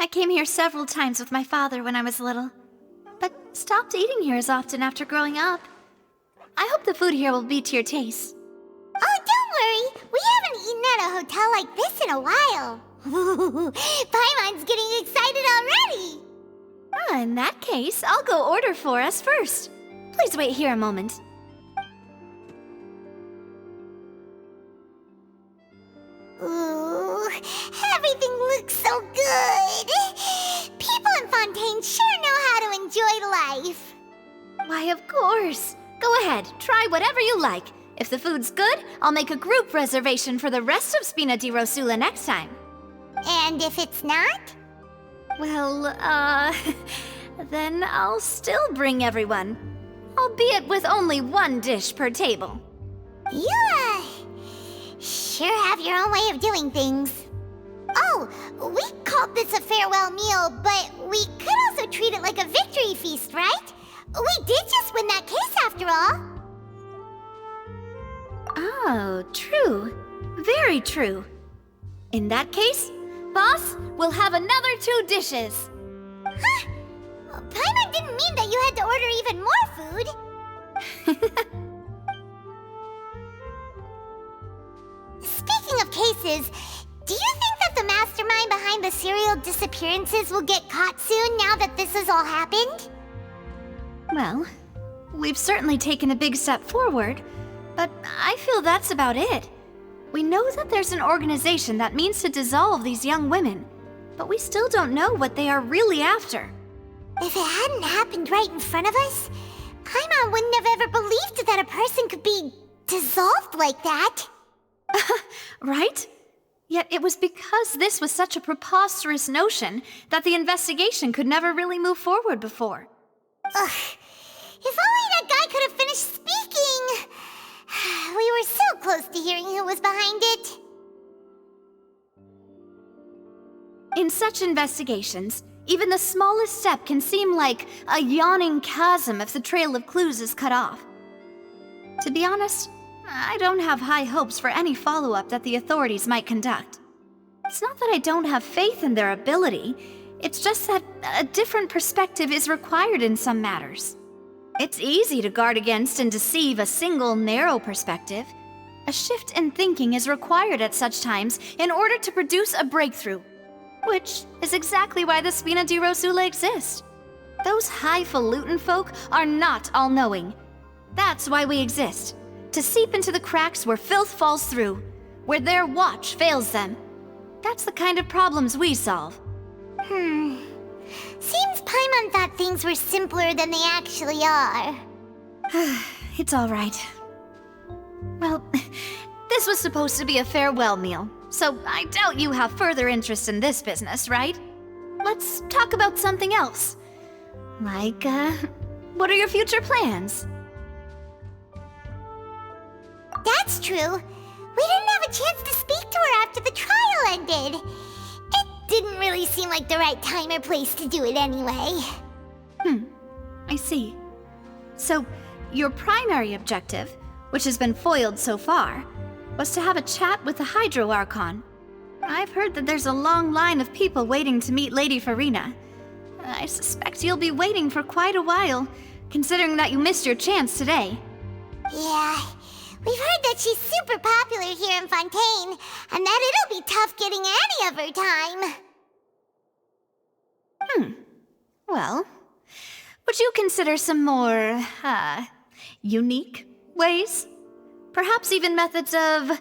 I came here several times with my father when I was little, but stopped eating here as often after growing up. I hope the food here will be to your taste. Oh, don't worry. We haven't eaten at a hotel like this in a while. Paimon's getting excited already. In that case, I'll go order for us first. Please wait here a moment. Ooh, everything looks so good. People in Fontaine sure know how to enjoy life. Why, of course. Go ahead, try whatever you like. If the food's good, I'll make a group reservation for the rest of Spina di Rosula next time. And if it's not? Well, then I'll still bring everyone. Albeit with only one dish per table. You, sure have your own way of doing things. Oh, we called this a farewell meal, but we could also treat it like a victory feast, right? We did just win that case after all. Oh, true. Very true. In that case, boss, we'll have another 2 dishes. Huh? Paimon didn't mean that you had to order even more food. Speaking of cases, do you think that the mastermind behind the serial disappearances will get caught soon now that this has all happened? Well, we've certainly taken a big step forward, but I feel that's about it. We know that there's an organization that means to dissolve these young women, but we still don't know what they are really after. If it hadn't happened right in front of us, Paimon wouldn't have ever believed that a person could be dissolved like that. Right? Yet it was because this was such a preposterous notion that the investigation could never really move forward before. Ugh. If only that guy could have finished speaking! We were so close to hearing who was behind it. In such investigations, even the smallest step can seem like a yawning chasm if the trail of clues is cut off. To be honest, I don't have high hopes for any follow-up that the authorities might conduct. It's not that I don't have faith in their ability, it's just that a different perspective is required in some matters. It's easy to guard against and deceive a single narrow perspective. A shift in thinking is required at such times in order to produce a breakthrough, which is exactly why the Spina di Rosula exists. Those highfalutin folk are not all-knowing. That's why we exist, to seep into the cracks where filth falls through, where their watch fails them. That's the kind of problems we solve. Seems Paimon thought things were simpler than they actually are. It's all right. Well, this was supposed to be a farewell meal, so I doubt you have further interest in this business, right? Let's talk about something else. Like, what are your future plans? That's true. We didn't have a chance to speak to her after the trial ended. It didn't really seem like the right time or place to do it anyway. I see. So, your primary objective, which has been foiled so far, was to have a chat with the Hydro Archon. I've heard that there's a long line of people waiting to meet Lady Farina. I suspect you'll be waiting for quite a while, considering that you missed your chance today. Yeah, we've heard that she's super popular here in Fontaine, and that it'll be tough getting any of her time. Well, would you consider some more, unique ways? Perhaps even methods of,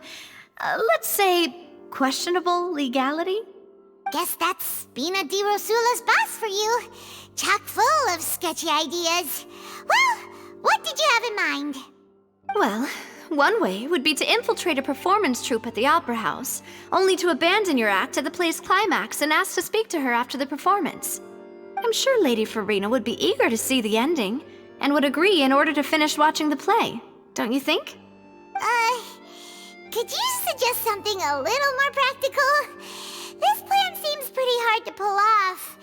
let's say, questionable legality? Guess that's Spina di Rosula's boss for you. Chock full of sketchy ideas. Well, what did you have in mind? Well, one way would be to infiltrate a performance troupe at the Opera House, only to abandon your act at the play's climax and ask to speak to her after the performance. I'm sure Lady Farina would be eager to see the ending, and would agree in order to finish watching the play, don't you think? Could you suggest something a little more practical? This plan seems pretty hard to pull off.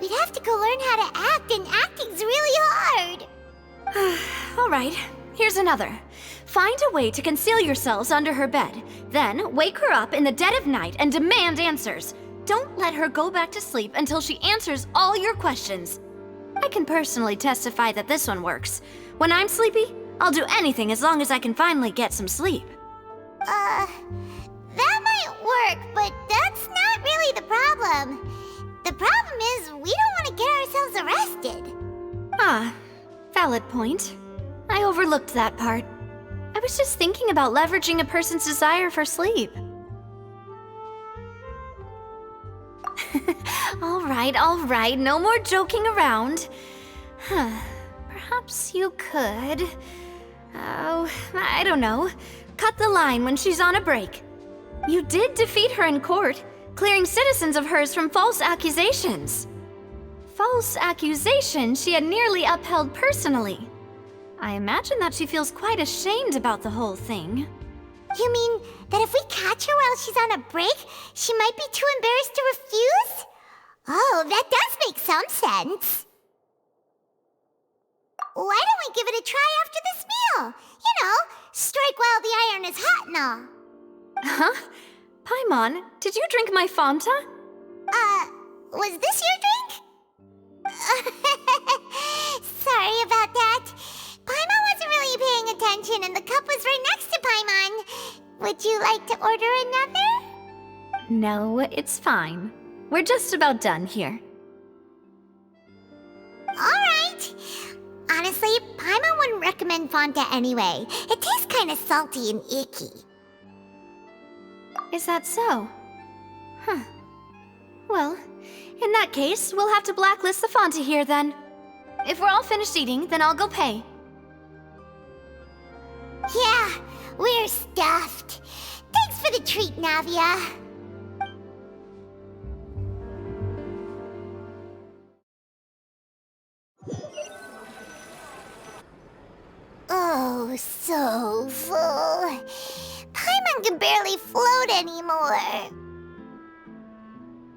We'd have to go learn how to act, and acting's really hard. All right, here's another. Find a way to conceal yourselves under her bed. Then wake her up in the dead of night and demand answers. Don't let her go back to sleep until she answers all your questions. I can personally testify that this one works. When I'm sleepy, I'll do anything as long as I can finally get some sleep. That might work, but that's not really the problem. The problem is we don't want to get ourselves arrested. Ah, valid point. I overlooked that part. I was just thinking about leveraging a person's desire for sleep. All right, no more joking around. Perhaps you could... Oh, I don't know. Cut the line when she's on a break. You did defeat her in court, clearing citizens of hers from false accusations. False accusations she had nearly upheld personally. I imagine that she feels quite ashamed about the whole thing. You mean that if we catch her while she's on a break, she might be too embarrassed to refuse? Oh, that does make some sense. Why don't we give it a try after this meal? You know, strike while the iron is hot and all. Huh? Paimon, did you drink my Fanta? Was this your drink? Sorry about that. Paimon wasn't really paying attention and the cup was right next to Paimon. Would you like to order another? No, it's fine. We're just about done here. Alright. Honestly, Paimon wouldn't recommend Fanta anyway. It tastes kind of salty and icky. Is that so? Huh. Well, in that case, we'll have to blacklist the Fanta here then. If we're all finished eating, then I'll go pay. Yeah, we're stuffed. Thanks for the treat, Navia. Oh, so full. Paimon can barely float anymore.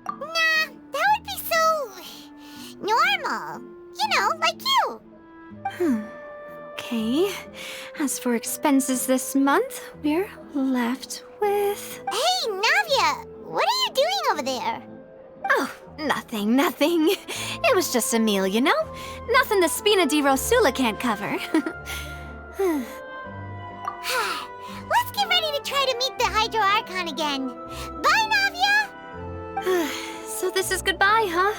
Nah, that would be so... normal. You know, like you. Okay. As for expenses this month, we're left with... Hey, Navia! What are you doing over there? Oh, nothing. It was just a meal, you know? Nothing the Spina di Rosula can't cover. Let's get ready to try to meet the Hydro Archon again. Bye, Navia! So this is goodbye, huh?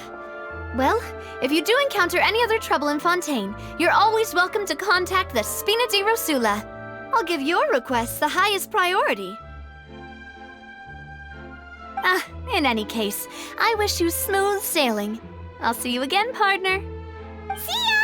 Well, if you do encounter any other trouble in Fontaine, you're always welcome to contact the Spina di Rosula. I'll give your request the highest priority. In any case, I wish you smooth sailing. I'll see you again, partner. See ya!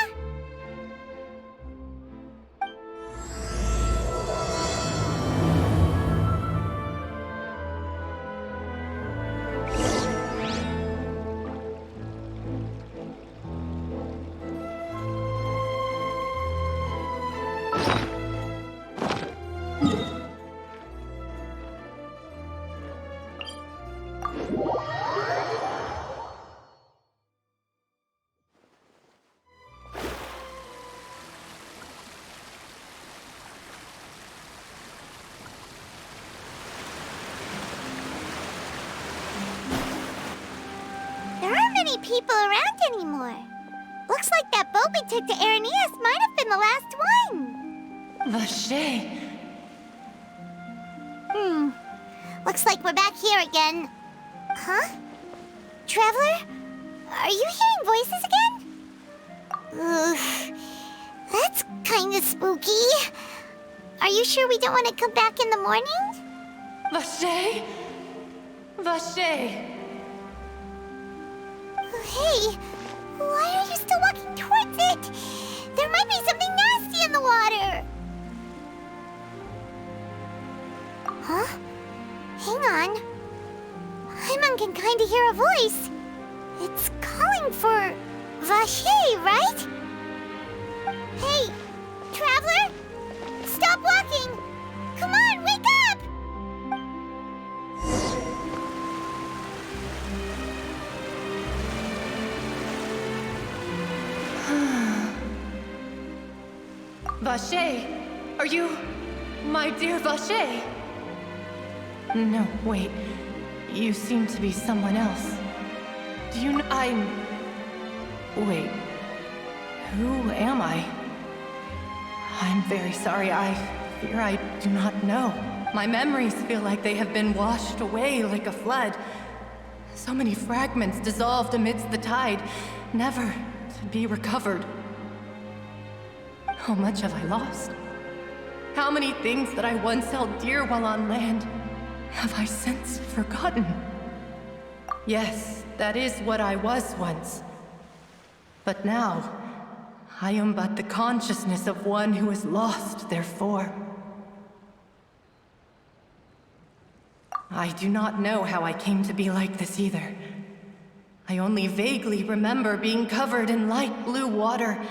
People around anymore. Looks like that boat we took to Araneas might have been the last one. Vache. Looks like we're back here again. Huh? Traveler? Are you hearing voices again? Ugh. That's kinda spooky. Are you sure we don't want to come back in the morning? Vache. Vache. Hey, why are you still walking towards it? There might be something nasty in the water. Huh? Hang on. Paimon can kind of hear a voice. It's calling for Vache, right? Vache, are you... my dear Vache? No, wait. You seem to be someone else. Do you know... Wait. Who am I? I'm very sorry. I fear I do not know. My memories feel like they have been washed away like a flood. So many fragments dissolved amidst the tide, never to be recovered. How much have I lost? How many things that I once held dear while on land have I since forgotten? Yes, that is what I was once. But now, I am but the consciousness of one who has lost their form. I do not know how I came to be like this either. I only vaguely remember being covered in light blue water,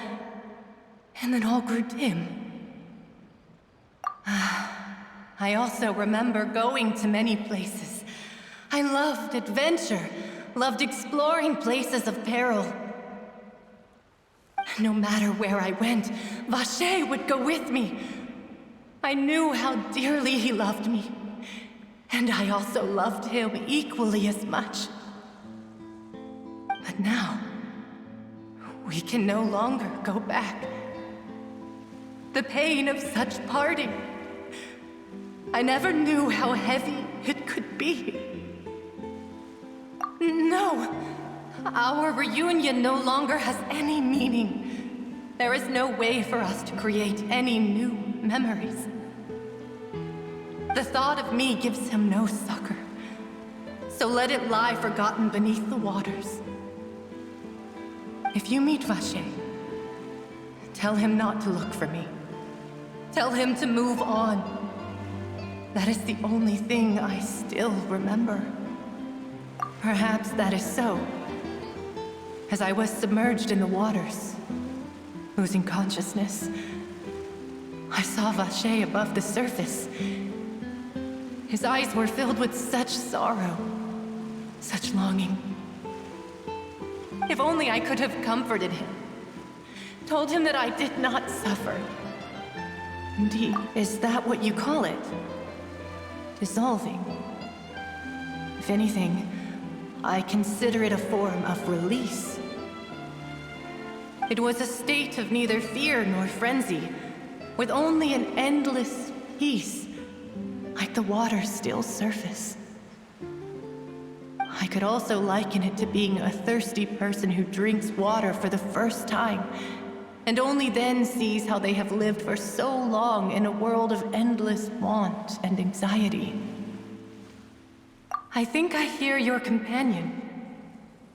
and then all grew dim. I also remember going to many places. I loved adventure, loved exploring places of peril. No matter where I went, Vache would go with me. I knew how dearly he loved me, and I also loved him equally as much. But now, we can no longer go back. The pain of such parting, I never knew how heavy it could be. No, our reunion no longer has any meaning. There is no way for us to create any new memories. The thought of me gives him no succor, so let it lie forgotten beneath the waters. If you meet Vache, tell him not to look for me. Tell him to move on. That is the only thing I still remember. Perhaps that is so. As I was submerged in the waters, losing consciousness, I saw Vache above the surface. His eyes were filled with such sorrow, such longing. If only I could have comforted him, told him that I did not suffer. Indeed, is that what you call it? Dissolving? If anything, I consider it a form of release. It was a state of neither fear nor frenzy, with only an endless peace, like the water's still surface. I could also liken it to being a thirsty person who drinks water for the first time, and only then sees how they have lived for so long in a world of endless want and anxiety. I think I hear your companion.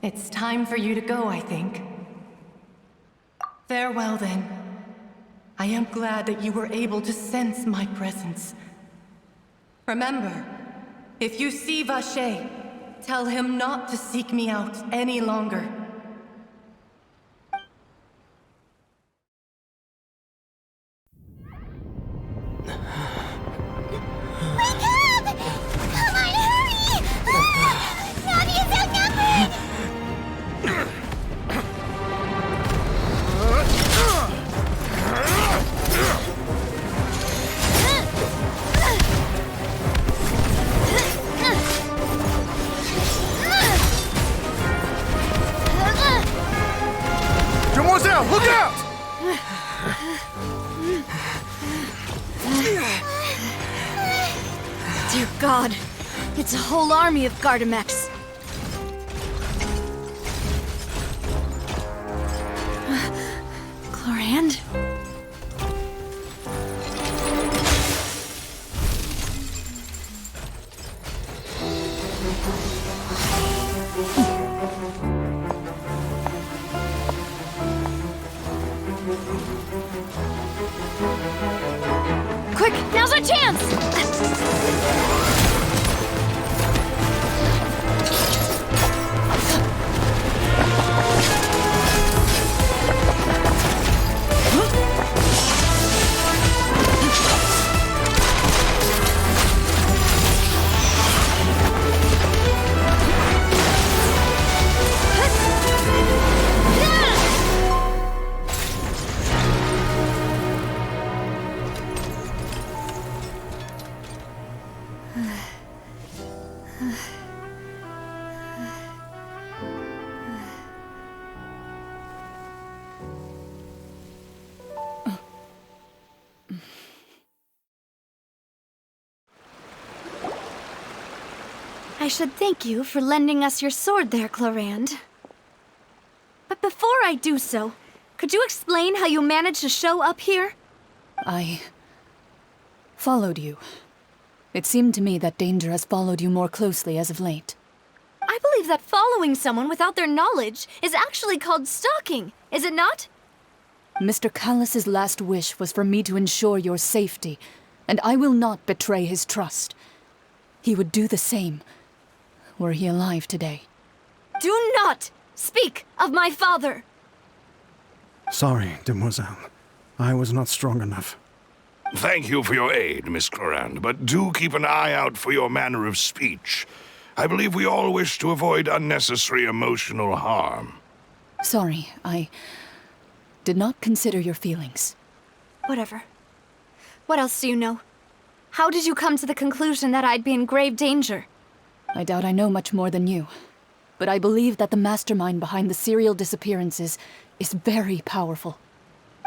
It's time for you to go, I think. Farewell, then. I am glad that you were able to sense my presence. Remember, if you see Vache, tell him not to seek me out any longer. Wake up! Come on, hurry! Navi is outnumbered! Demoiselle, look out! Dear God, it's a whole army of Gardamex. Chlorand? Quick, now's our chance! should thank you for lending us your sword there, Clorand. But before I do so, could you explain how you managed to show up here? I followed you. It seemed to me that danger has followed you more closely as of late. I believe that following someone without their knowledge is actually called stalking, is it not? Mr. Callus's last wish was for me to ensure your safety, and I will not betray his trust. He would do the same, were he alive today. Do not speak of my father! Sorry, demoiselle. I was not strong enough. Thank you for your aid, Miss Clorand, but do keep an eye out for your manner of speech. I believe we all wish to avoid unnecessary emotional harm. Sorry, I did not consider your feelings. Whatever. What else do you know? How did you come to the conclusion that I'd be in grave danger? I doubt I know much more than you, but I believe that the mastermind behind the serial disappearances is very powerful.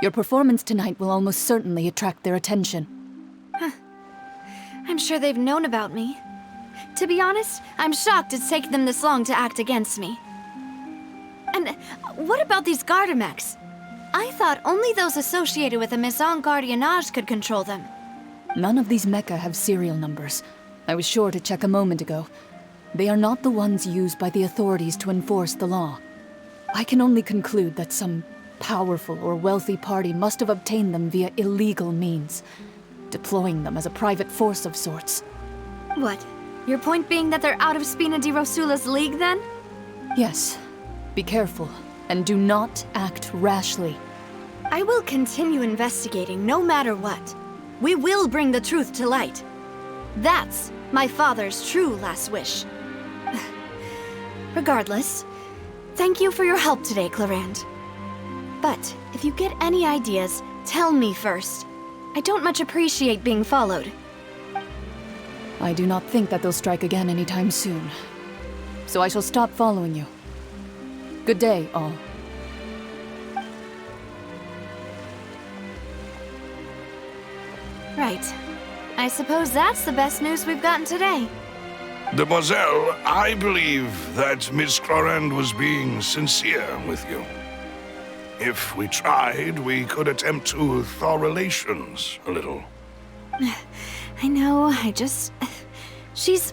Your performance tonight will almost certainly attract their attention. I'm sure they've known about me. To be honest, I'm shocked it's taken them this long to act against me. And what about these Gardamex? I thought only those associated with the Maison Gardiennage could control them. None of these mecha have serial numbers. I was sure to check a moment ago. They are not the ones used by the authorities to enforce the law. I can only conclude that some powerful or wealthy party must have obtained them via illegal means, deploying them as a private force of sorts. What? Your point being that they're out of Spina di Rosula's league, then? Yes. Be careful, and do not act rashly. I will continue investigating no matter what. We will bring the truth to light. That's my father's true last wish. Regardless, thank you for your help today, Clorand. But if you get any ideas, tell me first. I don't much appreciate being followed. I do not think that they'll strike again anytime soon. So I shall stop following you. Good day, all. Right. I suppose that's the best news we've gotten today. Demoiselle, I believe that Miss Clorand was being sincere with you. If we tried, we could attempt to thaw relations a little. I know, she's...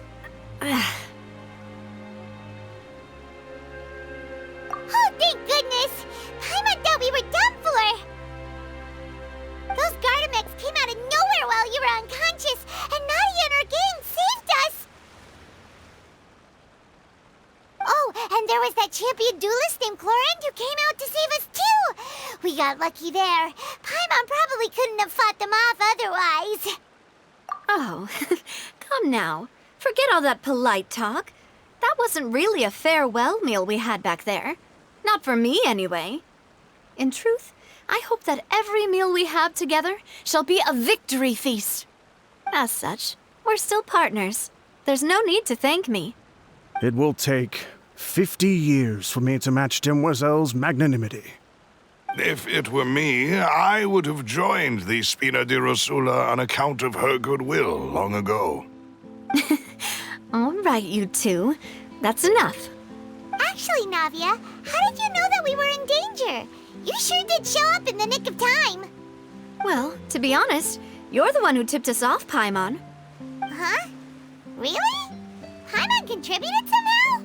Oh, thank goodness! Paimon thought we were done for! Those Gardamex came out of nowhere while you were unconscious, and Nadia and her gang saved us! Oh, and there was that champion duelist named Clorand who came out to save us too! We got lucky there. Paimon probably couldn't have fought them off otherwise. Oh, come now. Forget all that polite talk. That wasn't really a farewell meal we had back there. Not for me, anyway. In truth, I hope that every meal we have together shall be a victory feast. As such, we're still partners. There's no need to thank me. It will take 50 years for me to match Demoiselle's magnanimity. If it were me, I would have joined the Spina di Rosula on account of her goodwill long ago. All right, you two. That's enough. Actually, Navia, how did you know that we were in danger? You sure did show up in the nick of time. Well, to be honest, you're the one who tipped us off, Paimon. Huh? Really? Paimon contributed somehow?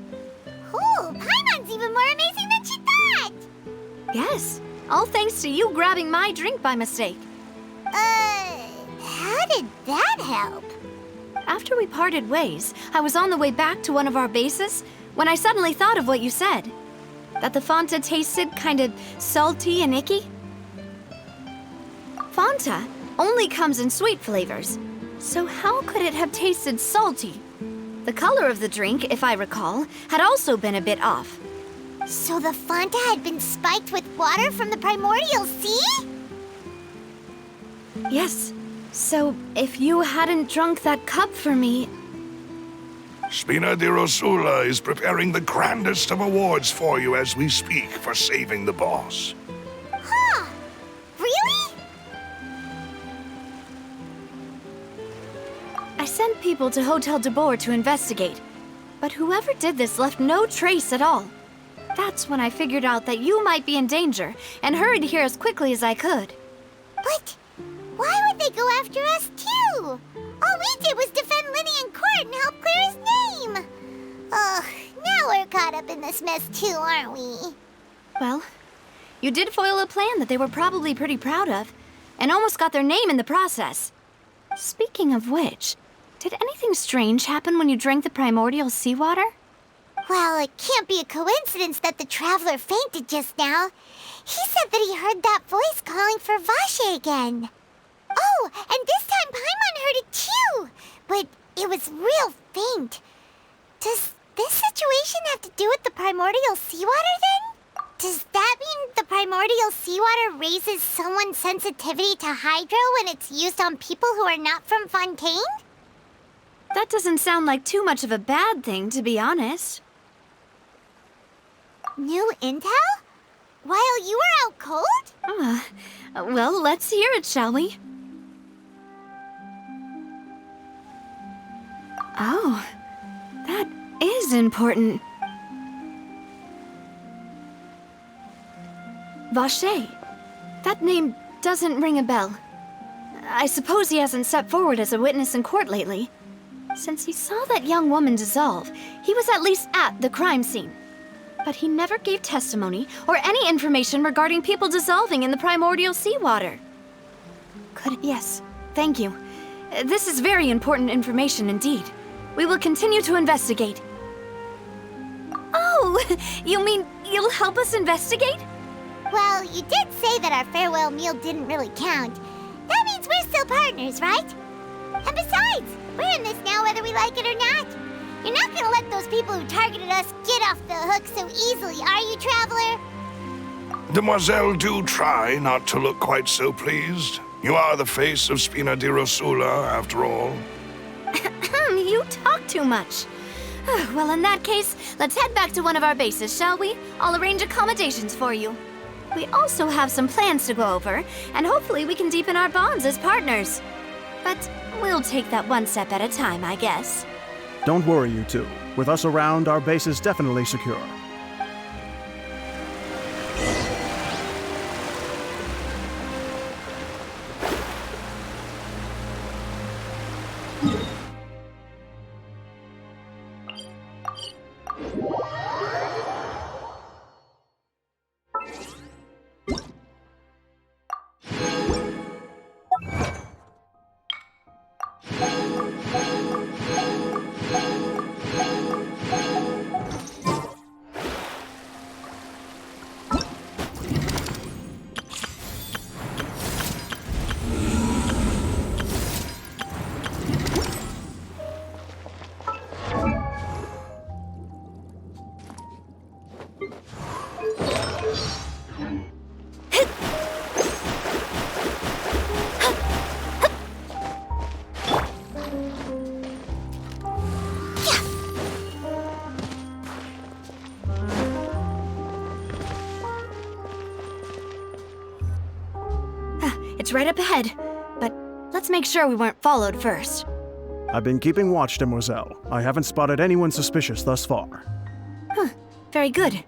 Ooh, Paimon's even more amazing than she thought! Yes, all thanks to you grabbing my drink by mistake. How did that help? After we parted ways, I was on the way back to one of our bases when I suddenly thought of what you said. That the Fanta tasted kind of salty and icky. Fanta only comes in sweet flavors, so how could it have tasted salty? The color of the drink, if I recall, had also been a bit off. So the Fanta had been spiked with water from the primordial sea? Yes. So, if you hadn't drunk that cup for me... Spina di Rosula is preparing the grandest of awards for you as we speak for saving the boss. Huh? Really? I sent people to Hotel de Boer to investigate, But whoever did this left no trace at all. That's when I figured out that you might be in danger and hurried here as quickly as I could. But why would they go after us too? All we did was defend Linny in court and help clear his name. Ugh, now we're caught up in this mess too, aren't we? Well, you did foil a plan that they were probably pretty proud of, and almost got their name in the process. Speaking of which, did anything strange happen when you drank the primordial seawater? Well, it can't be a coincidence that the traveler fainted just now. He said that he heard that voice calling for Vache again. Oh, and this time Paimon heard it too, but it was real faint. Does this situation have to do with the primordial seawater then? Does that mean the primordial seawater raises someone's sensitivity to hydro when it's used on people who are not from Fontaine? That doesn't sound like too much of a bad thing, to be honest. New intel? While you were out cold? Well, let's hear it, shall we? Oh, that is important. Vache. That name doesn't ring a bell. I suppose he hasn't stepped forward as a witness in court lately. Since he saw that young woman dissolve, he was at least at the crime scene. But he never gave testimony or any information regarding people dissolving in the primordial seawater. Yes, thank you. This is very important information indeed. We will continue to investigate. Oh, you mean you'll help us investigate? Well, you did say that our farewell meal didn't really count. That means we're still partners, right? And besides, we're in this now whether we like it or not. You're not gonna let those people who targeted us get off the hook so easily, are you, Traveler? Demoiselle, do try not to look quite so pleased. You are the face of Spina di Rosula, after all. You talk too much. Well, in that case, let's head back to one of our bases, shall we? I'll arrange accommodations for you. We also have some plans to go over, and hopefully we can deepen our bonds as partners. But we'll take that one step at a time, I guess. Don't worry, you two. With us around, our base is definitely secure. It's right up ahead, but let's make sure we weren't followed first. I've been keeping watch, Demoiselle. I haven't spotted anyone suspicious thus far. Very good.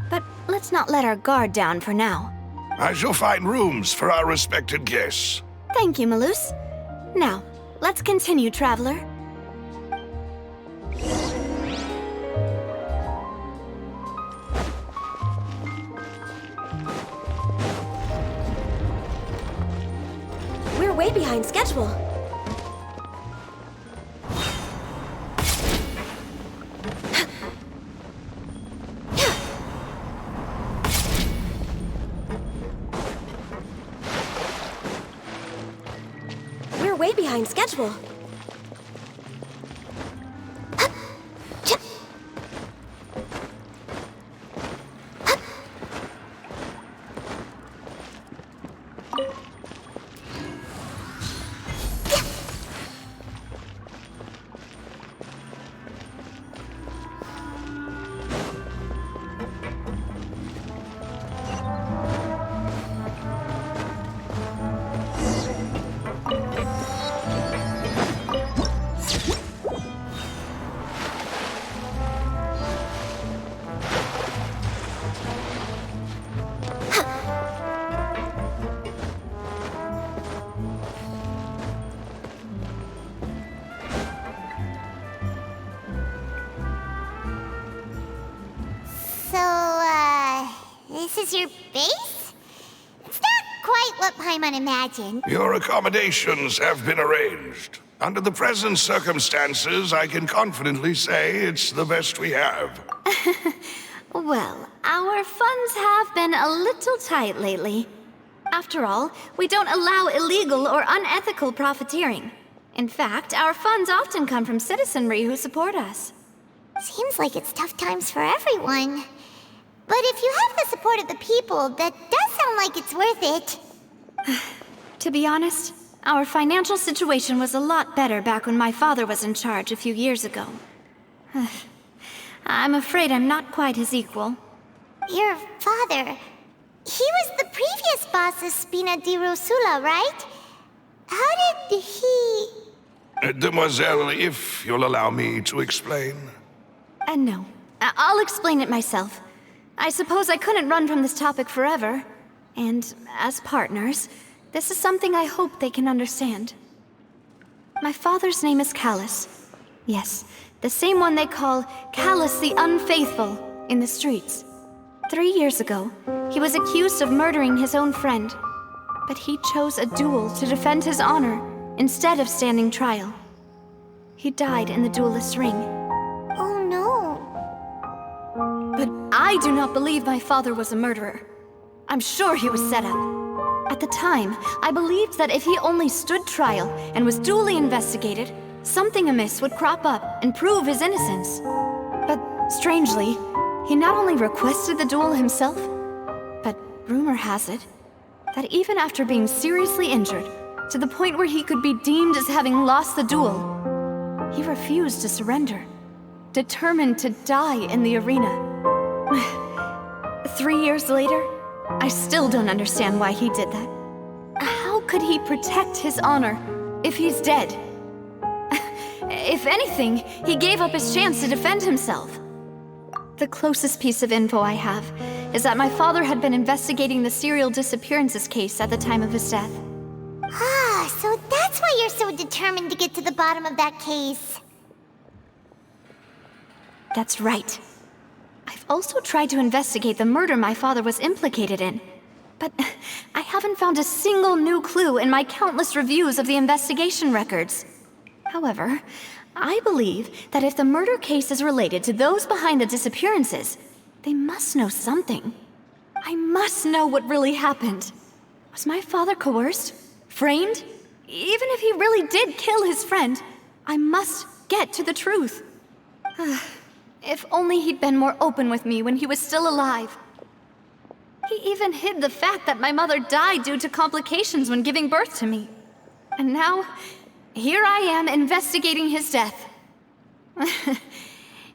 But let's not let our guard down for now. I shall find rooms for our respected guests. Thank you, Malus. Now, let's continue, Traveler. We're way behind schedule. We're way behind schedule. is your base? It's not quite what Paimon imagined. Your accommodations have been arranged. Under the present circumstances, I can confidently say it's the best we have. Well, our funds have been a little tight lately. After all, we don't allow illegal or unethical profiteering. In fact, our funds often come from citizenry who support us. Seems like it's tough times for everyone. But if you have the support of the people, that does sound like it's worth it. To be honest, our financial situation was a lot better back when my father was in charge a few years ago. I'm afraid I'm not quite his equal. Your father... he was the previous boss of Spina di Rosula, right? How did he... Demoiselle, if you'll allow me to explain. No. I'll explain it myself. I suppose I couldn't run from this topic forever. And as partners, this is something I hope they can understand. My father's name is Callus. Yes, the same one they call Callus the Unfaithful in the streets. 3 years ago, he was accused of murdering his own friend. But he chose a duel to defend his honor instead of standing trial. He died in the duelist's ring. Oh no. But I do not believe my father was a murderer. I'm sure he was set up. At the time, I believed that if he only stood trial and was duly investigated, something amiss would crop up and prove his innocence. But strangely, he not only requested the duel himself, but rumor has it that even after being seriously injured, to the point where he could be deemed as having lost the duel, he refused to surrender, determined to die in the arena. 3 years later, I still don't understand why he did that. How could he protect his honor if he's dead? If anything, he gave up his chance to defend himself. The closest piece of info I have is that my father had been investigating the serial disappearances case at the time of his death. Ah, so that's why you're so determined to get to the bottom of that case. That's right. I've also tried to investigate the murder my father was implicated in, but I haven't found a single new clue in my countless reviews of the investigation records. However, I believe that if the murder case is related to those behind the disappearances, they must know something. I must know what really happened. Was my father coerced? Framed? Even if he really did kill his friend, I must get to the truth. If only he'd been more open with me when he was still alive. He even hid the fact that my mother died due to complications when giving birth to me. And now, here I am investigating his death.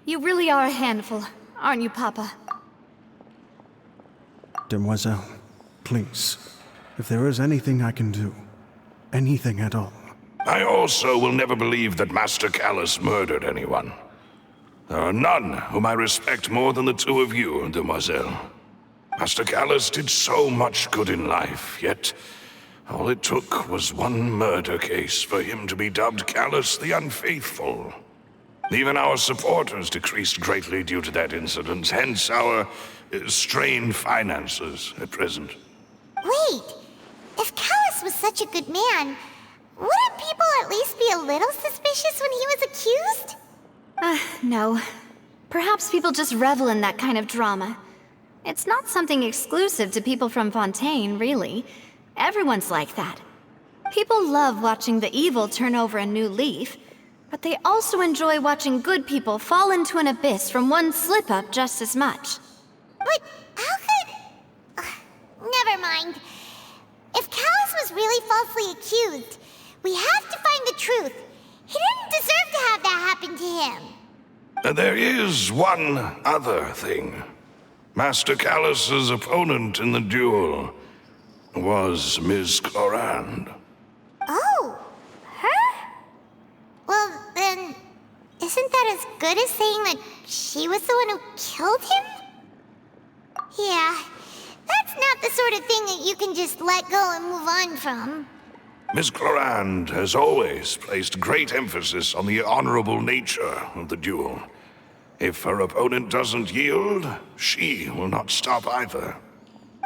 You really are a handful, aren't you, Papa? Demoiselle, please, if there is anything I can do, anything at all. I also will never believe that Master Callus murdered anyone. There are none whom I respect more than the two of you, Demoiselle. Master Callus did so much good in life, yet all it took was one murder case for him to be dubbed Callus the Unfaithful. Even our supporters decreased greatly due to that incident, hence our strained finances at present. Wait, if Callus was such a good man, wouldn't people at least be a little suspicious when he was accused? No. Perhaps people just revel in that kind of drama. It's not something exclusive to people from Fontaine, really. Everyone's like that. People love watching the evil turn over a new leaf, but they also enjoy watching good people fall into an abyss from one slip-up just as much. But how could... never mind. If Callus was really falsely accused, we have to find the truth. He didn't deserve to have that happen to him. There is one other thing. Master Callus's opponent in the duel was Ms. Clorand. Oh, her? Well, then, isn't that as good as saying that she was the one who killed him? Yeah, that's not the sort of thing that you can just let go and move on from. Ms. Clorand has always placed great emphasis on the honorable nature of the duel. If her opponent doesn't yield, she will not stop either.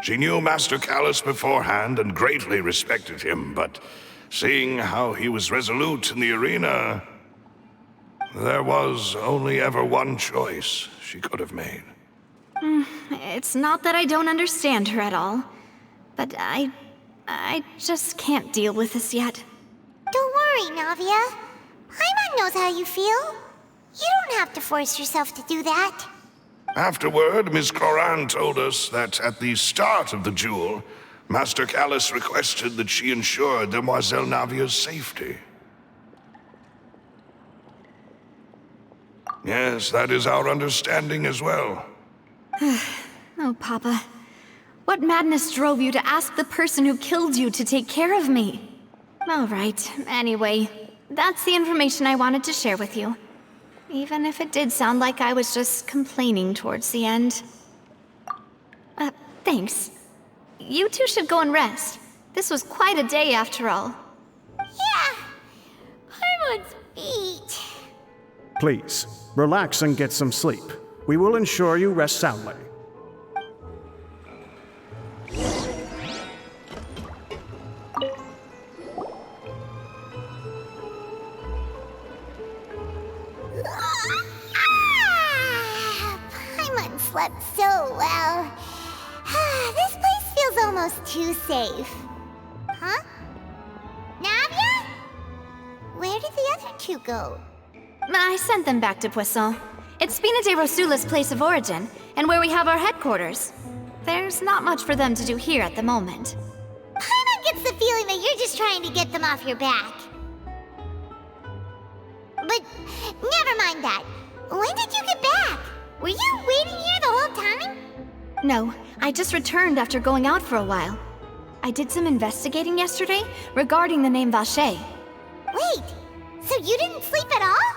She knew Master Callus beforehand and greatly respected him, but seeing how he was resolute in the arena, there was only ever one choice she could have made. It's not that I don't understand her at all, but I just can't deal with this yet. Don't worry, Navia. Paimon knows how you feel. You don't have to force yourself to do that. Afterward, Miss Cloran told us that at the start of the duel, Master Callus requested that she ensure Demoiselle Navia's safety. Yes, that is our understanding as well. Oh, Papa. What madness drove you to ask the person who killed you to take care of me? All right, anyway, that's the information I wanted to share with you. Even if it did sound like I was just complaining towards the end. Thanks. You two should go and rest. This was quite a day after all. Yeah. Paimon's beat. Please, relax and get some sleep. We will ensure you rest soundly. Paimon slept so well. This place feels almost too safe. Huh? Navia? Where did the other two go? I sent them back to Poisson. It's Spina de Rosula's place of origin, and where we have our headquarters. There's not much for them to do here at the moment. Paimon gets the feeling that you're just trying to get them off your back. But never mind that. When did you get back? Were you waiting here the whole time? No, I just returned after going out for a while. I did some investigating yesterday regarding the name Vacher. Wait, so you didn't sleep at all?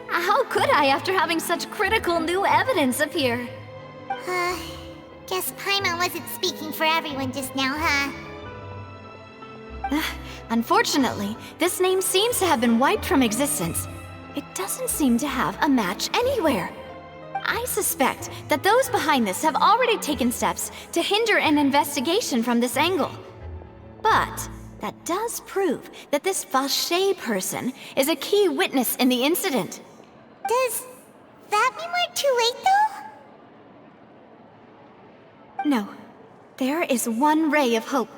How could I after having such critical new evidence appear? Guess Paimon wasn't speaking for everyone just now, huh? Unfortunately, this name seems to have been wiped from existence. It doesn't seem to have a match anywhere. I suspect that those behind this have already taken steps to hinder an investigation from this angle. But that does prove that this Vacher person is a key witness in the incident. Does that mean we're too late, though? No. There is one ray of hope.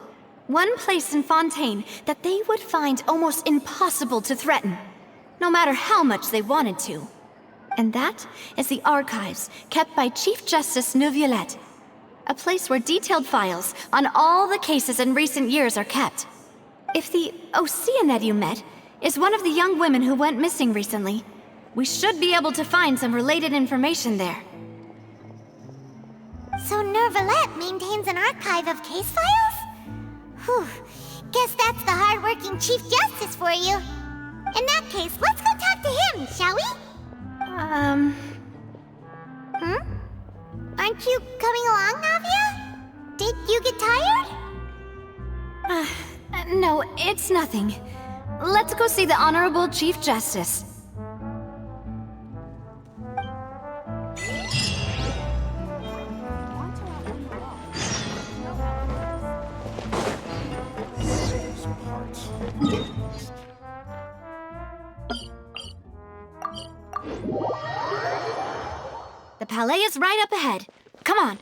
One place in Fontaine that they would find almost impossible to threaten, no matter how much they wanted to. And that is the archives kept by Chief Justice Neuvillette, a place where detailed files on all the cases in recent years are kept. If the Oceanette you met is one of the young women who went missing recently, we should be able to find some related information there. So Neuvillette maintains an archive of case files? Whew. Guess that's the hard-working Chief Justice for you. In that case, let's go talk to him, shall we? Aren't you coming along, Navia? Did you get tired? No, it's nothing. Let's go see the Honorable Chief Justice. The Palais is right up ahead. Come on.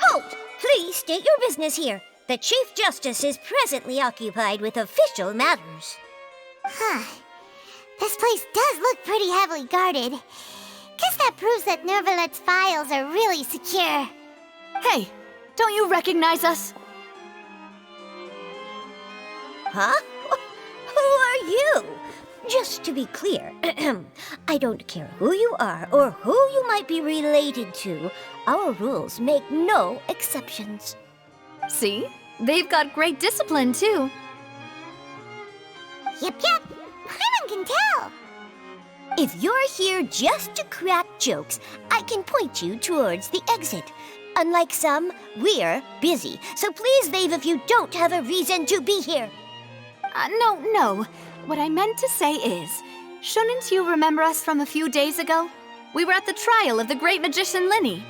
Halt! Please state your business here. The Chief Justice is presently occupied with official matters. Huh. This place does look pretty heavily guarded. Guess that proves that Neuvillette's files are really secure. Hey, don't you recognize us? Huh? Who are you? Just to be clear, I don't care who you are or who you might be related to. Our rules make no exceptions. See? They've got great discipline, too. Yep. Paimon can tell. If you're here just to crack jokes, I can point you towards the exit. Unlike some, we're busy, so please leave if you don't have a reason to be here. No. What I meant to say is, shouldn't you remember us from a few days ago? We were at the trial of the great magician Linny.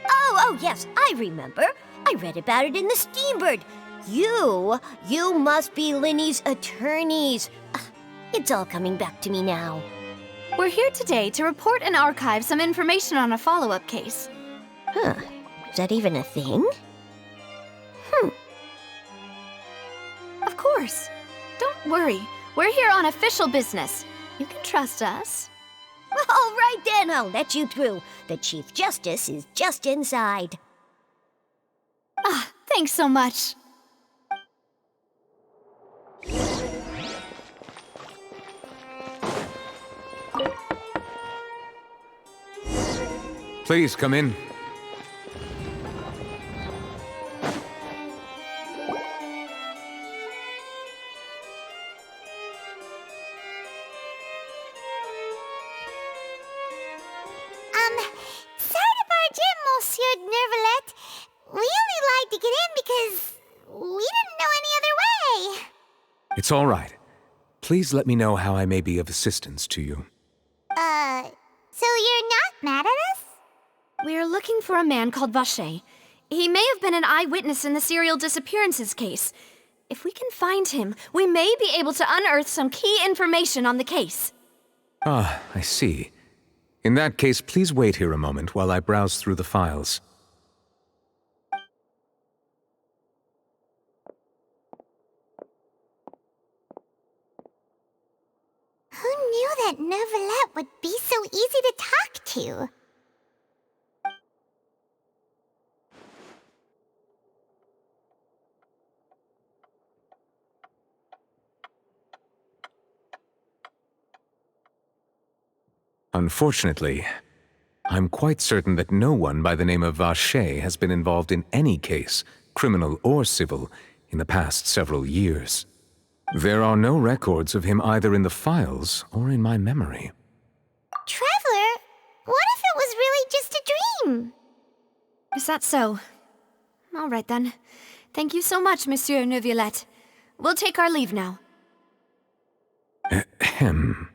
Oh, yes, I remember. I read about it in the Steambird. You must be Linny's attorneys. It's all coming back to me now. We're here today to report and archive some information on a follow-up case. Huh. Is that even a thing? Of course. Don't worry. We're here on official business. You can trust us. All right then, I'll let you through. The Chief Justice is just inside. Thanks so much. Please come in. Sorry to barge in, Monsieur Nervalet. We only lied to get in because we didn't know any other way. It's all right. Please let me know how I may be of assistance to you. So you're not mad at us? We're looking for a man called Vacher. He may have been an eyewitness in the serial disappearances case. If we can find him, we may be able to unearth some key information on the case. Ah, I see. In that case, please wait here a moment while I browse through the files. Who knew that Nervalet would be so easy to talk to? Unfortunately, I'm quite certain that no one by the name of Vacher has been involved in any case, criminal or civil, in the past several years. There are no records of him either in the files or in my memory. Traveler, what if it was really just a dream? Is that so? All right then. Thank you so much, Monsieur Neuvillette. We'll take our leave now. Ahem.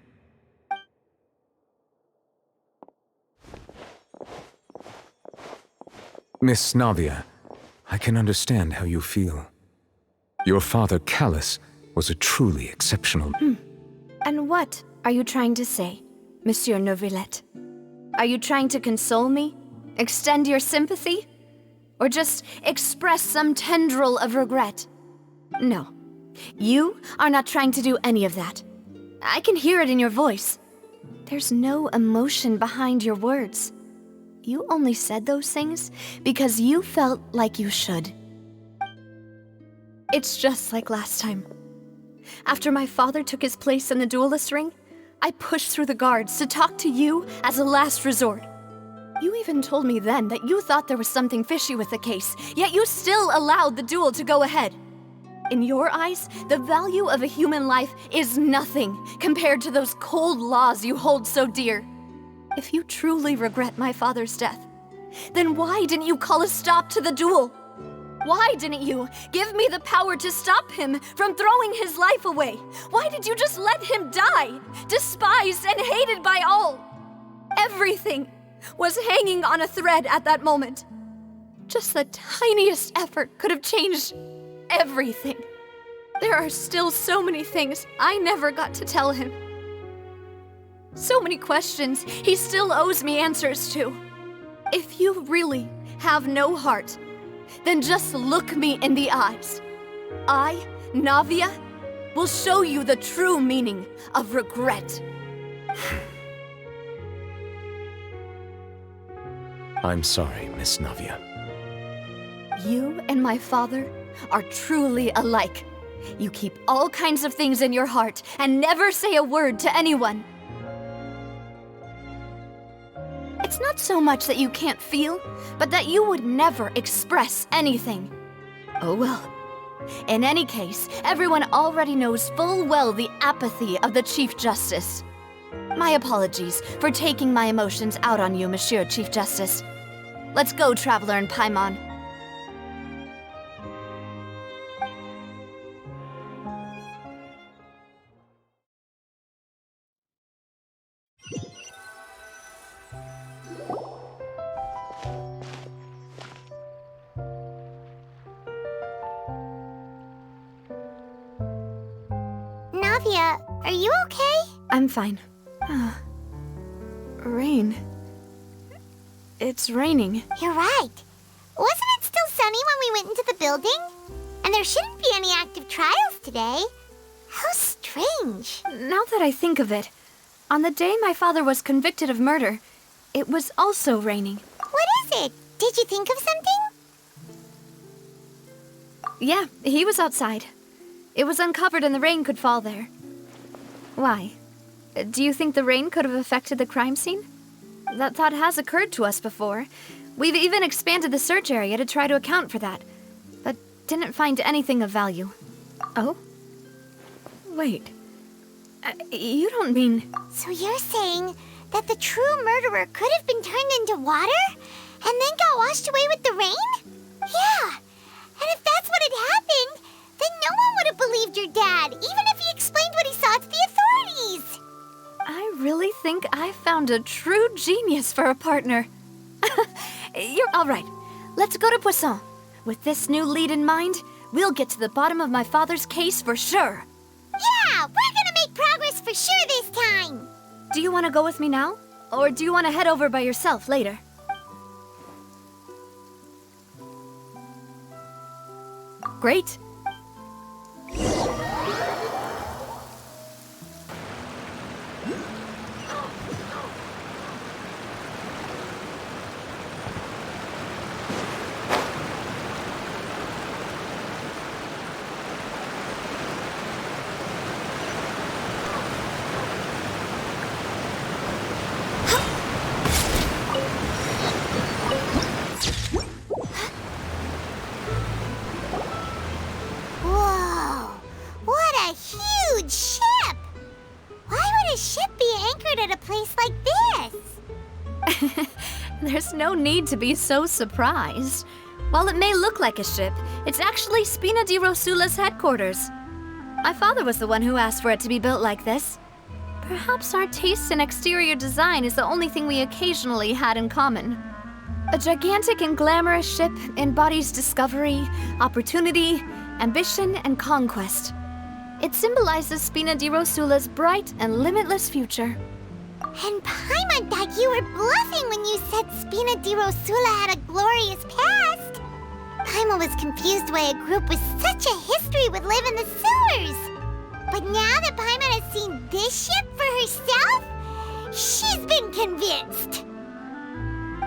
Miss Navia, I can understand how you feel. Your father, Callus, was a truly exceptional... And what are you trying to say, Monsieur Neuvillette? Are you trying to console me? Extend your sympathy? Or just express some tendril of regret? No. You are not trying to do any of that. I can hear it in your voice. There's no emotion behind your words. You only said those things because you felt like you should. It's just like last time. After my father took his place in the duelist ring, I pushed through the guards to talk to you as a last resort. You even told me then that you thought there was something fishy with the case, yet you still allowed the duel to go ahead. In your eyes, the value of a human life is nothing compared to those cold laws you hold so dear. If you truly regret my father's death, then why didn't you call a stop to the duel? Why didn't you give me the power to stop him from throwing his life away? Why did you just let him die, despised and hated by all? Everything was hanging on a thread at that moment. Just the tiniest effort could have changed everything. There are still so many things I never got to tell him. So many questions he still owes me answers to. If you really have no heart, then just look me in the eyes. I, Navia, will show you the true meaning of regret. I'm sorry, Miss Navia. You and my father are truly alike. You keep all kinds of things in your heart and never say a word to anyone. It's not so much that you can't feel, but that you would never express anything. Oh well, In any case, everyone already knows full well the apathy of the Chief Justice. My apologies for taking my emotions out on you, Monsieur Chief Justice. Let's go, Traveler and Paimon. Navia, are you okay? I'm fine. Rain. It's raining. You're right. Wasn't it still sunny when we went into the building? And there shouldn't be any active trials today. How strange. Now that I think of it, on the day my father was convicted of murder, it was also raining. What is it? Did you think of something? Yeah, he was outside. It was uncovered and the rain could fall there. Why? Do you think the rain could have affected the crime scene? That thought has occurred to us before. We've even expanded the search area to try to account for that, but didn't find anything of value. Oh? Wait. You don't mean... So you're saying that the true murderer could have been turned into water and then got washed away with the rain? Yeah. And if that's what had happened, then no one would have believed your dad, even if he explained what he saw to the authorities. I really think I found a true genius for a partner. You're all right. Let's go to Poisson. With this new lead in mind, we'll get to the bottom of my father's case for sure. Yeah, we're gonna make progress for sure this time. Do you want to go with me now? Or do you want to head over by yourself later? Great. Whoa, what a huge ship! Why would a ship be anchored at a place like this? There's no need to be so surprised. While it may look like a ship, it's actually Spina di Rosula's headquarters. My father was the one who asked for it to be built like this. Perhaps our taste in exterior design is the only thing we occasionally had in common. A gigantic and glamorous ship embodies discovery, opportunity, ambition, and conquest. It symbolizes Spina di Rosula's bright and limitless future. And Paimon thought you were bluffing when you said Spina di Rosula had a glorious past. Paimon was confused why a group with such a history would live in the sewers. But now that Paimon has seen this ship for herself, she's been convinced.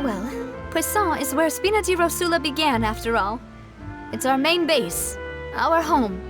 Well, Poisson is where Spina di Rosula began, after all. It's our main base, our home.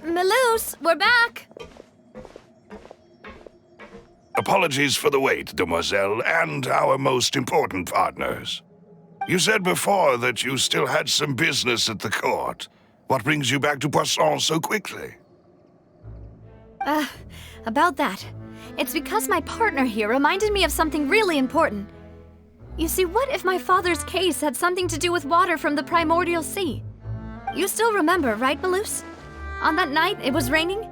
Malouse, we're back! Apologies for the wait, demoiselle, and our most important partners. You said before that you still had some business at the court. What brings you back to Poisson so quickly? About that. it's because my partner here reminded me of something really important. You see, what if my father's case had something to do with water from the primordial sea? You still remember, right, Balus? On that night, it was raining?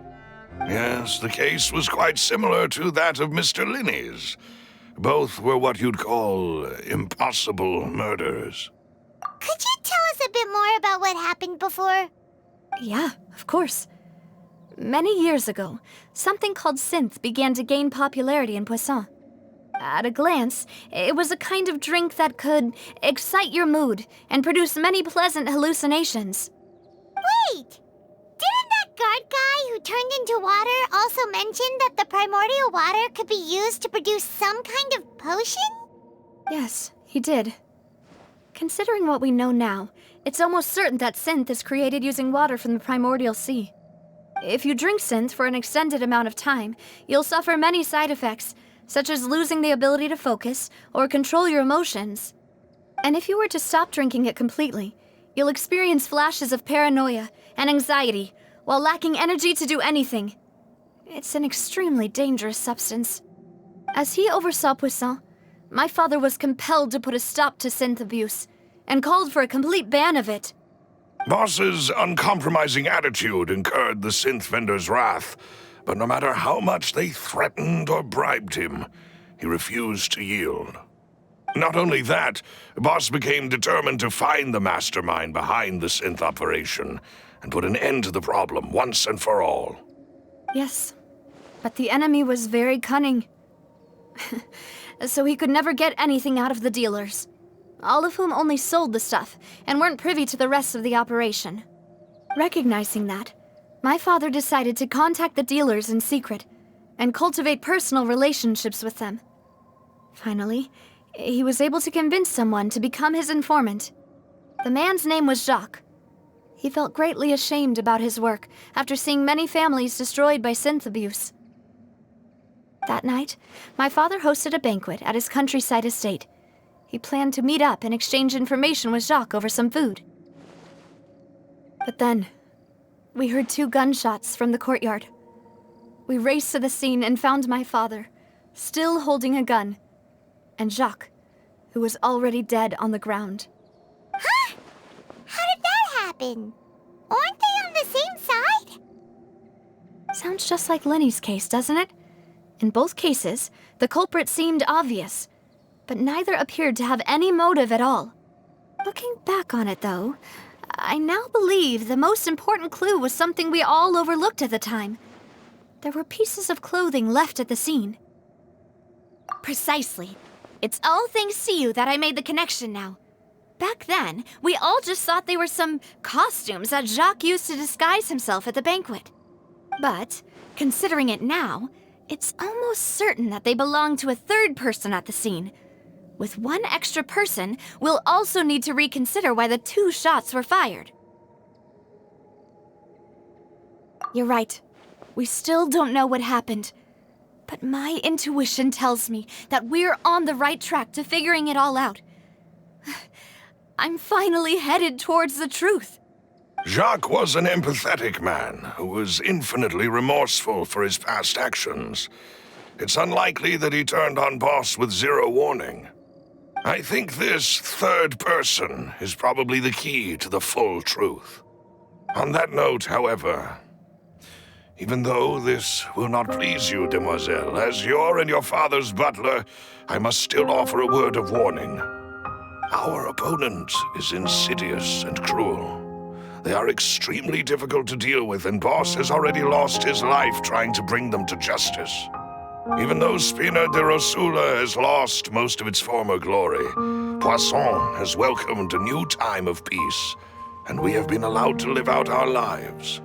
Yes, the case was quite similar to that of Mr. Linney's. Both were what you'd call impossible murders. Could you tell us a bit more about what happened before? Yeah, of course. Many years ago, something called synth began to gain popularity in Poisson. At a glance, it was a kind of drink that could excite your mood and produce many pleasant hallucinations. Wait! Didn't that guard guy who turned into water also mention that the primordial water could be used to produce some kind of potion? Yes, he did. Considering what we know now, it's almost certain that synth is created using water from the primordial sea. If you drink synth for an extended amount of time, you'll suffer many side effects, such as losing the ability to focus or control your emotions. And if you were to stop drinking it completely, you'll experience flashes of paranoia and anxiety while lacking energy to do anything. It's an extremely dangerous substance. As he oversaw Poisson, my father was compelled to put a stop to synth abuse and called for a complete ban of it. Boss's uncompromising attitude incurred the synth vendor's wrath, but no matter how much they threatened or bribed him, he refused to yield. Not only that, Boss became determined to find the mastermind behind the synth operation and put an end to the problem once and for all. Yes, but the enemy was very cunning. So he could never get anything out of the dealers, all of whom only sold the stuff and weren't privy to the rest of the operation. Recognizing that, my father decided to contact the dealers in secret and cultivate personal relationships with them. Finally, he was able to convince someone to become his informant. The man's name was Jacques. He felt greatly ashamed about his work after seeing many families destroyed by synth abuse. That night, my father hosted a banquet at his countryside estate. He planned to meet up and exchange information with Jacques over some food. But then, we heard 2 gunshots from the courtyard. We raced to the scene and found my father, still holding a gun, and Jacques, who was already dead on the ground. Huh? How did that happen? Aren't they on the same side? Sounds just like Lenny's case, doesn't it? In both cases, the culprit seemed obvious, but neither appeared to have any motive at all. Looking back on it, though, I now believe the most important clue was something we all overlooked at the time. There were pieces of clothing left at the scene. Precisely. It's all thanks to you that I made the connection now. Back then, we all just thought they were some costumes that Jacques used to disguise himself at the banquet. But, considering it now, it's almost certain that they belong to a third person at the scene. With one extra person, we'll also need to reconsider why the 2 shots were fired. You're right. We still don't know what happened. But my intuition tells me that we're on the right track to figuring it all out. I'm finally headed towards the truth. Jacques was an empathetic man who was infinitely remorseful for his past actions. It's unlikely that he turned on Boss with 0 warning. I think this third person is probably the key to the full truth. On that note, however, even though this will not please you, demoiselle, as your and your father's butler, I must still offer a word of warning. Our opponent is insidious and cruel. They are extremely difficult to deal with, and Boss has already lost his life trying to bring them to justice. Even though Spina de Rosula has lost most of its former glory, Poisson has welcomed a new time of peace, and we have been allowed to live out our lives.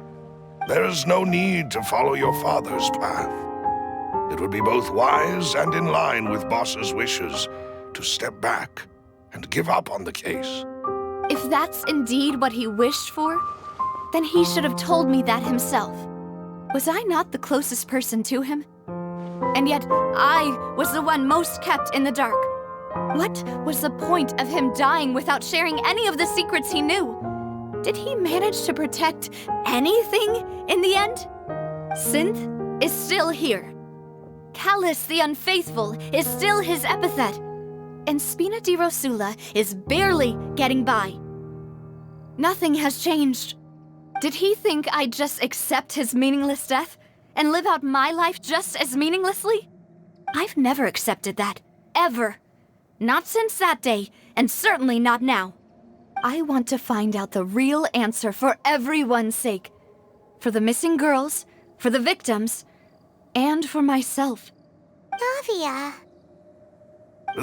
There is no need to follow your father's path. It would be both wise and in line with Boss's wishes to step back and give up on the case. If that's indeed what he wished for, then he should have told me that himself. Was I not the closest person to him? And yet, I was the one most kept in the dark. What was the point of him dying without sharing any of the secrets he knew? Did he manage to protect anything in the end? Synth is still here. Callus the Unfaithful is still his epithet, and Spina di Rosula is barely getting by. Nothing has changed. Did he think I'd just accept his meaningless death and live out my life just as meaninglessly? I've never accepted that, ever. Not since that day, and certainly not now. I want to find out the real answer for everyone's sake. For the missing girls, for the victims, and for myself. Navia.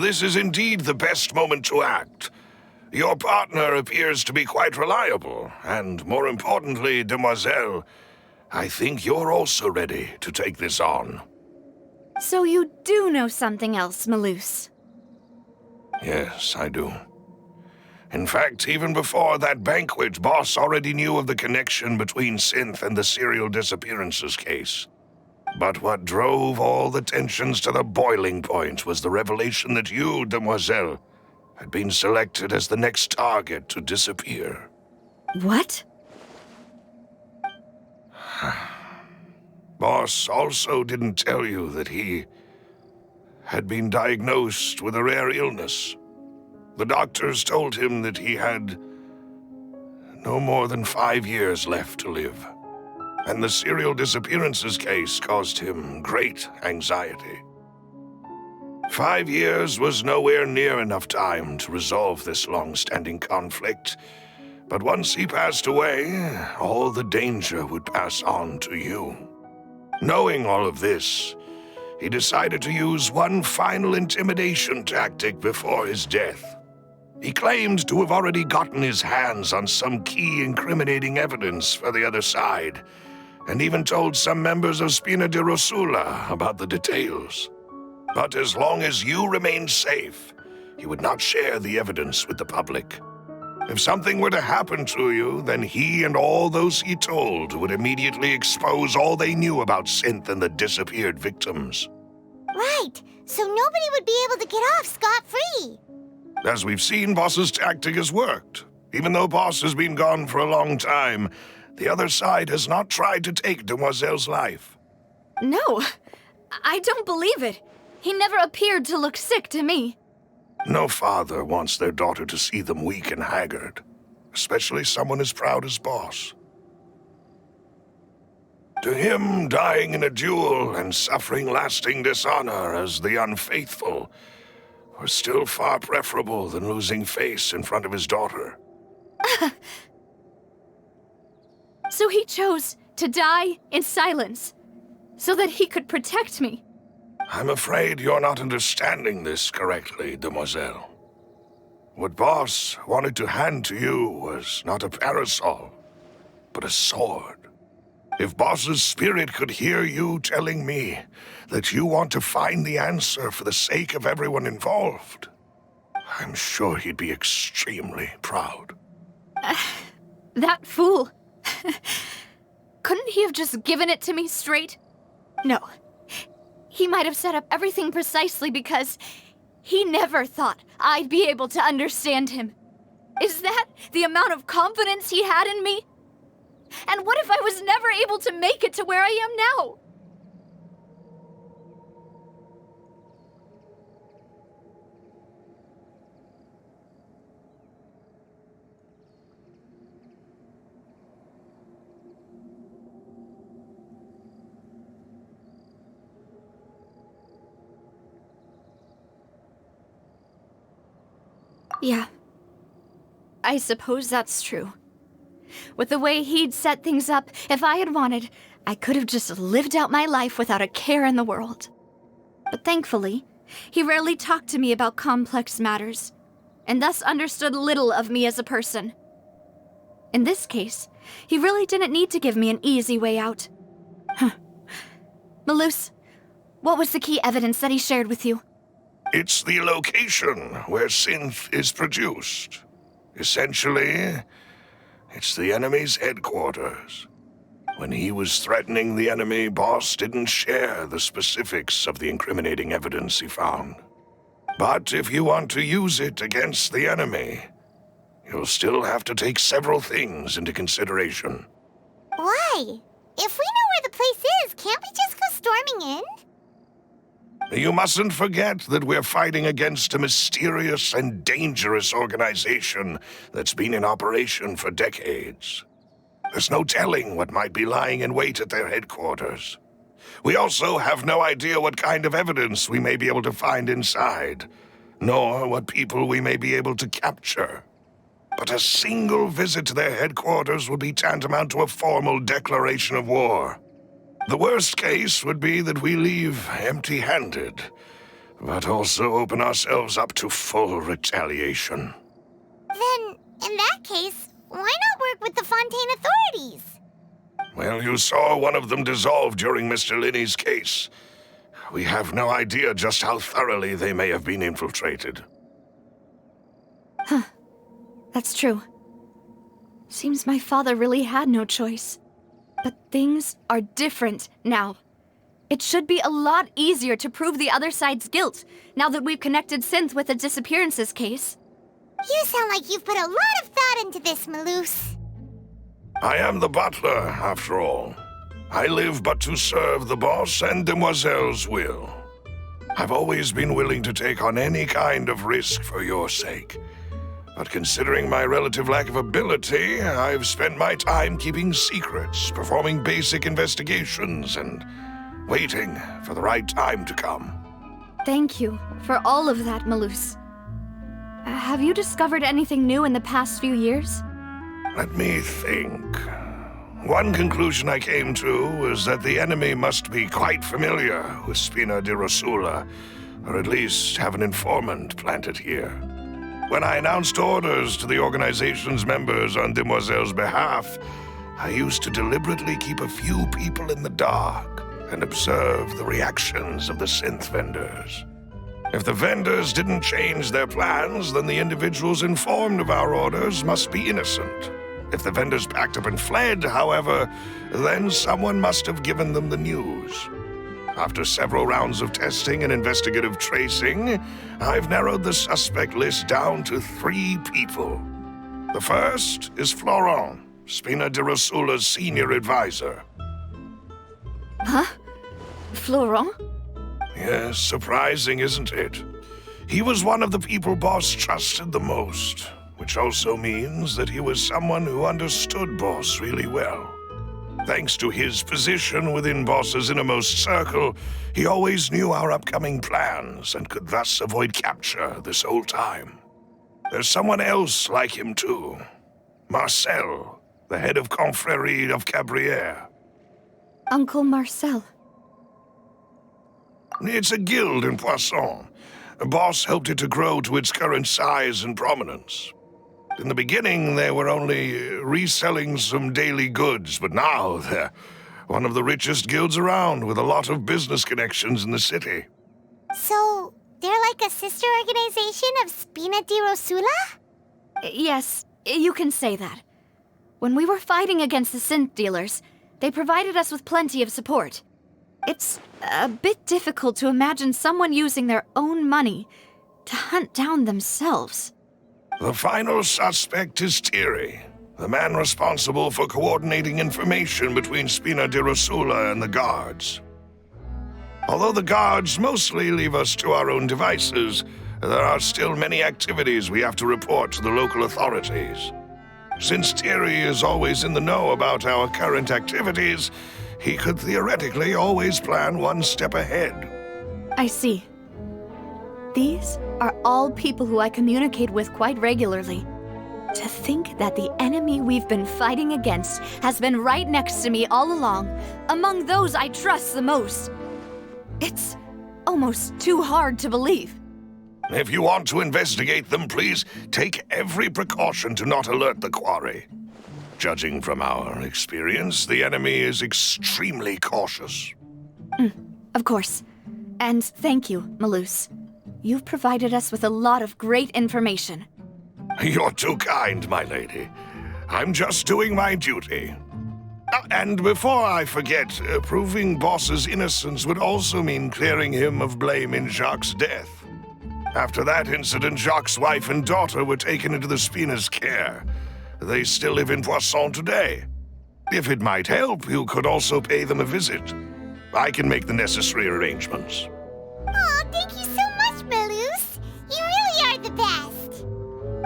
This is indeed the best moment to act. Your partner appears to be quite reliable, and more importantly, Demoiselle, I think you're also ready to take this on. So you do know something else, Malus? Yes, I do. In fact, even before that banquet, Boss already knew of the connection between Synth and the serial disappearances case. But what drove all the tensions to the boiling point was the revelation that you, Demoiselle, had been selected as the next target to disappear. What? Boss also didn't tell you that he had been diagnosed with a rare illness. The doctors told him that he had no more than 5 years left to live. And the serial disappearances case caused him great anxiety. 5 years was nowhere near enough time to resolve this long-standing conflict. But once he passed away, all the danger would pass on to you. Knowing all of this, he decided to use one final intimidation tactic before his death. He claimed to have already gotten his hands on some key incriminating evidence for the other side, and even told some members of Spina di Rosula about the details. But as long as you remained safe, he would not share the evidence with the public. If something were to happen to you, then he and all those he told would immediately expose all they knew about Synth and the disappeared victims. Right, so nobody would be able to get off scot-free. As we've seen, Boss's tactic has worked. Even though Boss has been gone for a long time, the other side has not tried to take Demoiselle's life. No, I don't believe it. He never appeared to look sick to me. No father wants their daughter to see them weak and haggard, especially someone as proud as Boss. To him, dying in a duel and suffering lasting dishonor as the unfaithful were still far preferable than losing face in front of his daughter. So he chose to die in silence, so that he could protect me. I'm afraid you're not understanding this correctly, Demoiselle. What Boss wanted to hand to you was not a parasol, but a sword. If Boss's spirit could hear you telling me that you want to find the answer for the sake of everyone involved, I'm sure he'd be extremely proud. That fool. Couldn't he have just given it to me straight? No. He might have set up everything precisely because he never thought I'd be able to understand him. Is that the amount of confidence he had in me? And what if I was never able to make it to where I am now? Yeah. I suppose that's true. With the way he'd set things up, if I had wanted, I could have just lived out my life without a care in the world. But thankfully, he rarely talked to me about complex matters, and thus understood little of me as a person. In this case, he really didn't need to give me an easy way out. Malus, what was the key evidence that he shared with you? It's the location where Synth is produced. Essentially, it's the enemy's headquarters. When he was threatening the enemy, Boss didn't share the specifics of the incriminating evidence he found. But if you want to use it against the enemy, you'll still have to take several things into consideration. Why? If we know where the place is, can't we just go storming in? You mustn't forget that we're fighting against a mysterious and dangerous organization that's been in operation for decades. There's no telling what might be lying in wait at their headquarters. We also have no idea what kind of evidence we may be able to find inside, nor what people we may be able to capture. But a single visit to their headquarters would be tantamount to a formal declaration of war. The worst case would be that we leave empty-handed, but also open ourselves up to full retaliation. Then, in that case, why not work with the Fontaine authorities? Well, you saw one of them dissolve during Mr. Linney's case. We have no idea just how thoroughly they may have been infiltrated. Huh. That's true. Seems my father really had no choice. But things are different now. It should be a lot easier to prove the other side's guilt, now that we've connected Synth with the disappearances case. You sound like you've put a lot of thought into this, Maloose. I am the butler, after all. I live but to serve the boss and Demoiselle's will. I've always been willing to take on any kind of risk for your sake. But considering my relative lack of ability, I've spent my time keeping secrets, performing basic investigations, and waiting for the right time to come. Thank you for all of that, Maloose. Have you discovered anything new in the past few years? Let me think. One conclusion I came to was that the enemy must be quite familiar with Spina di Rosula, or at least have an informant planted here. When I announced orders to the organization's members on Demoiselle's behalf, I used to deliberately keep a few people in the dark and observe the reactions of the synth vendors. If the vendors didn't change their plans, then the individuals informed of our orders must be innocent. If the vendors packed up and fled, however, then someone must have given them the news. After several rounds of testing and investigative tracing, I've narrowed the suspect list down to 3 people. The first is Florent, Spina di Rosula's senior advisor. Huh? Florent? Yes, surprising, isn't it? He was one of the people Boss trusted the most, which also means that he was someone who understood Boss really well. Thanks to his position within Boss's innermost circle, he always knew our upcoming plans and could thus avoid capture this whole time. There's someone else like him too. Marcel, the head of Confrérie of Cabrières. Uncle Marcel. It's a guild in Poisson. Boss helped it to grow to its current size and prominence. In the beginning, they were only reselling some daily goods, but now they're one of the richest guilds around with a lot of business connections in the city. So, they're like a sister organization of Spina di Rosula? Yes, you can say that. When we were fighting against the synth dealers, they provided us with plenty of support. It's a bit difficult to imagine someone using their own money to hunt down themselves. The final suspect is Thierry, the man responsible for coordinating information between Spina di Rosula and the guards. Although the guards mostly leave us to our own devices, there are still many activities we have to report to the local authorities. Since Thierry is always in the know about our current activities, he could theoretically always plan one step ahead. I see. These are all people who I communicate with quite regularly. To think that the enemy we've been fighting against has been right next to me all along, among those I trust the most. It's almost too hard to believe. If you want to investigate them, please take every precaution to not alert the quarry. Judging from our experience, the enemy is extremely cautious. Of course. And thank you, Maloose. You've provided us with a lot of great information. You're too kind, my lady. I'm just doing my duty. And before I forget, proving Boss's innocence would also mean clearing him of blame in Jacques' death. After that incident, Jacques' wife and daughter were taken into the Spina's care. They still live in Poisson today. If it might help, you could also pay them a visit. I can make the necessary arrangements.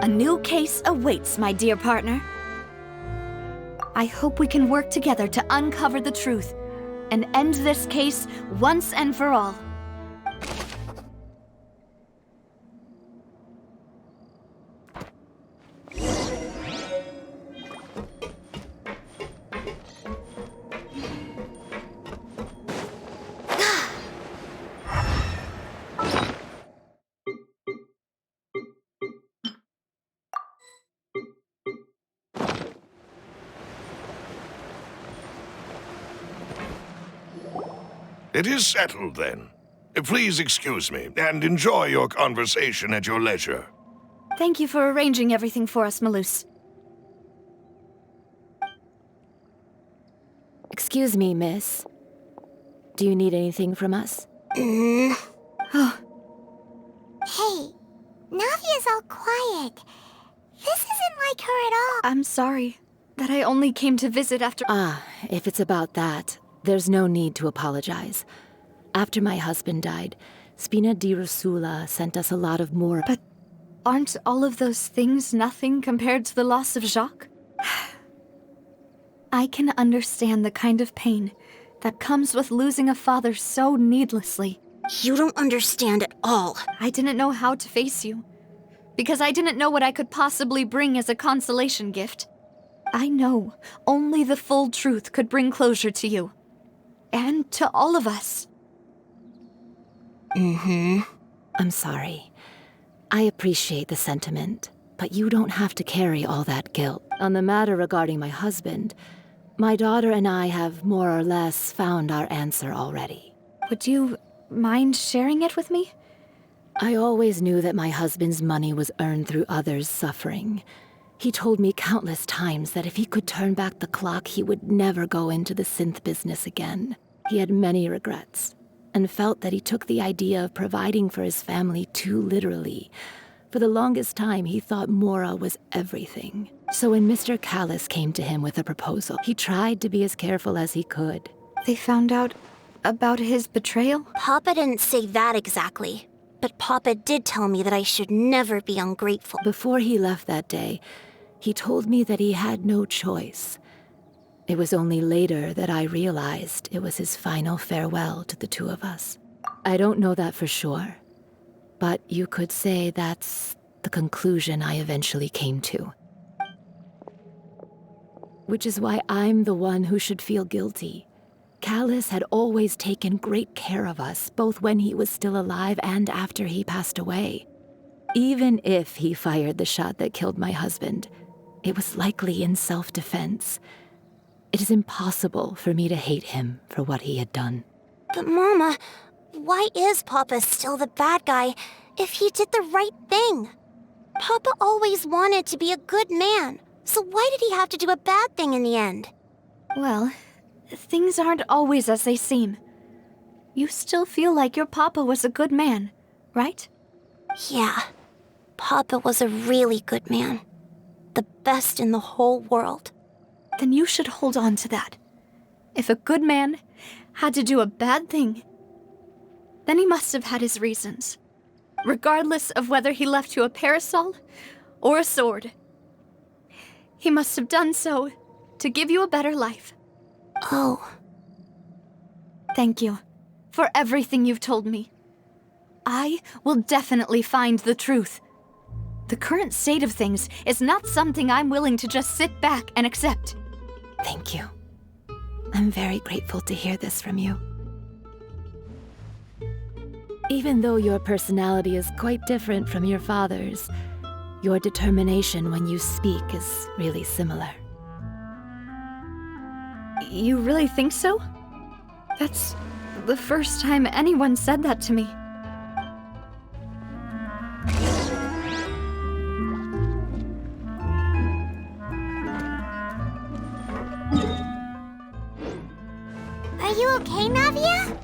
A new case awaits, my dear partner. I hope we can work together to uncover the truth and end this case once and for all. It is settled, then. Please excuse me, and enjoy your conversation at your leisure. Thank you for arranging everything for us, Malus. Excuse me, miss. Do you need anything from us? Hey, Navia's all quiet. This isn't like her at all. I'm sorry that I only came to visit after— If it's about that, there's no need to apologize. After my husband died, Spina di Rusula sent us a lot of more— But aren't all of those things nothing compared to the loss of Jacques? I can understand the kind of pain that comes with losing a father so needlessly. You don't understand at all. I didn't know how to face you, because I didn't know what I could possibly bring as a consolation gift. I know only the full truth could bring closure to you, and to all of us. I'm sorry. I appreciate the sentiment, but you don't have to carry all that guilt. On the matter regarding my husband, my daughter and I have more or less found our answer already. Would you mind sharing it with me? I always knew that my husband's money was earned through others' suffering. He told me countless times that if he could turn back the clock, he would never go into the synth business again. He had many regrets, and felt that he took the idea of providing for his family too literally. For the longest time, he thought Mora was everything. So when Mr. Callis came to him with a proposal, he tried to be as careful as he could. They found out about his betrayal? Papa didn't say that exactly, but Papa did tell me that I should never be ungrateful. Before he left that day, he told me that he had no choice. It was only later that I realized it was his final farewell to the two of us. I don't know that for sure, but you could say that's the conclusion I eventually came to. Which is why I'm the one who should feel guilty. Callis had always taken great care of us, both when he was still alive and after he passed away. Even if he fired the shot that killed my husband, it was likely in self-defense. It is impossible for me to hate him for what he had done. But Mama, why is Papa still the bad guy if he did the right thing? Papa always wanted to be a good man, so why did he have to do a bad thing in the end? Well, things aren't always as they seem. You still feel like your papa was a good man, right? Yeah, Papa was a really good man. The best in the whole world. Then you should hold on to that. If a good man had to do a bad thing, then he must have had his reasons. Regardless of whether he left you a parasol or a sword. He must have done so to give you a better life. Oh. Thank you for everything you've told me. I will definitely find the truth. The current state of things is not something I'm willing to just sit back and accept. Thank you. I'm very grateful to hear this from you. Even though your personality is quite different from your father's, your determination when you speak is really similar. You really think so? That's the first time anyone said that to me. Are you okay, Navia?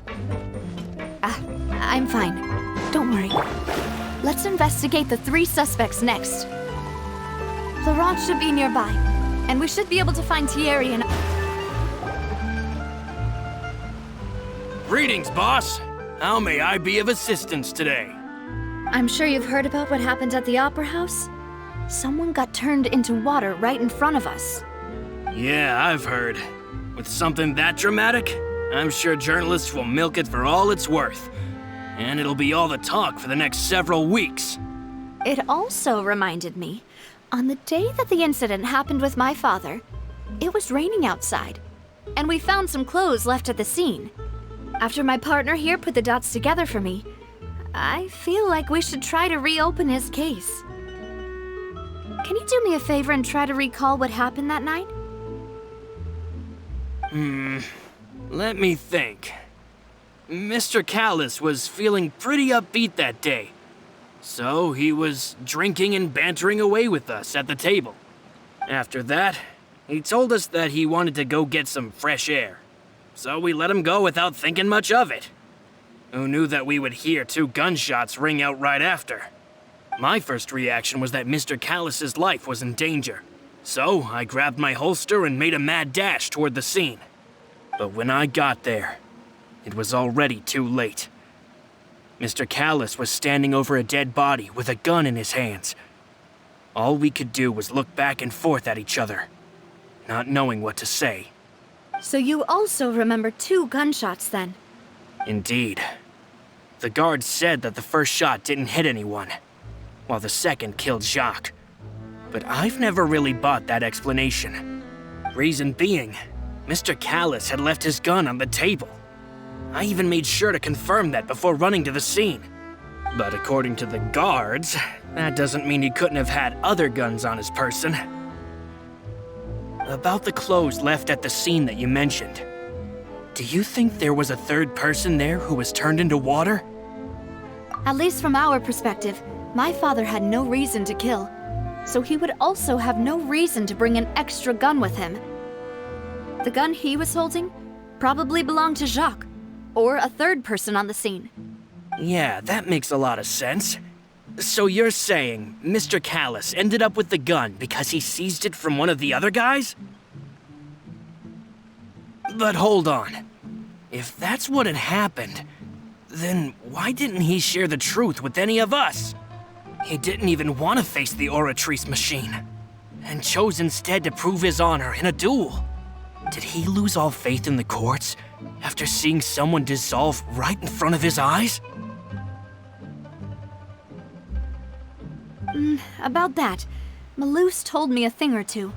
I'm fine. Don't worry. Let's investigate the 3 suspects next. Laurent should be nearby, and we should be able to find Thierry and... Greetings, boss. How may I be of assistance today? I'm sure you've heard about what happened at the Opera House. Someone got turned into water right in front of us. Yeah, I've heard. With something that dramatic, I'm sure journalists will milk it for all it's worth. And it'll be all the talk for the next several weeks. It also reminded me, on the day that the incident happened with my father, it was raining outside, and we found some clothes left at the scene. After my partner here put the dots together for me, I feel like we should try to reopen his case. Can you do me a favor and try to recall what happened that night? Let me think. Mr. Callus was feeling pretty upbeat that day. So he was drinking and bantering away with us at the table. After that, he told us that he wanted to go get some fresh air. So we let him go without thinking much of it. Who knew that we would hear 2 gunshots ring out right after? My first reaction was that Mr. Callus's life was in danger. So I grabbed my holster and made a mad dash toward the scene. But when I got there, it was already too late. Mr. Callus was standing over a dead body with a gun in his hands. All we could do was look back and forth at each other, not knowing what to say. So you also remember 2 gunshots then? Indeed. The guards said that the first shot didn't hit anyone, while the second killed Jacques. But I've never really bought that explanation. Reason being, Mr. Callus had left his gun on the table. I even made sure to confirm that before running to the scene. But according to the guards, that doesn't mean he couldn't have had other guns on his person. About the clothes left at the scene that you mentioned, do you think there was a third person there who was turned into water? At least from our perspective, my father had no reason to kill, so he would also have no reason to bring an extra gun with him. The gun he was holding probably belonged to Jacques, or a third person on the scene. Yeah, that makes a lot of sense. So you're saying Mr. Callus ended up with the gun because he seized it from one of the other guys? But hold on. If that's what had happened, then why didn't he share the truth with any of us? He didn't even want to face the Oratrice machine, and chose instead to prove his honor in a duel. Did he lose all faith in the courts after seeing someone dissolve right in front of his eyes? About that, Malus told me a thing or two.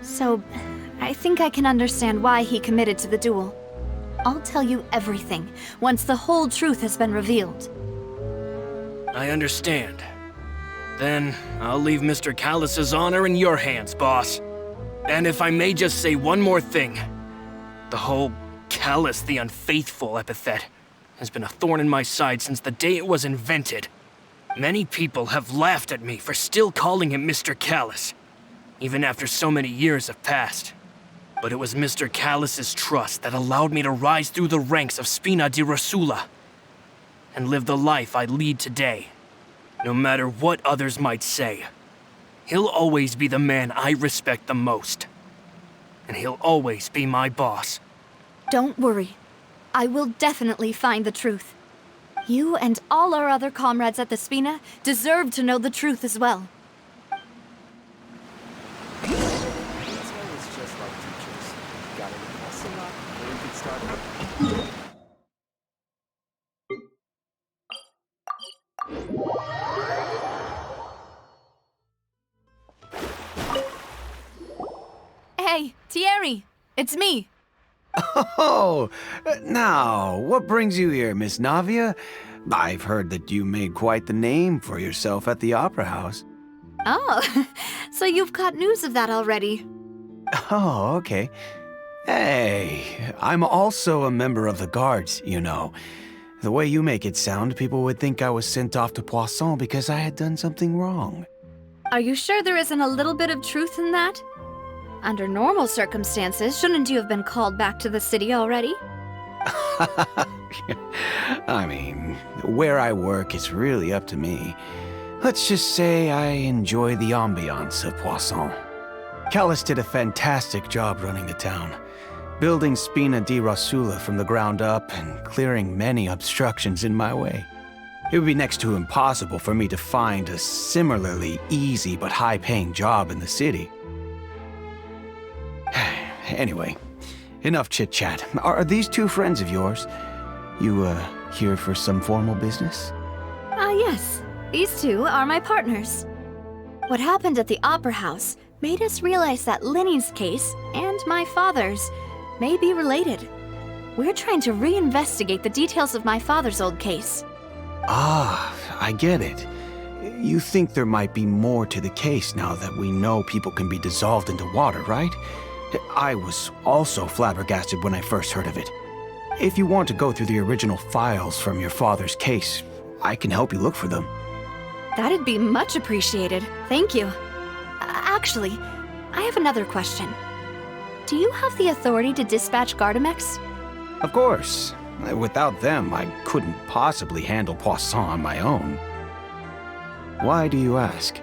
So, I think I can understand why he committed to the duel. I'll tell you everything once the whole truth has been revealed. I understand. Then I'll leave Mr. Callus's honor in your hands, boss. And if I may just say one more thing, the whole Callus the Unfaithful epithet has been a thorn in my side since the day it was invented. Many people have laughed at me for still calling him Mr. Callus, even after so many years have passed. But it was Mr. Callus's trust that allowed me to rise through the ranks of Spina di Rosula and live the life I lead today. No matter what others might say, he'll always be the man I respect the most. And he'll always be my boss. Don't worry. I will definitely find the truth. You and all our other comrades at the Spina deserve to know the truth as well. Hey, Thierry, it's me. Oh, now, what brings you here, Miss Navia? I've heard that you made quite the name for yourself at the Opera House. Oh, so you've caught news of that already. Oh, okay. Hey, I'm also a member of the Guards, you know. The way you make it sound, people would think I was sent off to Poisson because I had done something wrong. Are you sure there isn't a little bit of truth in that? Under normal circumstances, shouldn't you have been called back to the city already? I mean, where I work is really up to me. Let's just say I enjoy the ambiance of Poisson. Callus did a fantastic job running the town, building Spina di Rosula from the ground up and clearing many obstructions in my way. It would be next to impossible for me to find a similarly easy but high-paying job in the city. Anyway, enough chit-chat. Are these two friends of yours? You, here for some formal business? Yes. These two are my partners. What happened at the Opera House made us realize that Linny's case and my father's may be related. We're trying to reinvestigate the details of my father's old case. Ah, I get it. You think there might be more to the case now that we know people can be dissolved into water, right? I was also flabbergasted when I first heard of it. If you want to go through the original files from your father's case, I can help you look for them. That'd be much appreciated. Thank you. Actually, I have another question. Do you have the authority to dispatch Gardamex? Of course. Without them, I couldn't possibly handle Poisson on my own. Why do you ask?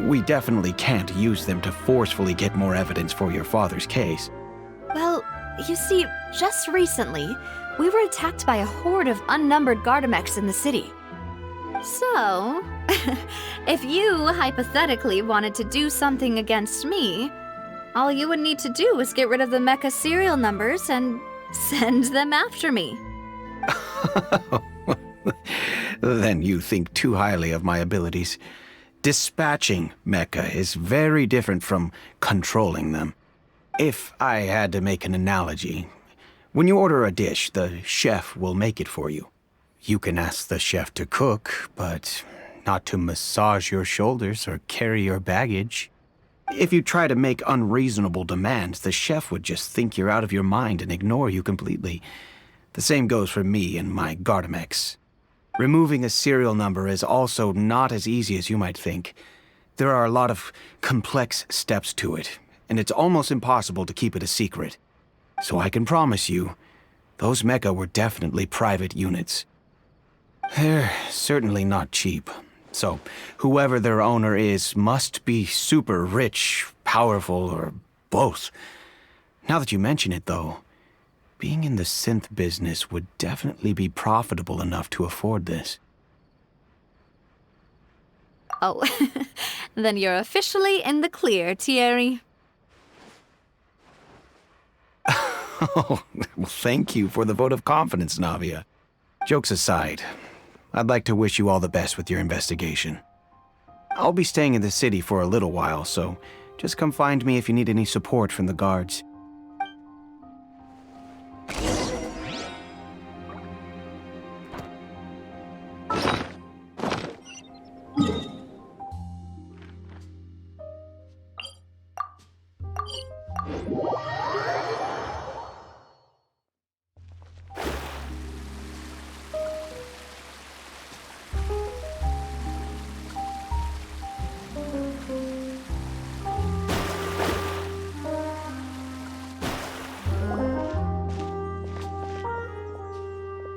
We definitely can't use them to forcefully get more evidence for your father's case. Well, you see, just recently, we were attacked by a horde of unnumbered Gardamex in the city. So, if you hypothetically wanted to do something against me, all you would need to do is get rid of the mecha serial numbers and send them after me. Then you think too highly of my abilities. Dispatching mecha is very different from controlling them. If I had to make an analogy, when you order a dish, the chef will make it for you. You can ask the chef to cook, but not to massage your shoulders or carry your baggage. If you try to make unreasonable demands, the chef would just think you're out of your mind and ignore you completely. The same goes for me and my Gardamex. Removing a serial number is also not as easy as you might think. There are a lot of complex steps to it, and it's almost impossible to keep it a secret. So I can promise you, those mecha were definitely private units. They're certainly not cheap. So, whoever their owner is must be super rich, powerful, or both. Now that you mention it, though, being in the synth business would definitely be profitable enough to afford this. Oh, then you're officially in the clear, Thierry. Oh, well, thank you for the vote of confidence, Navia. Jokes aside, I'd like to wish you all the best with your investigation. I'll be staying in the city for a little while, so just come find me if you need any support from the guards.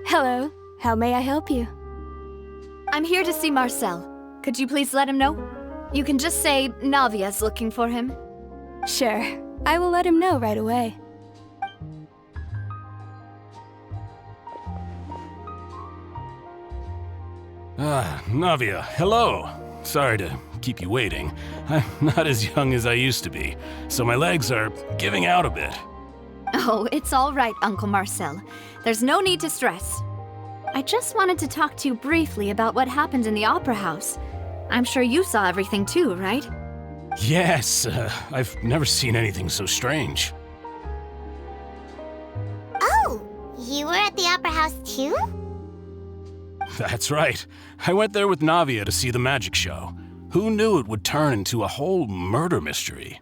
Hello. How may I help you? I'm here to see Marcel. Could you please let him know? You can just say Navia's looking for him. Sure. I will let him know right away. Navia, hello. Sorry to keep you waiting. I'm not as young as I used to be, so my legs are giving out a bit. Oh, it's all right, Uncle Marcel. There's no need to stress. I just wanted to talk to you briefly about what happened in the Opera House. I'm sure you saw everything too, right? Yes, I've never seen anything so strange. Oh, you were at the Opera House too? That's right. I went there with Navia to see the magic show. Who knew it would turn into a whole murder mystery?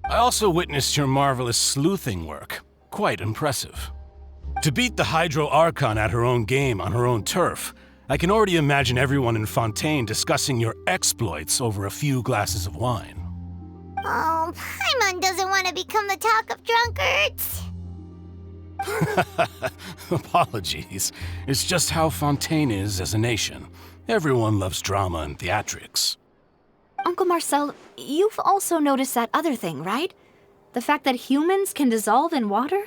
I also witnessed your marvelous sleuthing work. Quite impressive. To beat the Hydro Archon at her own game on her own turf, I can already imagine everyone in Fontaine discussing your exploits over a few glasses of wine. Oh, Paimon doesn't want to become the talk of drunkards. Apologies. It's just how Fontaine is as a nation. Everyone loves drama and theatrics. Uncle Marcel, you've also noticed that other thing, right? The fact that humans can dissolve in water?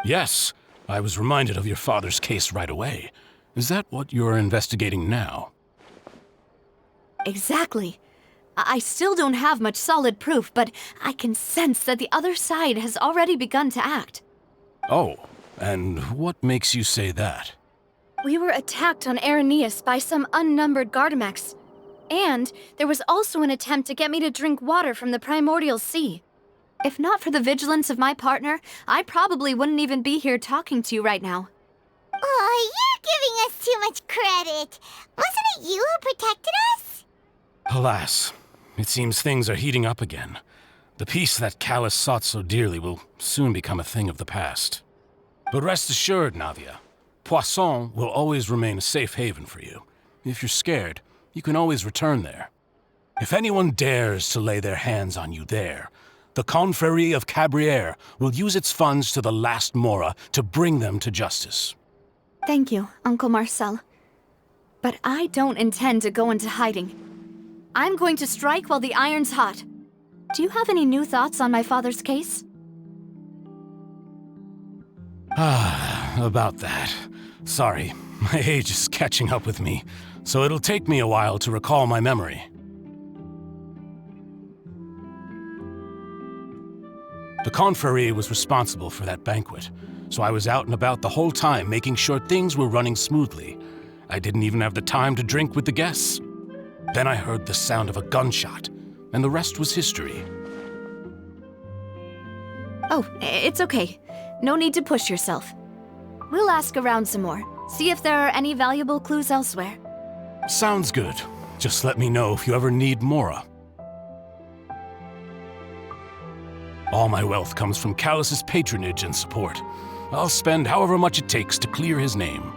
Yes, I was reminded of your father's case right away. Is that what you're investigating now? Exactly. I still don't have much solid proof, but I can sense that the other side has already begun to act. Oh, and what makes you say that? We were attacked on Araneus by some unnumbered Gardamex. And there was also an attempt to get me to drink water from the primordial sea. If not for the vigilance of my partner, I probably wouldn't even be here talking to you right now. Oh, you're giving us too much credit. Wasn't it you who protected us? Alas, it seems things are heating up again. The peace that Callus sought so dearly will soon become a thing of the past. But rest assured, Navia, Poisson will always remain a safe haven for you. If you're scared, you can always return there. If anyone dares to lay their hands on you there, the Confrérie of Cabrières will use its funds to the last Mora to bring them to justice. Thank you, Uncle Marcel. But I don't intend to go into hiding. I'm going to strike while the iron's hot. Do you have any new thoughts on my father's case? About that. Sorry, my age is catching up with me, so it'll take me a while to recall my memory. The Confrérie was responsible for that banquet, so I was out and about the whole time making sure things were running smoothly. I didn't even have the time to drink with the guests. Then I heard the sound of a gunshot, and the rest was history. Oh, it's okay. No need to push yourself. We'll ask around some more, see if there are any valuable clues elsewhere. Sounds good. Just let me know if you ever need Mora. All my wealth comes from Callus's patronage and support. I'll spend however much it takes to clear his name.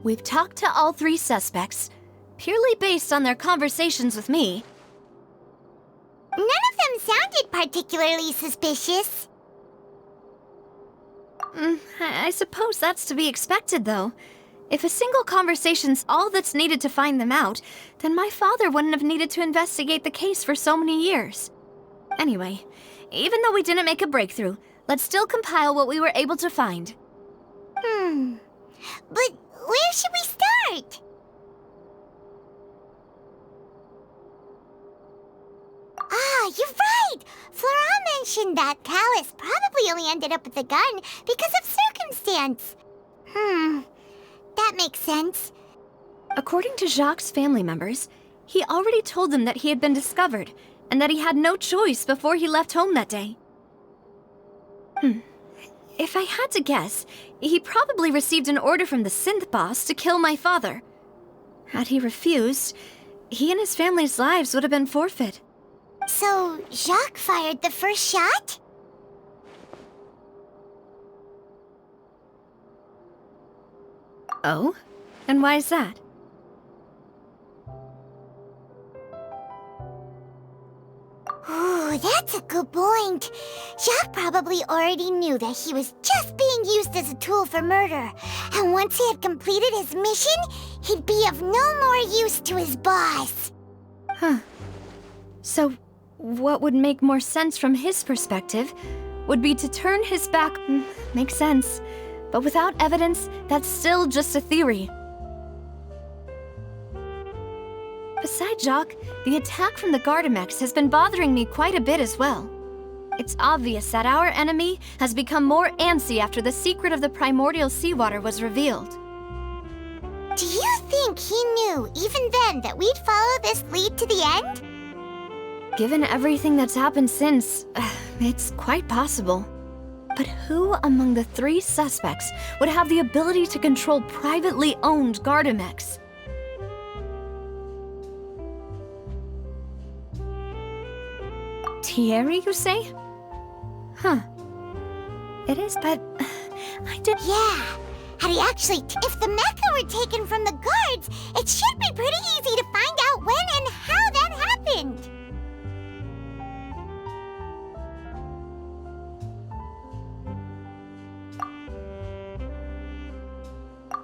We've talked to all three suspects, purely based on their conversations with me. None of them sounded particularly suspicious. I suppose that's to be expected, though. If a single conversation's all that's needed to find them out, then my father wouldn't have needed to investigate the case for so many years. Anyway, even though we didn't make a breakthrough, let's still compile what we were able to find. But where should we start? Ah, you're right! Flora mentioned that Callus probably only ended up with the gun because of circumstance. That makes sense. According to Jacques' family members, he already told them that he had been discovered, and that he had no choice before he left home that day. If I had to guess, he probably received an order from the synth boss to kill my father. Had he refused, he and his family's lives would have been forfeit. So, Jacques fired the first shot? Oh? And why is that? Ooh, that's a good point. Jacques probably already knew that he was just being used as a tool for murder. And once he had completed his mission, he'd be of no more use to his boss. So, what would make more sense from his perspective would be to turn his back. Makes sense. But without evidence, that's still just a theory. Besides Jacques, the attack from the Gardamex has been bothering me quite a bit as well. It's obvious that our enemy has become more antsy after the secret of the primordial seawater was revealed. Do you think he knew, even then, that we'd follow this lead to the end? Given everything that's happened since, it's quite possible. But who among the three suspects would have the ability to control privately owned Gardamex? Thierry, you say? It is, but I did. Yeah, Had he actually... If the mecha were taken from the guards, it should be pretty easy to find out when and how that happened.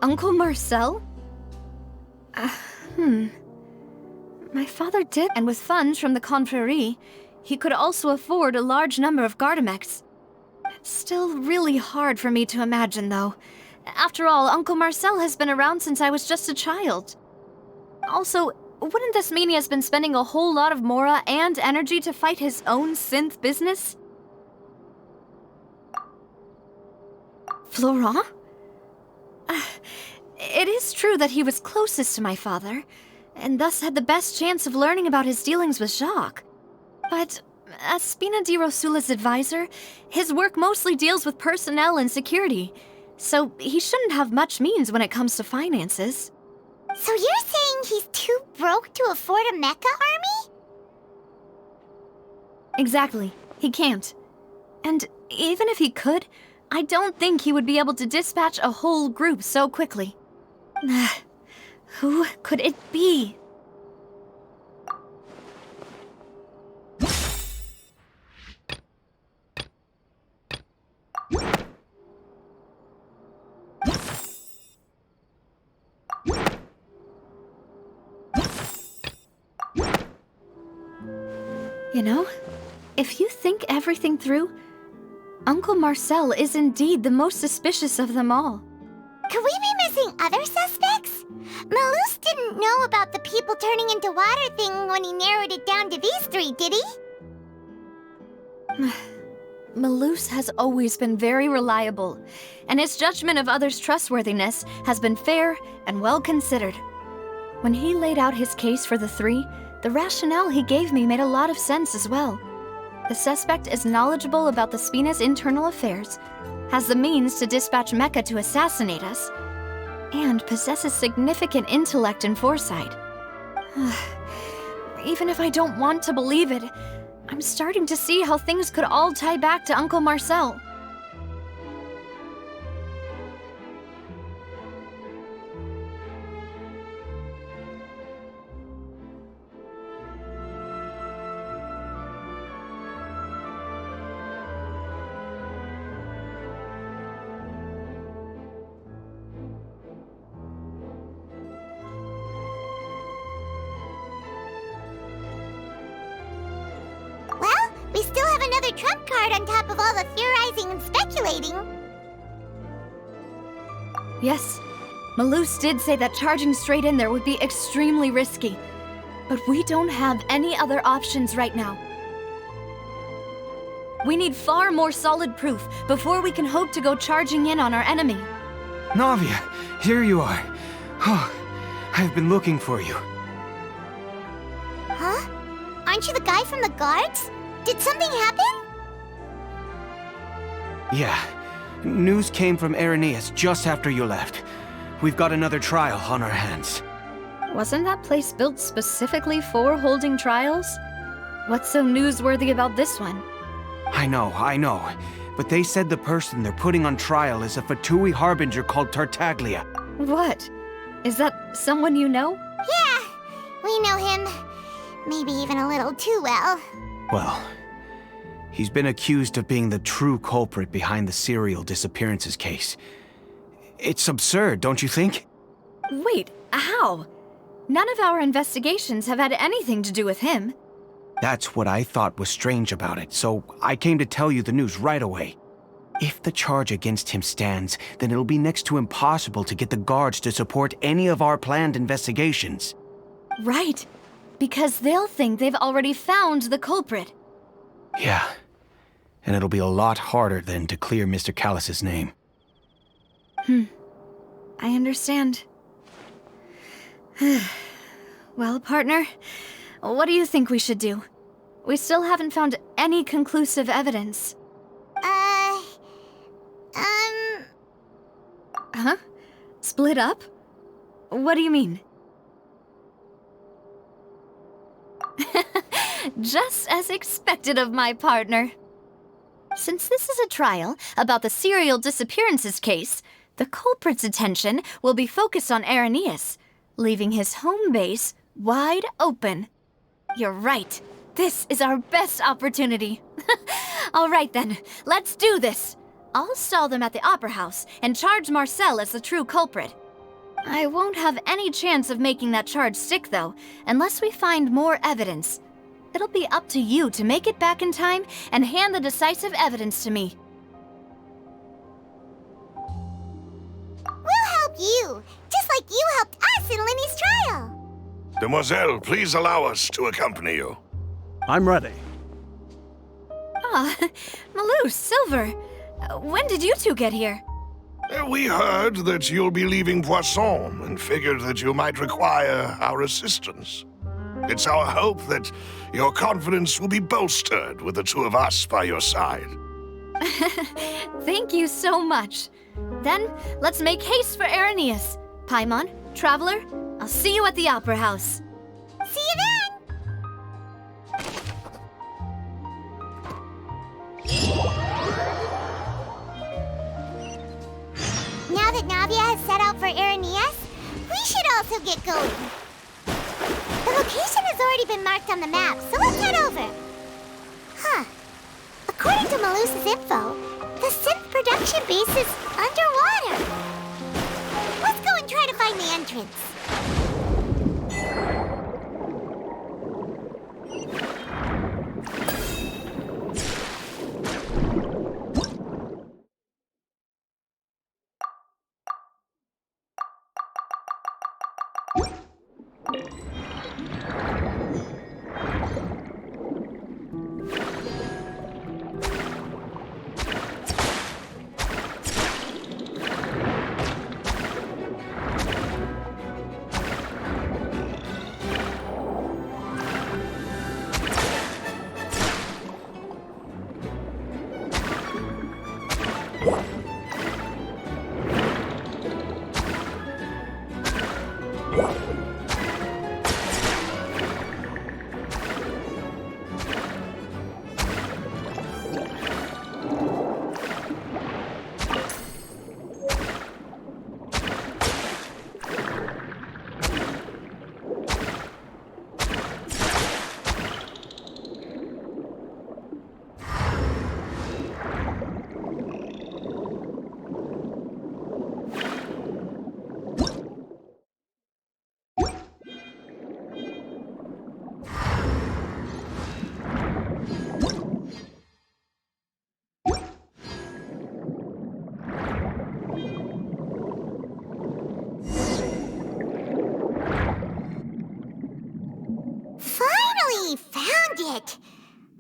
Uncle Marcel? My father did, and with funds from the Confrérie, he could also afford a large number of Gardamex. It's still really hard for me to imagine, though. After all, Uncle Marcel has been around since I was just a child. Also, wouldn't this mean he has been spending a whole lot of mora and energy to fight his own synth business? Florent? It is true that he was closest to my father, and thus had the best chance of learning about his dealings with Jacques. But as Spina di Rosula's advisor, his work mostly deals with personnel and security, so he shouldn't have much means when it comes to finances. So you're saying he's too broke to afford a mecha army? Exactly. He can't. And even if he could, I don't think he would be able to dispatch a whole group so quickly. Who could it be? You know, if you think everything through, Uncle Marcel is indeed the most suspicious of them all. Could we be missing other suspects? Malus didn't know about the people turning into water thing when he narrowed it down to these three, did he? Malus has always been very reliable, and his judgment of others' trustworthiness has been fair and well considered. When he laid out his case for the three, the rationale he gave me made a lot of sense as well. The suspect is knowledgeable about the Spina's internal affairs, has the means to dispatch Mecha to assassinate us, and possesses significant intellect and foresight. Even if I don't want to believe it, I'm starting to see how things could all tie back to Uncle Marcel. We still have another trump card on top of all the theorizing and speculating. Yes, Malus did say that charging straight in there would be extremely risky. But we don't have any other options right now. We need far more solid proof before we can hope to go charging in on our enemy. Navia, here you are. Oh, I've been looking for you. Huh? Aren't you the guy from the guards? Did something happen? Yeah. News came from Irenaeus just after you left. We've got another trial on our hands. Wasn't that place built specifically for holding trials? What's so newsworthy about this one? I know. But they said the person they're putting on trial is a Fatui harbinger called Tartaglia. What? Is that someone you know? Yeah, we know him. Maybe even a little too well. Well, he's been accused of being the true culprit behind the serial disappearances case. It's absurd, don't you think? Wait, how? None of our investigations have had anything to do with him. That's what I thought was strange about it, so I came to tell you the news right away. If the charge against him stands, then it'll be next to impossible to get the guards to support any of our planned investigations. Right. Because they'll think they've already found the culprit. Yeah. And it'll be a lot harder then to clear Mr. Callus's name. I understand. Well, partner, what do you think we should do? We still haven't found any conclusive evidence. Huh? Split up? What do you mean? Just as expected of my partner. Since this is a trial about the serial disappearances case, The culprit's attention will be focused on Irenaeus, leaving his home base wide open. You're right. This is our best opportunity. All right then, let's do this. I'll stall them at the Opera House and charge Marcel as the true culprit. I won't have any chance of making that charge stick, though, unless we find more evidence. It'll be up to you to make it back in time and hand the decisive evidence to me. We'll help you, just like you helped us in Linny's trial. Demoiselle, please allow us to accompany you. I'm ready. Ah, Malou, Silver, when did you two get here? We heard that you'll be leaving Poisson and figured that you might require our assistance. It's our hope that your confidence will be bolstered with the two of us by your side. Thank you so much. Then, let's make haste for Irenaeus. Paimon, Traveler, I'll see you at the Opera House. See you then! Now that Navia has set out for Irenaeus, we should also get going. The location has already been marked on the map, so let's head over. Huh. According to Malus's info, the synth production base is underwater. Let's go and try to find the entrance.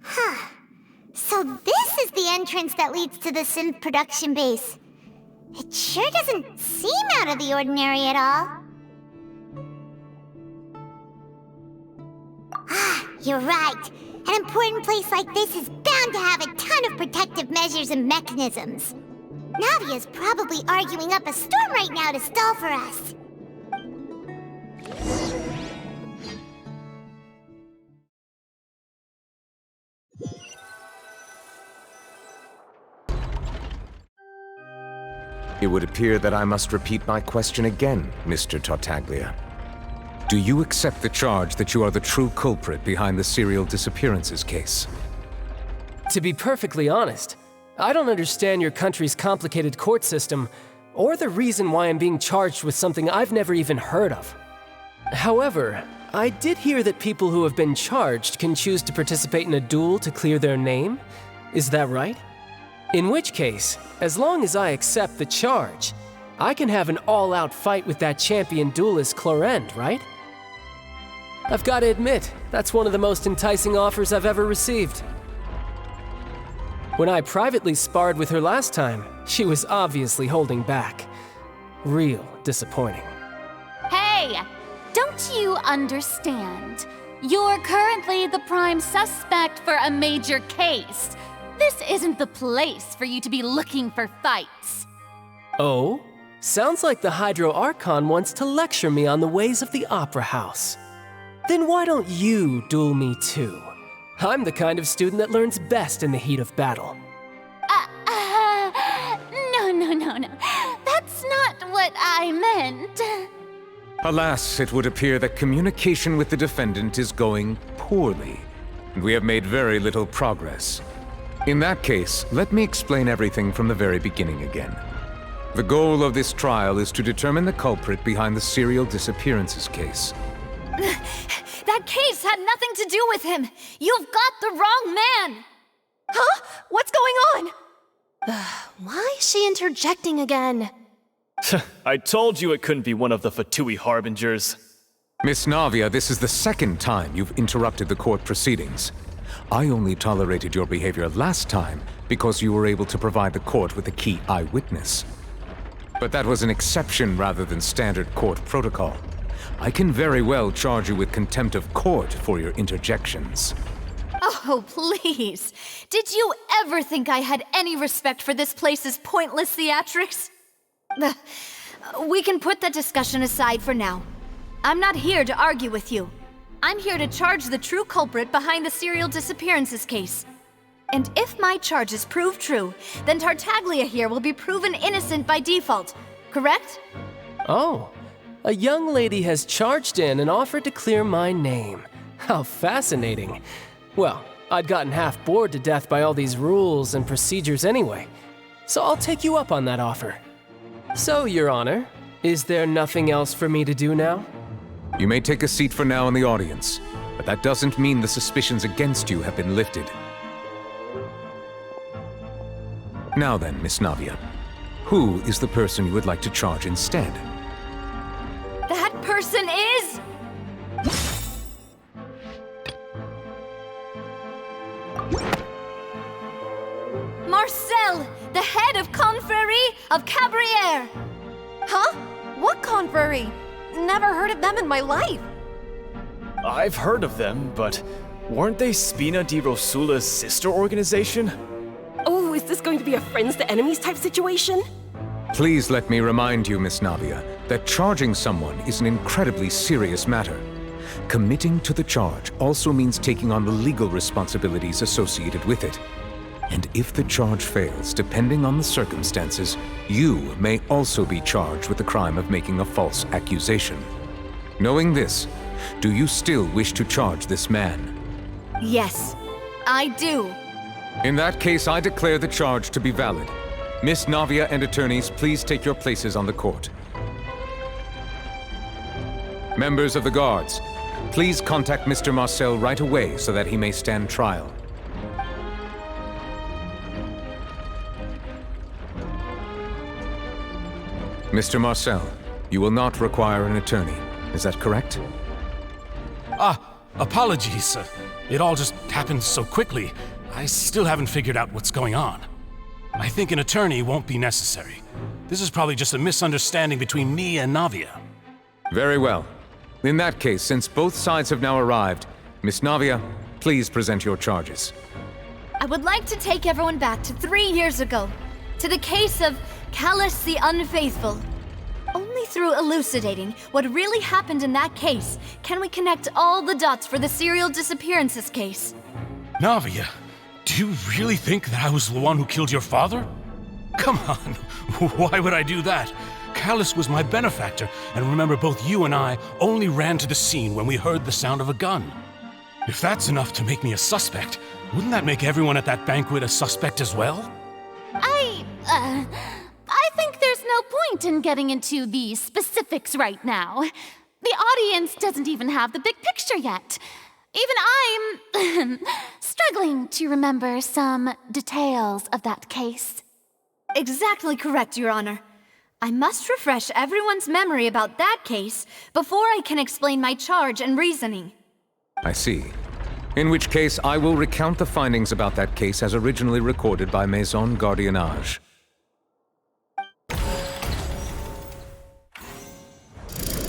Huh. So this is the entrance that leads to the synth production base. It sure doesn't seem out of the ordinary at all. Ah, you're right. An important place like this is bound to have a ton of protective measures and mechanisms. Navia's probably arguing up a storm right now to stall for us. It would appear that I must repeat my question again, Mr. Tartaglia. Do you accept the charge that you are the true culprit behind the serial disappearances case? To be perfectly honest, I don't understand your country's complicated court system, or the reason why I'm being charged with something I've never even heard of. However, I did hear that people who have been charged can choose to participate in a duel to clear their name. Is that right? In which case, as long as I accept the charge, I can have an all-out fight with that champion duelist Clorend, right? I've got to admit, that's one of the most enticing offers I've ever received. When I privately sparred with her last time, she was obviously holding back. Real disappointing. Hey! Don't you understand? You're currently the prime suspect for a major case. This isn't the place for you to be looking for fights. Oh? Sounds like the Hydro Archon wants to lecture me on the ways of the Opera House. Then why don't you duel me too? I'm the kind of student that learns best in the heat of battle. No. That's what I meant. Alas, it would appear that communication with the defendant is going poorly, and we have made very little progress. In that case, let me explain everything from the very beginning again. The goal of this trial is to determine the culprit behind the serial disappearances case. That case had nothing to do with him! You've got the wrong man! Huh? What's going on? Why is she interjecting again? I told you it couldn't be one of the Fatui harbingers. Miss Navia, this is the second time you've interrupted the court proceedings. I only tolerated your behavior last time because you were able to provide the court with a key eyewitness. But that was an exception rather than standard court protocol. I can very well charge you with contempt of court for your interjections. Oh, please. Did you ever think I had any respect for this place's pointless theatrics? We can put that discussion aside for now. I'm not here to argue with you. I'm here to charge the true culprit behind the serial disappearances case. And if my charges prove true, then Tartaglia here will be proven innocent by default, correct? Oh, a young lady has charged in and offered to clear my name. How fascinating. Well, I'd gotten half bored to death by all these rules and procedures anyway, so I'll take you up on that offer. So, Your Honor, is there nothing else for me to do now? You may take a seat for now in the audience, but that doesn't mean the suspicions against you have been lifted. Now then, Miss Navia, who is the person you would like to charge instead? That person is... Marcel, the head of Confrérie of Cabrières! Huh? What confrérie? Never heard of them in my life. I've heard of them, but weren't they Spina di Rosula's sister organization? Oh, is this going to be a friends to enemies type situation? Please let me remind you, Miss Navia, that charging someone is an incredibly serious matter. Committing to the charge also means taking on the legal responsibilities associated with it. And if the charge fails, depending on the circumstances, you may also be charged with the crime of making a false accusation. Knowing this, do you still wish to charge this man? Yes, I do. In that case, I declare the charge to be valid. Miss Navia and attorneys, please take your places on the court. Members of the guards, please contact Mr. Marcel right away so that he may stand trial. Mr. Marcel, you will not require an attorney. Is that correct? Apologies. It all just happened so quickly. I still haven't figured out what's going on. I think an attorney won't be necessary. This is probably just a misunderstanding between me and Navia. Very well. In that case, since both sides have now arrived, Miss Navia, please present your charges. I would like to take everyone back to 3 years ago, to the case of Callus the Unfaithful. Only through elucidating what really happened in that case can we connect all the dots for the serial disappearances case. Navia, do you really think that I was the one who killed your father? Come on, why would I do that? Callus was my benefactor, and remember both you and I only ran to the scene when we heard the sound of a gun. If that's enough to make me a suspect, wouldn't that make everyone at that banquet a suspect as well? I think there's no point in getting into the specifics right now. The audience doesn't even have the big picture yet. Even I'm struggling to remember some details of that case. Exactly correct, Your Honor. I must refresh everyone's memory about that case before I can explain my charge and reasoning. I see. In which case, I will recount the findings about that case as originally recorded by Maison Gardiennage.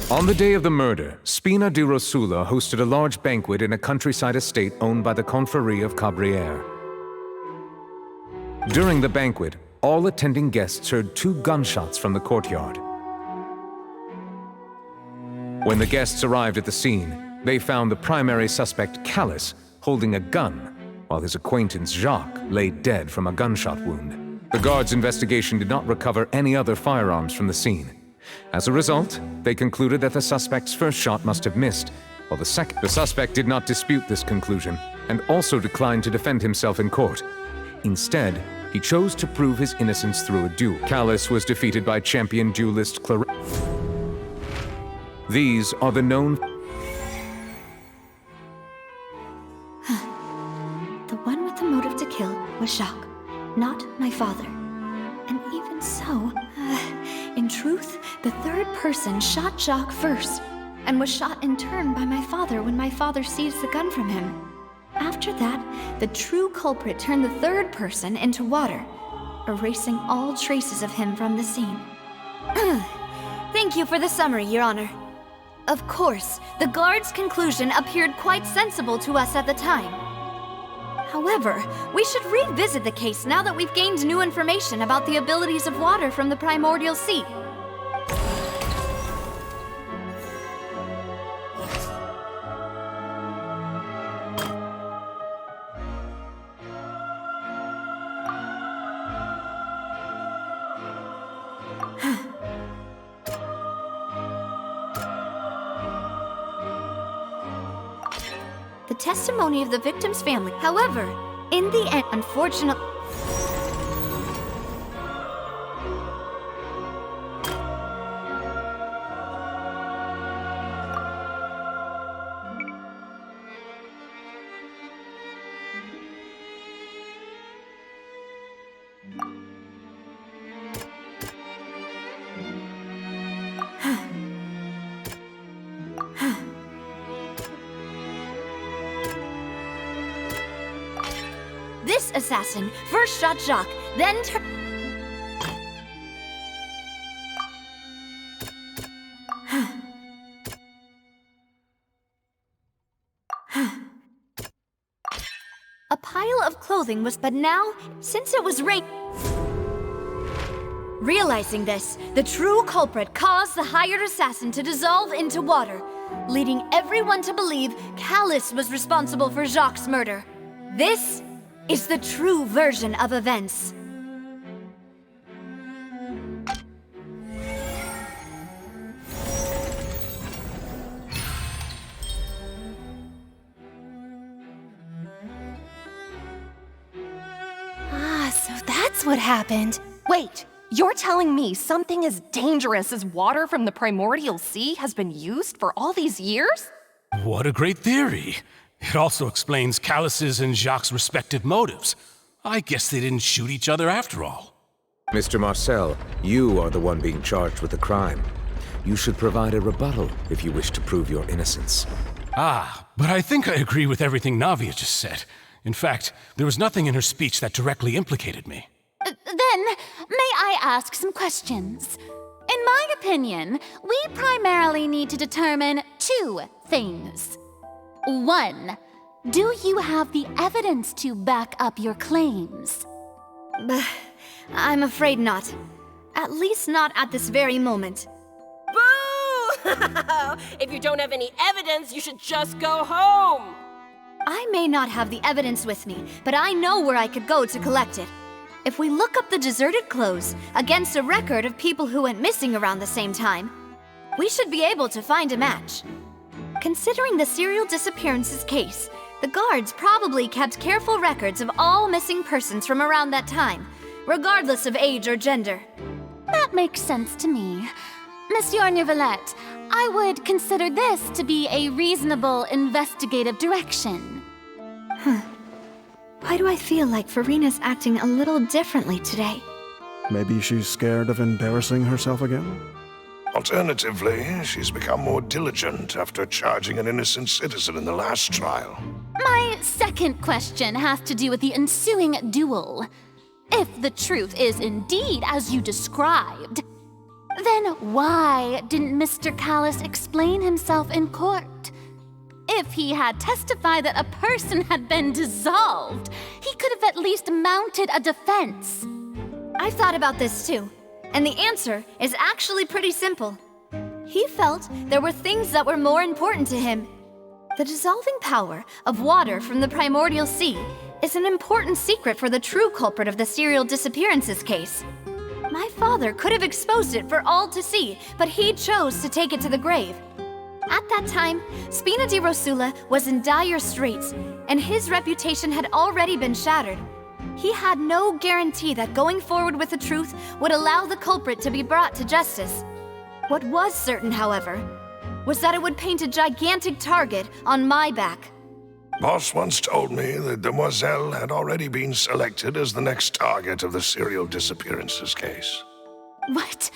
On the day of the murder, Spina di Rosula hosted a large banquet in a countryside estate owned by the Confrérie of Cabrières. During the banquet, all attending guests heard 2 gunshots from the courtyard. When the guests arrived at the scene, they found the primary suspect, Callus, holding a gun, while his acquaintance, Jacques, lay dead from a gunshot wound. The guards' investigation did not recover any other firearms from the scene. As a result, they concluded that the suspect's first shot must have missed, while the suspect did not dispute this conclusion, and also declined to defend himself in court. Instead, he chose to prove his innocence through a duel. Callus was defeated by champion duelist These are the known... The one with the motive to kill was Jacques, not my father. And even so, in truth, the third person shot Jacques first, and was shot in turn by my father when my father seized the gun from him. After that, the true culprit turned the third person into water, erasing all traces of him from the scene. Thank you for the summary, Your Honor. Of course, the guard's conclusion appeared quite sensible to us at the time. However, we should revisit the case now that we've gained new information about the abilities of water from the primordial sea. The testimony of the victim's family. However, in the end, unfortunately... This assassin first shot Jacques, then A pile of clothing was, but now, since it was realizing this, the true culprit caused the hired assassin to dissolve into water, leading everyone to believe Callus was responsible for Jacques' murder. This is the true version of events. So that's what happened. Wait, you're telling me something as dangerous as water from the primordial sea has been used for all these years? What a great theory. It also explains Callus's and Jacques' respective motives. I guess they didn't shoot each other after all. Mr. Marcel, you are the one being charged with the crime. You should provide a rebuttal if you wish to prove your innocence. Ah, but I think I agree with everything Navia just said. In fact, there was nothing in her speech that directly implicated me. Then, may I ask some questions? In my opinion, we primarily need to determine two things. 1. Do you have the evidence to back up your claims? I'm afraid not. At least not at this very moment. Boo! If you don't have any evidence, you should just go home! I may not have the evidence with me, but I know where I could go to collect it. If we look up the deserted clothes against a record of people who went missing around the same time, we should be able to find a match. Considering the serial disappearances case, the guards probably kept careful records of all missing persons from around that time, regardless of age or gender. That makes sense to me. Monsieur Neuvillette, I would consider this to be a reasonable investigative direction. Why do I feel like Farina's acting a little differently today? Maybe she's scared of embarrassing herself again? Alternatively, she's become more diligent after charging an innocent citizen in the last trial. My second question has to do with the ensuing duel. If the truth is indeed as you described, then why didn't Mr. Callus explain himself in court? If he had testified that a person had been dissolved, he could have at least mounted a defense. I've thought about this too, and the answer is actually pretty simple. He felt there were things that were more important to him. The dissolving power of water from the primordial sea is an important secret for the true culprit of the serial disappearances case. My father could have exposed it for all to see, but he chose to take it to the grave. At that time, Spina di Rosula was in dire straits, and his reputation had already been shattered. He had no guarantee that going forward with the truth would allow the culprit to be brought to justice. What was certain, however, was that it would paint a gigantic target on my back. Boss once told me that Demoiselle had already been selected as the next target of the serial disappearances case. What?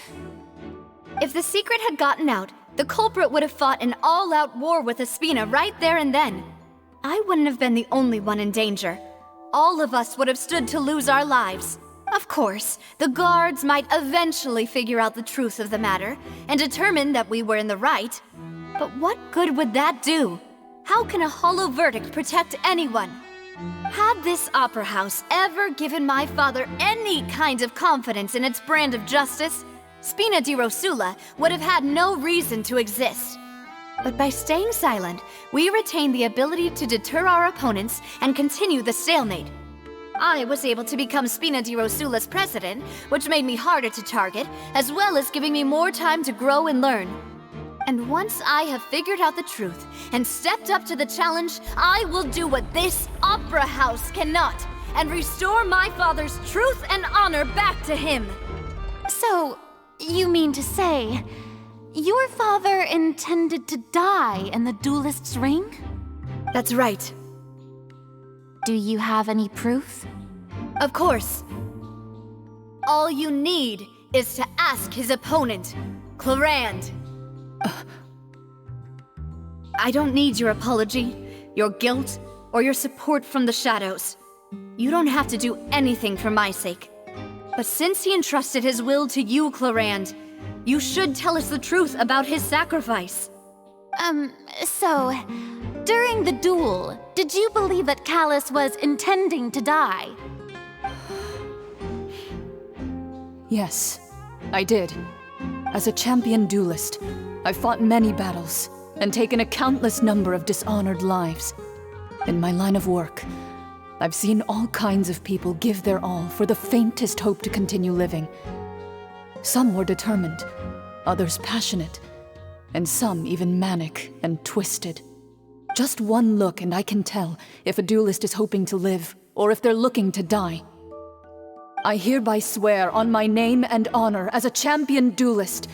If the secret had gotten out, the culprit would have fought an all-out war with Espina right there and then. I wouldn't have been the only one in danger. All of us would have stood to lose our lives. Of course, the guards might eventually figure out the truth of the matter and determine that we were in the right. But what good would that do? How can a hollow verdict protect anyone? Had this opera house ever given my father any kind of confidence in its brand of justice, Spina di Rosula would have had no reason to exist. But by staying silent, we retained the ability to deter our opponents and continue the stalemate. I was able to become Spina di Rosula's president, which made me harder to target, as well as giving me more time to grow and learn. And once I have figured out the truth and stepped up to the challenge, I will do what this opera house cannot, and restore my father's truth and honor back to him. So, you mean to say, your father intended to die in the duelist's ring? That's right. Do you have any proof? Of course. All you need is to ask his opponent, Clarand. I don't need your apology, your guilt, or your support from the shadows. You don't have to do anything for my sake. But since he entrusted his will to you, Clarand, you should tell us the truth about his sacrifice. So, during the duel, did you believe that Callus was intending to die? Yes, I did. As a champion duelist, I've fought many battles and taken a countless number of dishonored lives. In my line of work, I've seen all kinds of people give their all for the faintest hope to continue living. Some were determined, others passionate, and some even manic and twisted. Just one look and I can tell if a duelist is hoping to live or if they're looking to die. I hereby swear on my name and honor as a champion duelist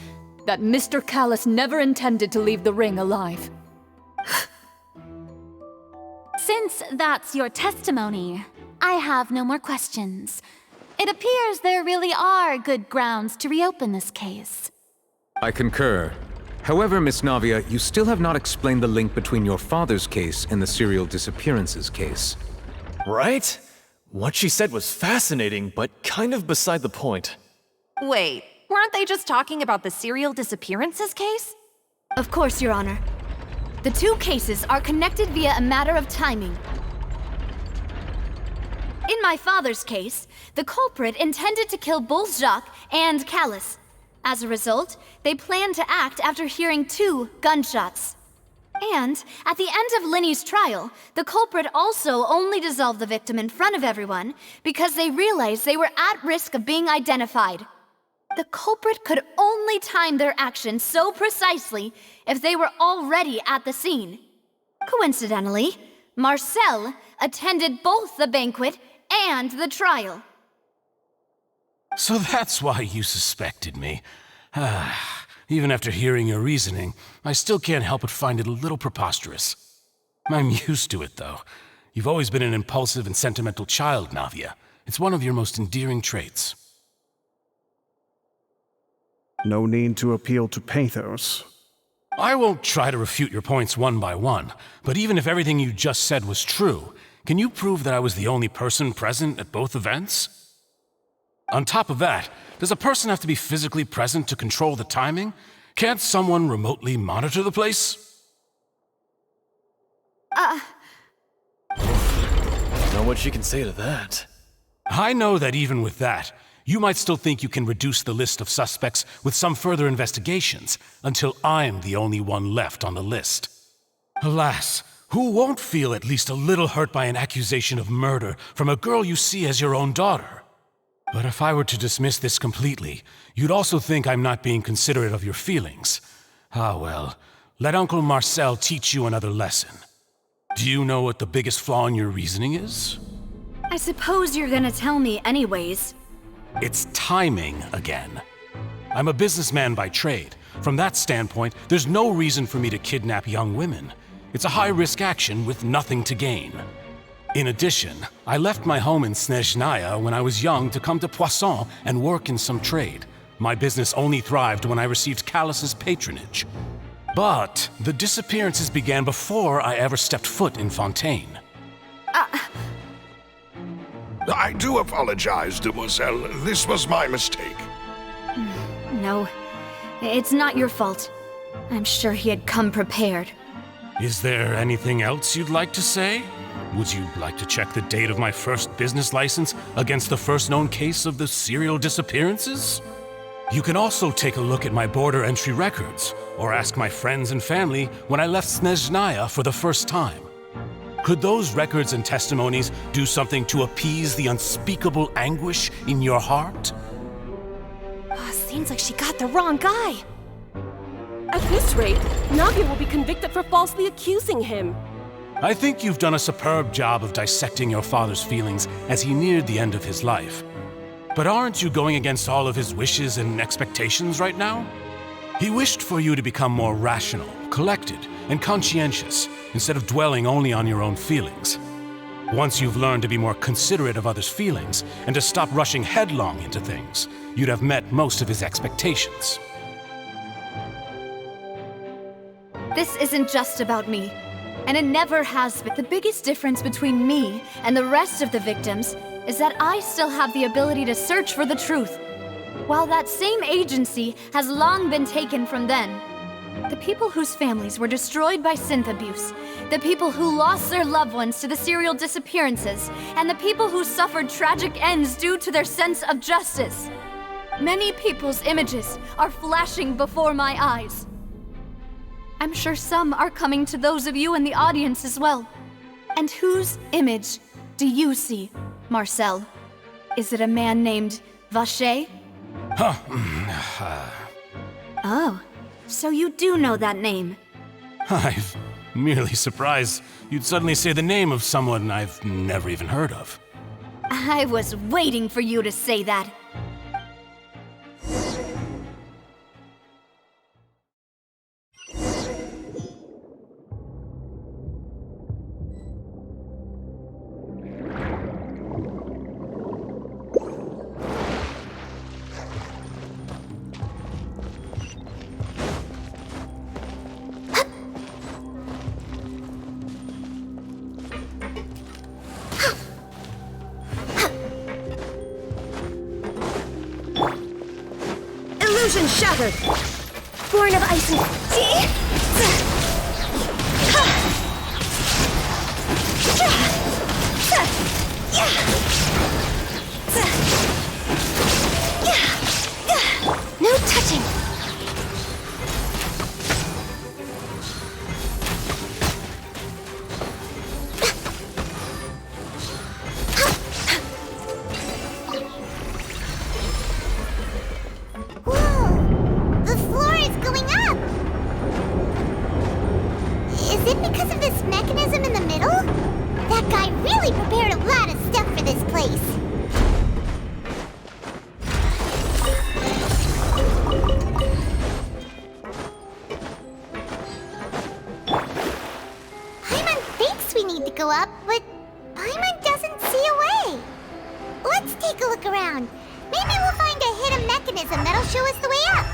that Mr. Callus never intended to leave the ring alive. Since that's your testimony, I have no more questions. It appears there really are good grounds to reopen this case. I concur. However, Miss Navia, you still have not explained the link between your father's case and the serial disappearances case. Right? What she said was fascinating, but kind of beside the point. Wait, weren't they just talking about the serial disappearances case? Of course, Your Honor. The two cases are connected via a matter of timing. In my father's case, the culprit intended to kill both Jacques and Callus. As a result, they planned to act after hearing 2 gunshots. And at the end of Linny's trial, the culprit also only dissolved the victim in front of everyone because they realized they were at risk of being identified. The culprit could only time their actions so precisely if they were already at the scene. Coincidentally, Marcel attended both the banquet and the trial. So that's why you suspected me. Even after hearing your reasoning, I still can't help but find it a little preposterous. I'm used to it, though. You've always been an impulsive and sentimental child, Navia. It's one of your most endearing traits. No need to appeal to pathos. I won't try to refute your points one by one, but even if everything you just said was true, can you prove that I was the only person present at both events? On top of that, does a person have to be physically present to control the timing? Can't someone remotely monitor the place? Don't know what she can say to that. I know that even with that, you might still think you can reduce the list of suspects with some further investigations, until I'm the only one left on the list. Alas, who won't feel at least a little hurt by an accusation of murder from a girl you see as your own daughter? But if I were to dismiss this completely, you'd also think I'm not being considerate of your feelings. Ah well, let Uncle Marcel teach you another lesson. Do you know what the biggest flaw in your reasoning is? I suppose you're gonna tell me anyways. It's timing again. I'm a businessman by trade. From that standpoint, there's no reason for me to kidnap young women. It's a high-risk action with nothing to gain. In addition, I left my home in Snezhnaya when I was young to come to Poisson and work in some trade. My business only thrived when I received Callus's patronage. But the disappearances began before I ever stepped foot in Fontaine. I do apologize, demoiselle. This was my mistake. No, it's not your fault. I'm sure he had come prepared. Is there anything else you'd like to say? Would you like to check the date of my first business license against the first known case of the serial disappearances? You can also take a look at my border entry records, or ask my friends and family when I left Snezhnaya for the first time. Could those records and testimonies do something to appease the unspeakable anguish in your heart? Seems like she got the wrong guy. At this rate, Navia will be convicted for falsely accusing him. I think you've done a superb job of dissecting your father's feelings as he neared the end of his life. But aren't you going against all of his wishes and expectations right now? He wished for you to become more rational, collected, and conscientious, instead of dwelling only on your own feelings. Once you've learned to be more considerate of others' feelings, and to stop rushing headlong into things, you'd have met most of his expectations. This isn't just about me, and it never has been. The biggest difference between me and the rest of the victims is that I still have the ability to search for the truth, while that same agency has long been taken from them. The people whose families were destroyed by synth abuse, the people who lost their loved ones to the serial disappearances, and the people who suffered tragic ends due to their sense of justice. Many people's images are flashing before my eyes. I'm sure some are coming to those of you in the audience as well. And whose image do you see, Marcel? Is it a man named Vacher? Oh, so you do know that name. I'm merely surprised you'd suddenly say the name of someone I've never even heard of. I was waiting for you to say that. Illusion shattered! Born of ice and... No touching! go up, but Paimon doesn't see a way. Let's take a look around. Maybe we'll find a hidden mechanism that'll show us the way up.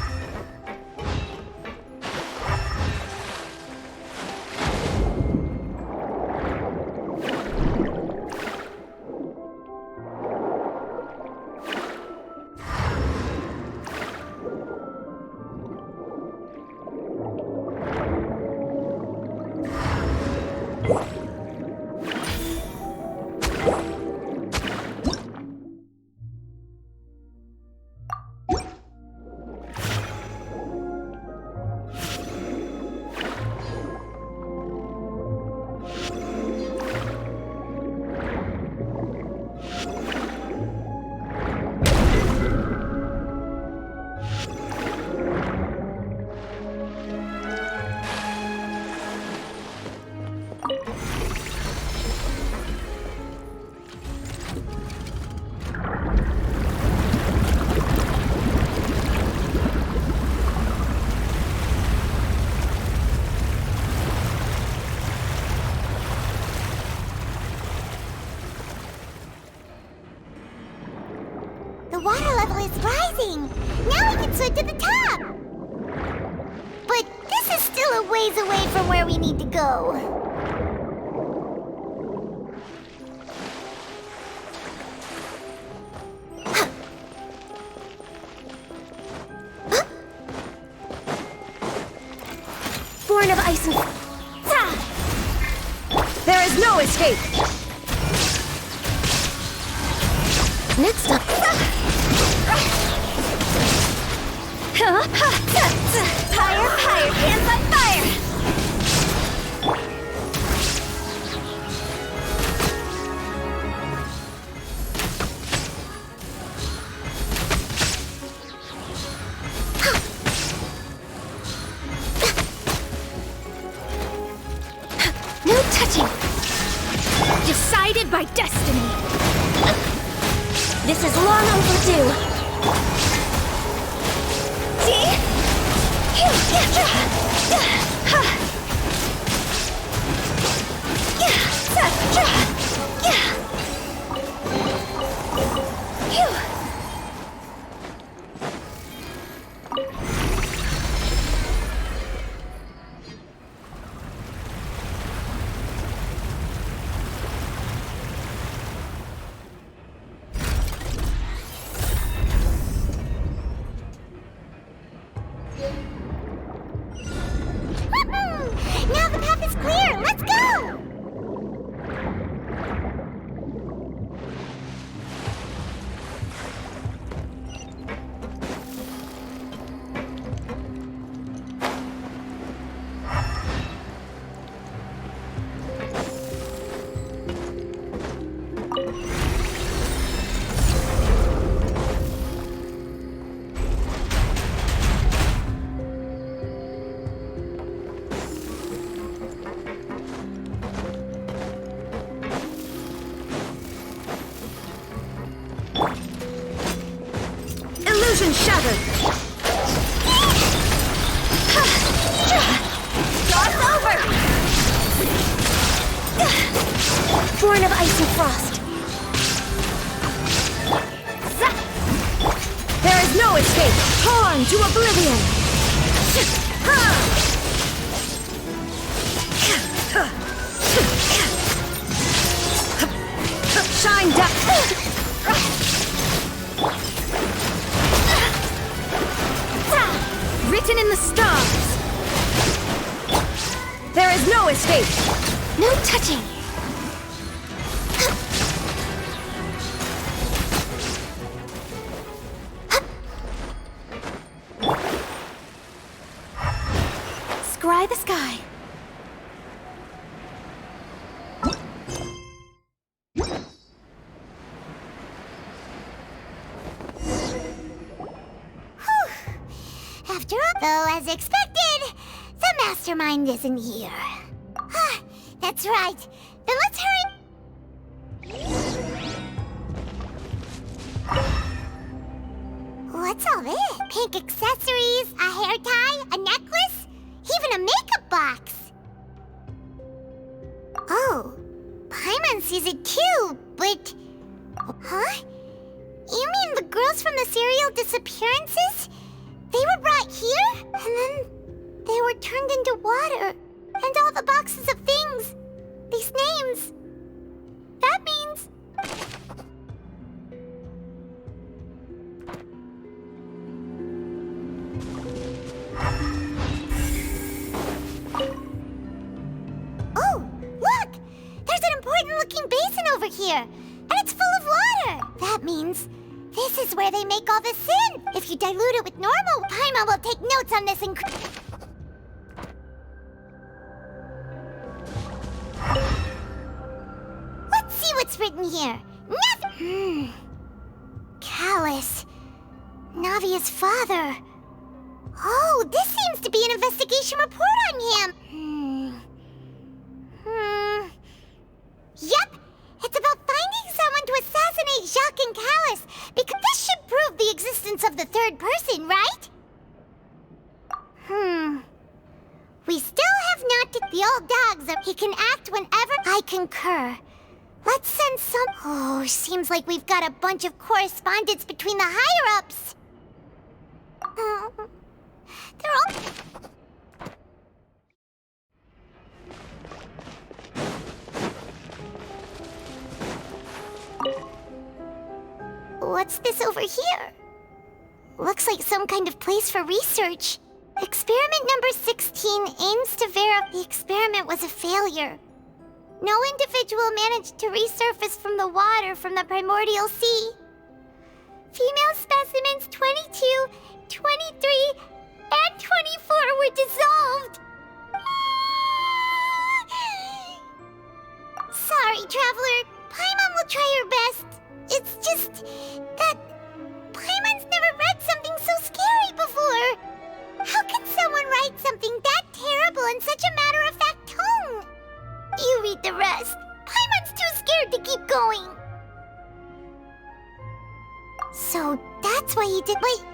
water level is rising. Now we can swim to the top. But this is still a ways away from where we need to go. Born of ice and... There is no escape! Next up... Higher, higher, hands on fire! No touching! Decided by destiny! This is long overdue! See? Now the path is clear! Let's go! Illusion shattered! Star's over! Born of ice and frost! There is no escape! Torn to oblivion! Shine down! Written in the stars! There is no escape! No touching! Scry the sky. After all, though, as expected, the mastermind isn't here. That's right. Then let's hurry. What's all this? Pink accessories, a hair tie, a necklace, even a makeup box. Oh, Paimon sees it too, but... Huh? You mean the girls from the serial disappearances? They were brought here, and then they were turned into water. And all the boxes of things. These names. That means... Oh, look! There's an important-looking basin over here. And it's full of water. That means... this is where they make all the sin! If you dilute it with normal, Paimon will take notes on this Let's see what's written here. Nothing! Callus. Navia's father. Oh, this seems to be an investigation report on him. Yep! It's about finding someone to assassinate Jacques and Callus, because this should prove the existence of the third person, right? We still have not... The old dogs are... He can act whenever... I concur. Let's send some... Oh, seems like we've got a bunch of correspondence between the higher-ups. They're all... What's this over here? Looks like some kind of place for research. Experiment number 16 aims to verify the experiment was a failure. No individual managed to resurface from the water from the primordial sea. Female specimens 22, 23, and 24 were dissolved. Sorry, Traveler. Paimon will try her best. It's just that Paimon's never read something so scary before. How can someone write something that terrible in such a matter-of-fact tone? You read the rest. Paimon's too scared to keep going. So that's why he did... Wait,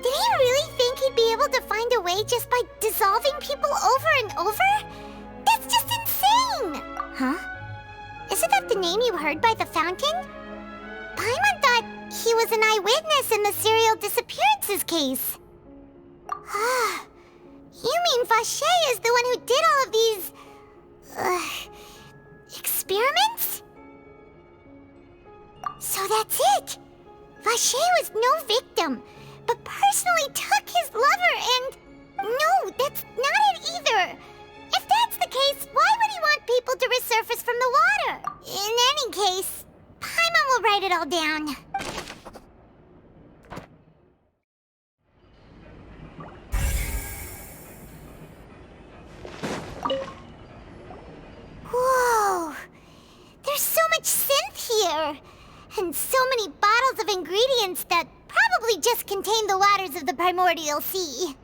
did he really think he'd be able to find a way just by dissolving people over and over? That's just insane! Huh? Isn't that the name you heard by the fountain? Paimon thought he was an eyewitness in the serial disappearances case. You mean Vache is the one who did all of these... experiments? So that's it! Vache was no victim, but personally took his lover and... No, that's not it either! If that's the case, why would he want people to resurface from the water? In any case, Paimon will write it all down. Whoa! There's so much synth here! And so many bottles of ingredients that probably just contain the waters of the primordial sea.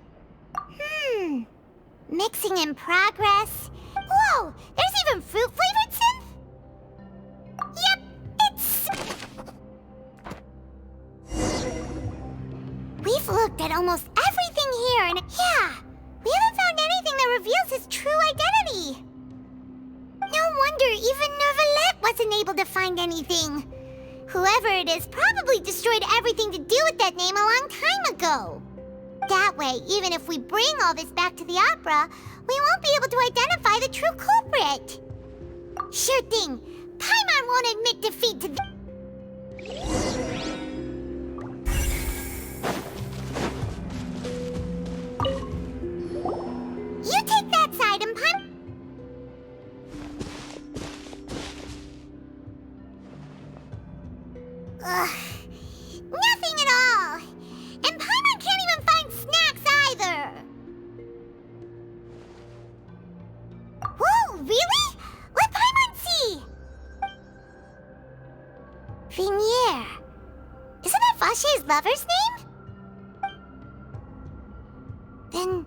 Mixing in progress. Whoa! There's even fruit-flavored synth? Yep, it's... We've looked at almost everything here and... Yeah! We haven't found anything that reveals his true identity. No wonder even Neuvillette wasn't able to find anything. Whoever it is probably destroyed everything to do with that name a long time ago. That way, even if we bring all this back to the opera, we won't be able to identify the true culprit. Sure thing. Paimon won't admit defeat to You take that side and Paimon... Nothing at all! And Paimon can't even find snacks either! Whoa, really? Let Paimon see! Vinier. Isn't that Vache's lover's name? Then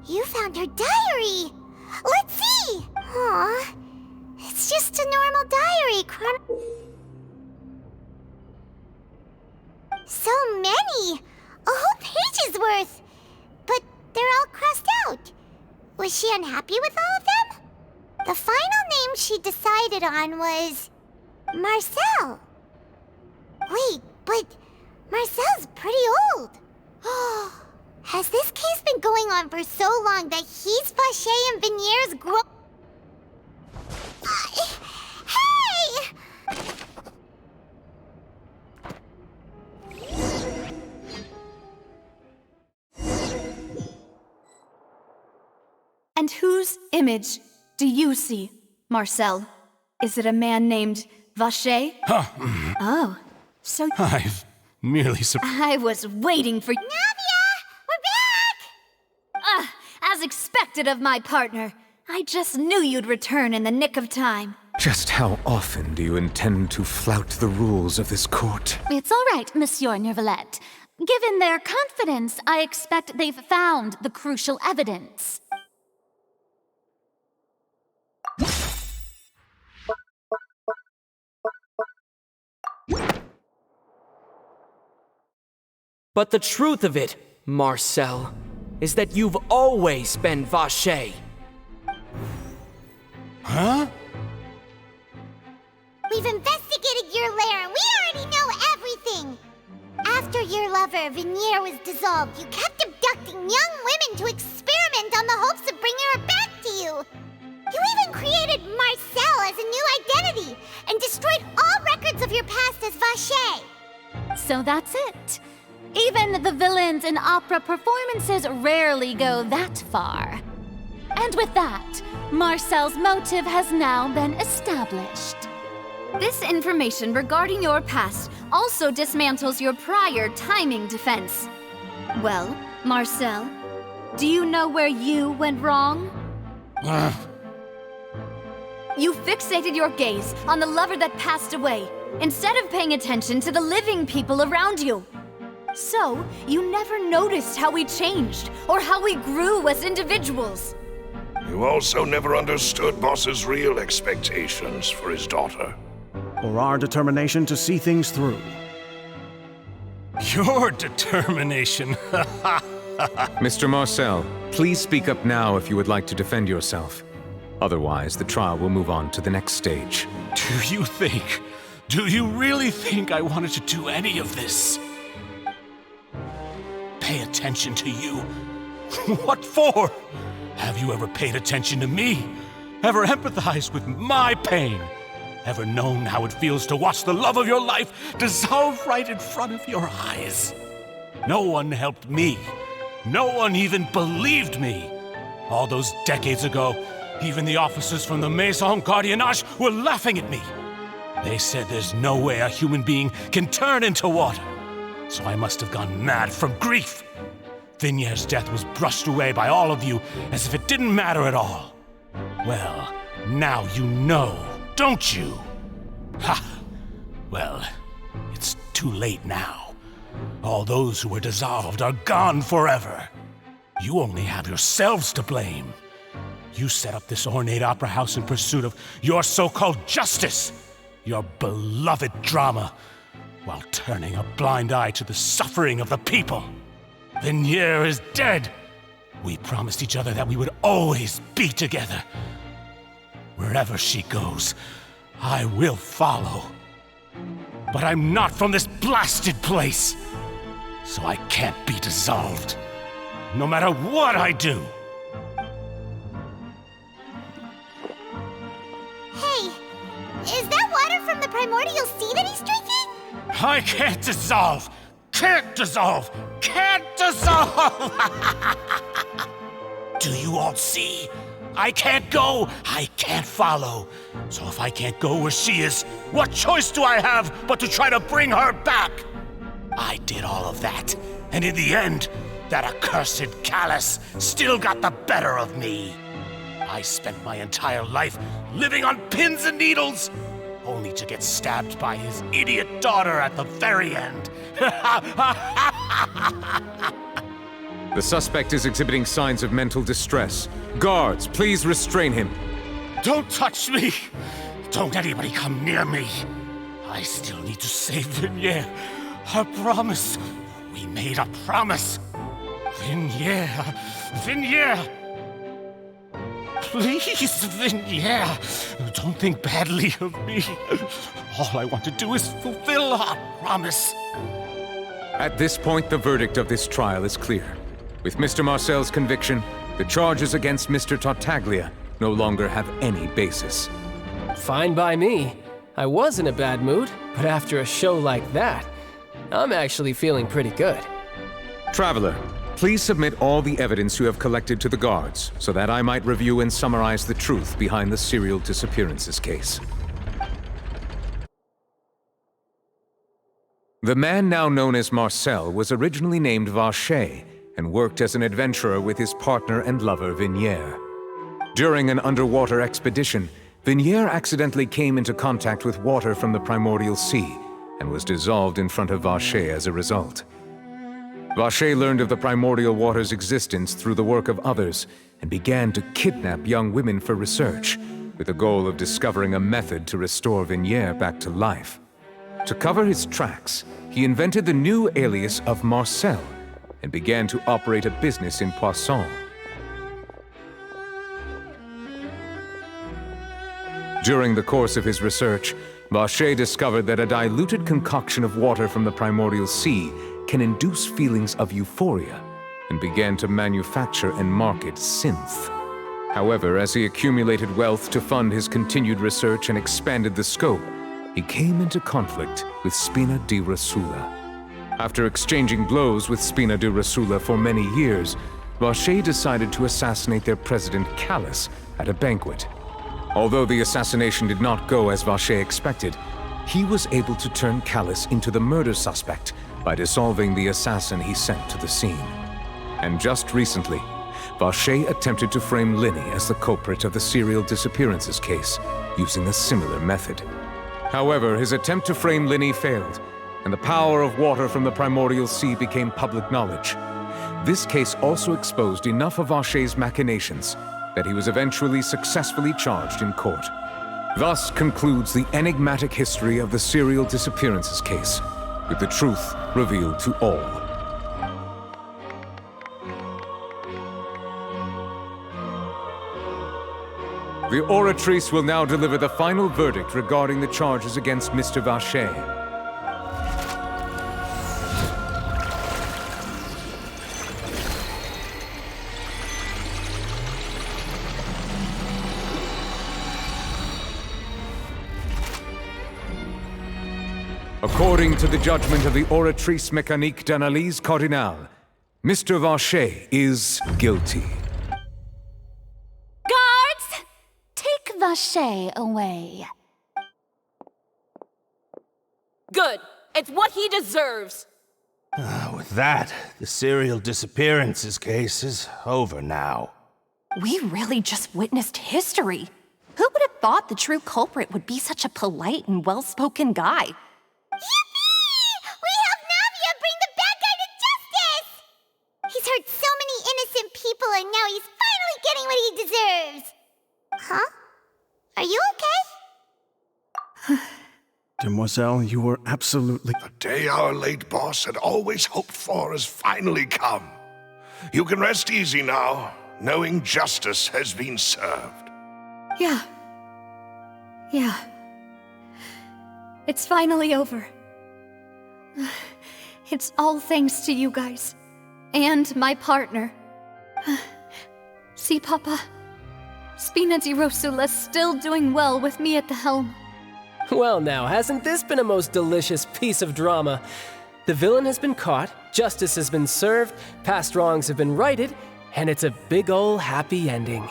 you found her diary! Let's see! Aw, it's just a normal diary, So many! A whole page's worth! But they're all crossed out. Was she unhappy with all of them? The final name she decided on was... Marcel. Wait, but Marcel's pretty old. Has this case been going on for so long that he's Vache and Vinier's Hey! And whose image do you see, Marcel? Is it a man named Vache? Oh, so... I've merely I was waiting for... Navia! We're back! As expected of my partner. I just knew you'd return in the nick of time. Just how often do you intend to flout the rules of this court? It's all right, Monsieur Neuvillette. Given their confidence, I expect they've found the crucial evidence. But the truth of it, Marcel, is that you've always been Vache. Huh? We've We've investigated your lair and we already know everything! After your lover, Vinier, was dissolved, you kept abducting young women to experiment on the hopes of bringing her back to you! You even created Marcel as a new identity and destroyed all records of your past as Vacher! So that's it. Even the villains in opera performances rarely go that far. And with that, Marcel's motive has now been established. This information regarding your past also dismantles your prior timing defense. Well, Marcel, do you know where you went wrong? You fixated your gaze on the lover that passed away, instead of paying attention to the living people around you. So, you never noticed how we changed, or how we grew as individuals. You also never understood Boss's real expectations for his daughter. Or our determination to see things through. Your determination. Mr. Marcel, please speak up now if you would like to defend yourself. Otherwise, the trial will move on to the next stage. Do you really think I wanted to do any of this? Pay attention to you? What for? Have you ever paid attention to me? Ever empathized with my pain? Ever known how it feels to watch the love of your life dissolve right in front of your eyes? No one helped me. No one even believed me. All those decades ago, even the officers from the Maison Gardiennage were laughing at me. They said there's no way a human being can turn into water. So I must have gone mad from grief. Vinier's death was brushed away by all of you as if it didn't matter at all. Well, now you know, don't you? Ha! Well, it's too late now. All those who were dissolved are gone forever. You only have yourselves to blame. You set up this ornate opera house in pursuit of your so-called justice, your beloved drama, while turning a blind eye to the suffering of the people. Vinier is dead. We promised each other that we would always be together. Wherever she goes, I will follow. But I'm not from this blasted place, so I can't be dissolved, no matter what I do. Hey, is that water from the primordial sea that he's drinking? I can't dissolve! Can't dissolve! Can't dissolve! Do you all see? I can't go! I can't follow! So if I can't go where she is, what choice do I have but to try to bring her back? I did all of that, and in the end, that accursed Callus still got the better of me. I spent my entire life living on pins and needles, only to get stabbed by his idiot daughter at the very end. The suspect is exhibiting signs of mental distress. Guards, please restrain him. Don't touch me! Don't anybody come near me! I still need to save Vinier. A promise. We made a promise. Vinier. Vinier! Please, Vinier, don't think badly of me. All I want to do is fulfill our promise. At this point, the verdict of this trial is clear. With Mr. Marcel's conviction, the charges against Mr. Tartaglia no longer have any basis. Fine by me. I was in a bad mood, but after a show like that, I'm actually feeling pretty good. Traveler, please submit all the evidence you have collected to the guards, so that I might review and summarize the truth behind the serial disappearances case. The man now known as Marcel was originally named Vacher and worked as an adventurer with his partner and lover Vinier. During an underwater expedition, Vinier accidentally came into contact with water from the primordial sea and was dissolved in front of Vacher as a result. Vacher learned of the primordial water's existence through the work of others and began to kidnap young women for research, with the goal of discovering a method to restore Vinier back to life. To cover his tracks, he invented the new alias of Marcel and began to operate a business in Poisson. During the course of his research, Vacher discovered that a diluted concoction of water from the primordial sea can induce feelings of euphoria, and began to manufacture and market synth. However, as he accumulated wealth to fund his continued research and expanded the scope, he came into conflict with Spina di Rosula. After exchanging blows with Spina di Rosula for many years, Vacher decided to assassinate their president Callus at a banquet. Although the assassination did not go as Vacher expected, he was able to turn Callus into the murder suspect by dissolving the assassin he sent to the scene. And just recently, Vacher attempted to frame Linny as the culprit of the serial disappearances case, using a similar method. However, his attempt to frame Linny failed, and the power of water from the primordial sea became public knowledge. This case also exposed enough of Vacher's machinations that he was eventually successfully charged in court. Thus concludes the enigmatic history of the serial disappearances case, with the truth revealed to all. The Oratrice will now deliver the final verdict regarding the charges against Mr. Vacher. According to the judgment of the Oratrice Mécanique d'Analyse Cardinale, Mr. Vacher is guilty. Guards! Take Vacher away. Good. It's what he deserves. With that, the serial disappearances case is over now. We really just witnessed history. Who would have thought the true culprit would be such a polite and well-spoken guy? Yippee! We helped Navia bring the bad guy to justice! He's hurt so many innocent people and now he's finally getting what he deserves! Huh? Are you okay? Demoiselle, you were absolutely... The day our late boss had always hoped for has finally come. You can rest easy now, knowing justice has been served. Yeah. It's finally over. It's all thanks to you guys. And my partner. See, Papa? Spina di Rosula's still doing well with me at the helm. Well now, hasn't this been a most delicious piece of drama? The villain has been caught, justice has been served, past wrongs have been righted, and it's a big ol' happy ending.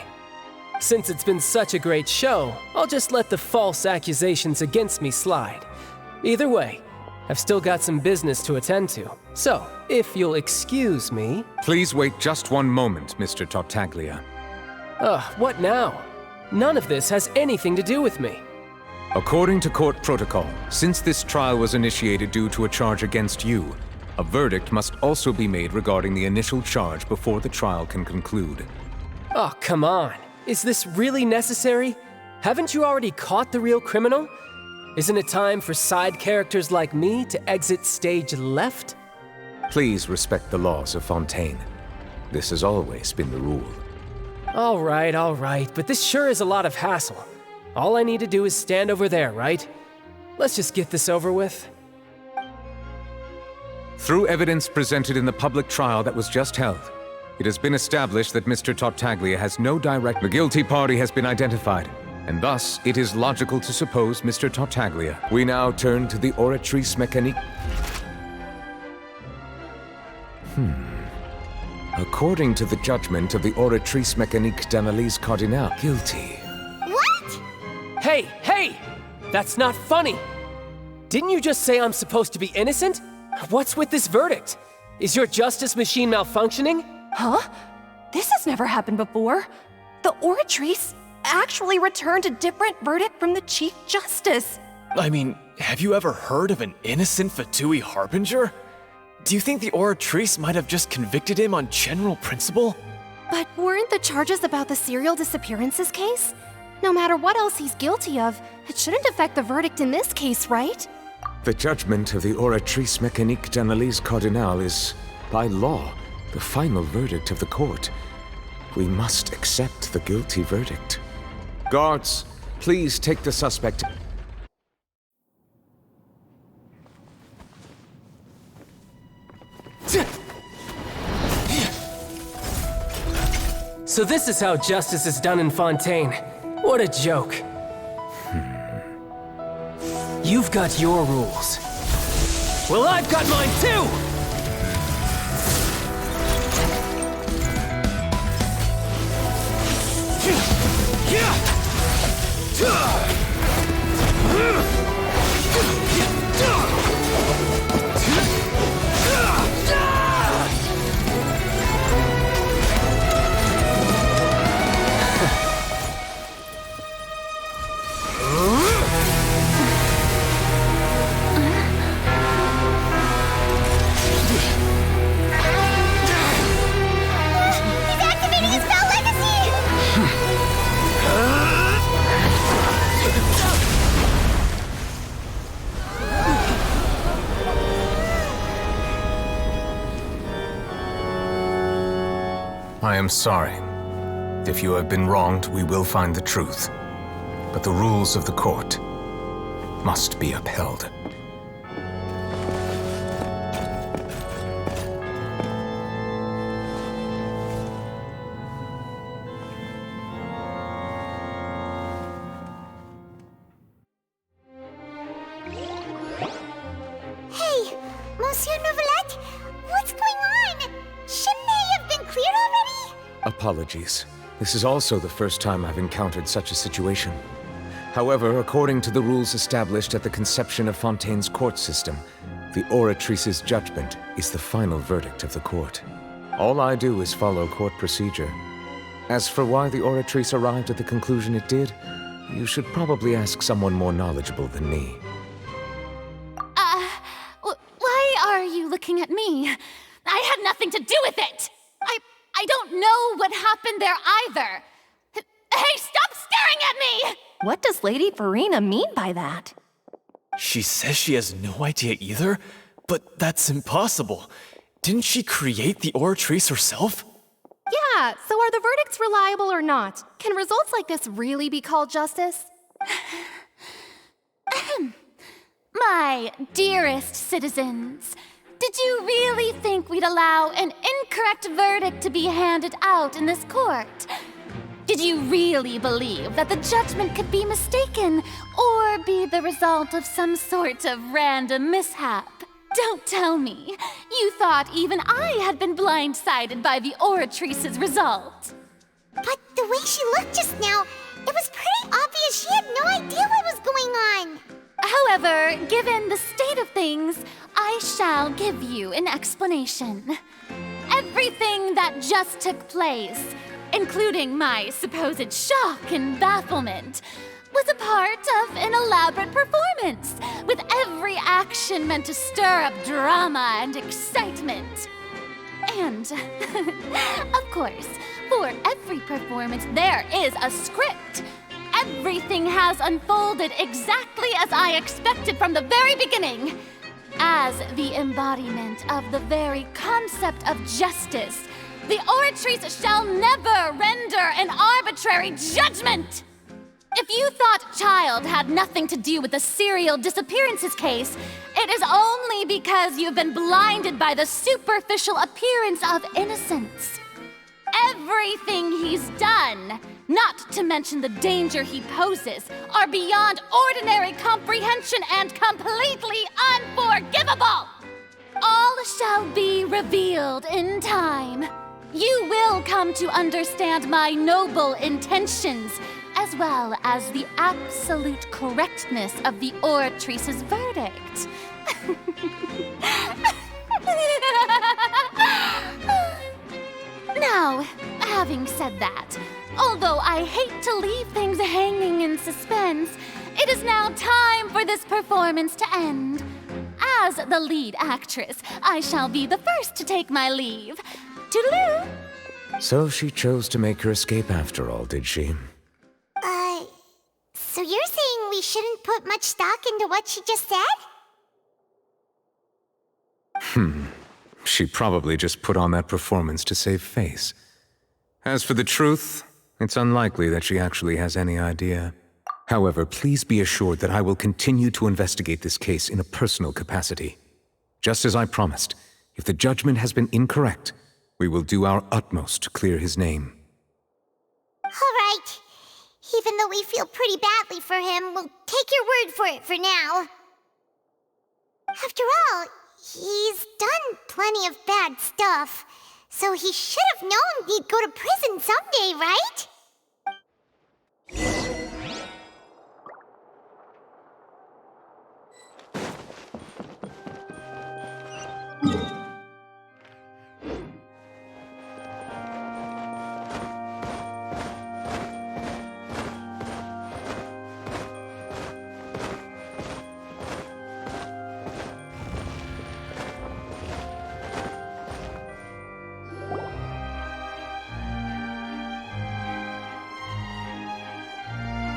Since it's been such a great show, I'll just let the false accusations against me slide. Either way, I've still got some business to attend to. So, if you'll excuse me... Please wait just one moment, Mr. Tartaglia. What now? None of this has anything to do with me. According to court protocol, since this trial was initiated due to a charge against you, a verdict must also be made regarding the initial charge before the trial can conclude. Oh, come on. Is this really necessary? Haven't you already caught the real criminal? Isn't it time for side characters like me to exit stage left? Please respect the laws of Fontaine. This has always been the rule. All right, but this sure is a lot of hassle. All I need to do is stand over there, right? Let's just get this over with. Through evidence presented in the public trial that was just held, it has been established that Mr. Tartaglia has no direct... The guilty party has been identified, and thus it is logical to suppose Mr. Tartaglia. We now turn to the Oratrice Mécanique... According to the judgment of the Oratrice Mécanique d'Analyse Cardinale, guilty. What? Hey! That's not funny! Didn't you just say I'm supposed to be innocent? What's with this verdict? Is your justice machine malfunctioning? Huh? This has never happened before. The Oratrice actually returned a different verdict from the Chief Justice. I mean, have you ever heard of an innocent Fatui Harbinger? Do you think the Oratrice might have just convicted him on general principle? But weren't the charges about the serial disappearances case? No matter what else he's guilty of, it shouldn't affect the verdict in this case, right? The judgment of the Oratrice Mécanique d'Analyse Cardinale is, by law, the final verdict of the court. We must accept the guilty verdict. Guards, please take the suspect. So this is how justice is done in Fontaine. What a joke. You've got your rules. Well, I've got mine too! I am sorry. If you have been wronged, we will find the truth. But the rules of the court must be upheld. Hey, Monsieur Novelette, what's going on? Shouldn't they have been cleared already? Apologies. This is also the first time I've encountered such a situation. However, according to the rules established at the conception of Fontaine's court system, the Oratrice's judgment is the final verdict of the court. All I do is follow court procedure. As for why the Oratrice arrived at the conclusion it did, you should probably ask someone more knowledgeable than me. Why are you looking at me? I had nothing to do with it! I don't know what happened there either! Hey, stop staring at me! What does Lady Verena mean by that? She says she has no idea either, but that's impossible. Didn't she create the Oratrice herself? Yeah, so are the verdicts reliable or not? Can results like this really be called justice? My dearest citizens, did you really think we'd allow an incorrect verdict to be handed out in this court? Did you really believe that the judgment could be mistaken or be the result of some sort of random mishap? Don't tell me. You thought even I had been blindsided by the Oratrice's result. But the way she looked just now, it was pretty obvious she had no idea what was going on. However, given the state of things, I shall give you an explanation. Everything that just took place, including my supposed shock and bafflement, was a part of an elaborate performance, with every action meant to stir up drama and excitement. And, of course, for every performance there is a script. Everything has unfolded exactly as I expected from the very beginning. As the embodiment of the very concept of justice, the Oratrice shall never render an arbitrary judgment! If you thought Child had nothing to do with the serial disappearances case, it is only because you've been blinded by the superficial appearance of innocence. Everything he's done, not to mention the danger he poses, are beyond ordinary comprehension and completely unforgivable! All shall be revealed in time. You will come to understand my noble intentions, as well as the absolute correctness of the Oratrice's verdict. Now, having said that, although I hate to leave things hanging in suspense, it is now time for this performance to end. As the lead actress, I shall be the first to take my leave. Toodaloo! So she chose to make her escape after all, did she? So you're saying we shouldn't put much stock into what she just said? She probably just put on that performance to save face. As for the truth, it's unlikely that she actually has any idea. However, please be assured that I will continue to investigate this case in a personal capacity. Just as I promised, If the judgment has been incorrect, we will do our utmost to clear his name. All right. Even though we feel pretty badly for him, we'll take your word for it for now. After all, he's done plenty of bad stuff, so he should have known he'd go to prison someday, right?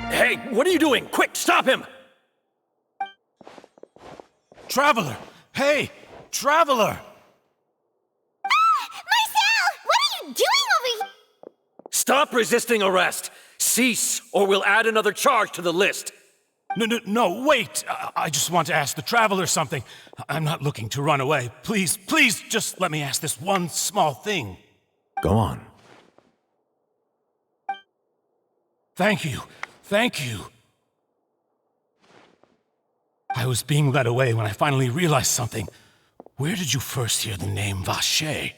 Hey, what are you doing? Quick, stop him! Traveler! Hey! Traveler! Marcel! What are you doing over here? Stop resisting arrest! Cease, or we'll add another charge to the list. No, wait! I just want to ask the Traveler something. I'm not looking to run away. Please, just let me ask this one small thing. Go on. Thank you. I was being led away when I finally realized something. Where did you first hear the name Vacher?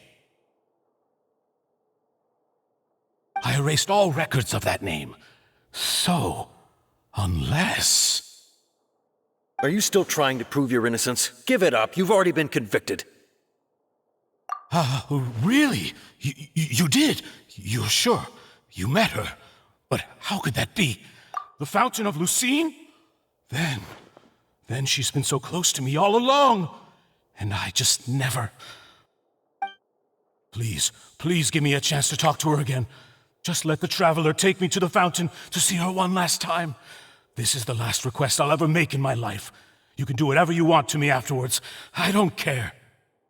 I erased all records of that name. So, unless... Are you still trying to prove your innocence? Give it up. You've already been convicted. Really? You did? You're sure? You met her? But how could that be? The Fountain of Lucine? Then she's been so close to me all along. And I just never... Please give me a chance to talk to her again. Just let the Traveler take me to the fountain to see her one last time. This is the last request I'll ever make in my life. You can do whatever you want to me afterwards. I don't care.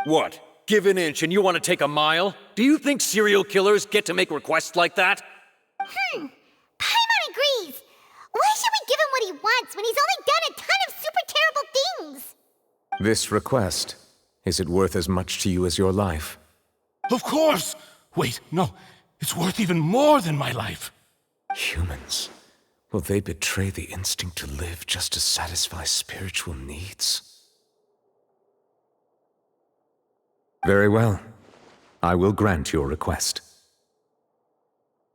What? Give an inch and you want to take a mile? Do you think serial killers get to make requests like that? Paimon agrees. Why should we give him what he wants when he's only done a ton of super terrible things? This request, is it worth as much to you as your life? Of course! Wait, no. It's worth even more than my life. Humans. Will they betray the instinct to live just to satisfy spiritual needs? Very well. I will grant your request.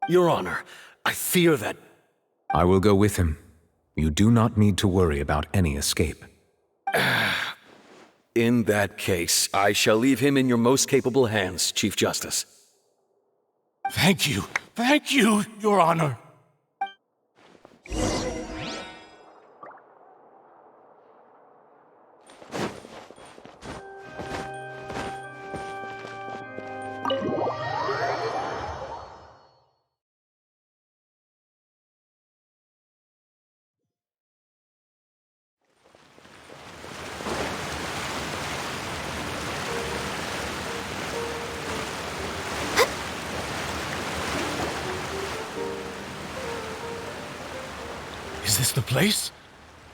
Your Honor, I fear that... I will go with him. You do not need to worry about any escape. In that case, I shall leave him in your most capable hands, Chief Justice. Thank you, Your Honor. Is this the place?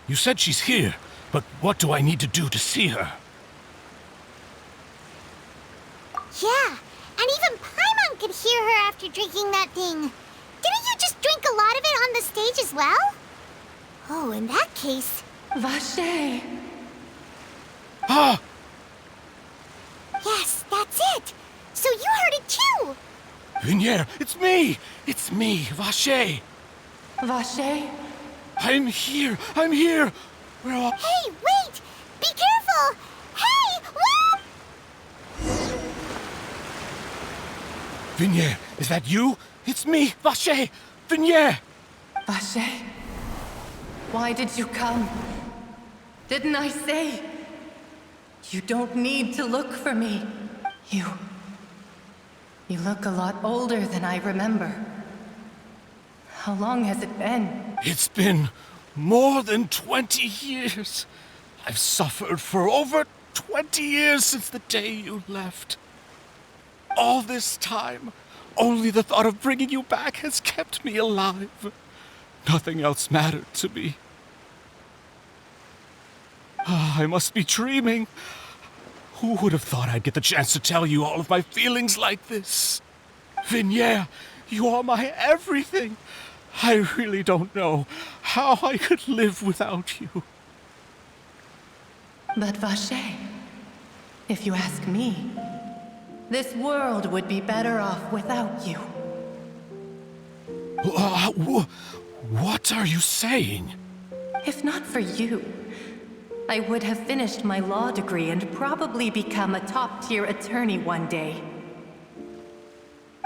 You said she's here, but what do I need to do to see her? Yeah, and even Paimon could hear her after drinking that thing. Didn't you just drink a lot of it on the stage as well? Oh, in that case... Vacher! Ah! Yes, that's it! So you heard it too! Vignier, it's me! It's me, Vacher! Vacher? I'm here! Where are... Hey, wait! Be careful! Hey, whoa! Vignier, is that you? It's me, Vacher! Vignier! Vacher? Why did you come? Didn't I say? You don't need to look for me. You look a lot older than I remember. How long has it been? It's been more than 20 years. I've suffered for over 20 years since the day you left. All this time, only the thought of bringing you back has kept me alive. Nothing else mattered to me. I must be dreaming. Who would have thought I'd get the chance to tell you all of my feelings like this? Vignere, you are my everything. I really don't know how I could live without you. But Vache, if you ask me, this world would be better off without you. What are you saying? If not for you, I would have finished my law degree and probably become a top-tier attorney one day.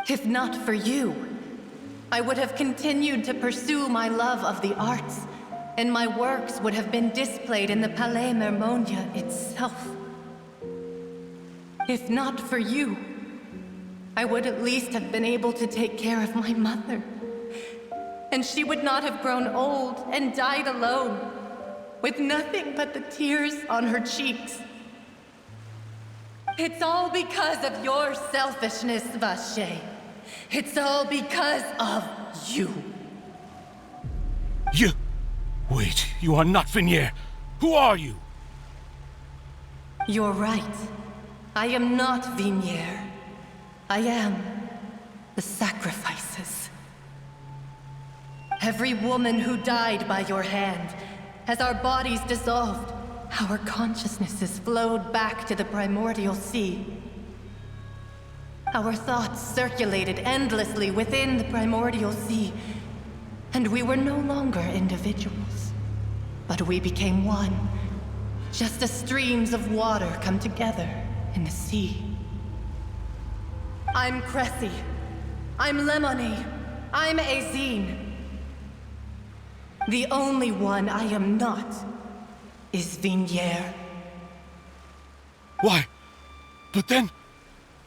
If not for you, I would have continued to pursue my love of the arts, and my works would have been displayed in the Palais Mermonia itself. If not for you, I would at least have been able to take care of my mother. And she would not have grown old and died alone, with nothing but the tears on her cheeks. It's all because of your selfishness, Vache. It's all because of you. You... Wait, you are not Vignere. Who are you? You're right. I am not Vignere. I am the sacrifices. Every woman who died by your hand, as our bodies dissolved, our consciousnesses flowed back to the primordial sea. Our thoughts circulated endlessly within the primordial sea, and we were no longer individuals, but we became one, just as streams of water come together in the sea. I'm Cressy. I'm Lemony. I'm Azine. The only one I am not is Vignere. Why? But then,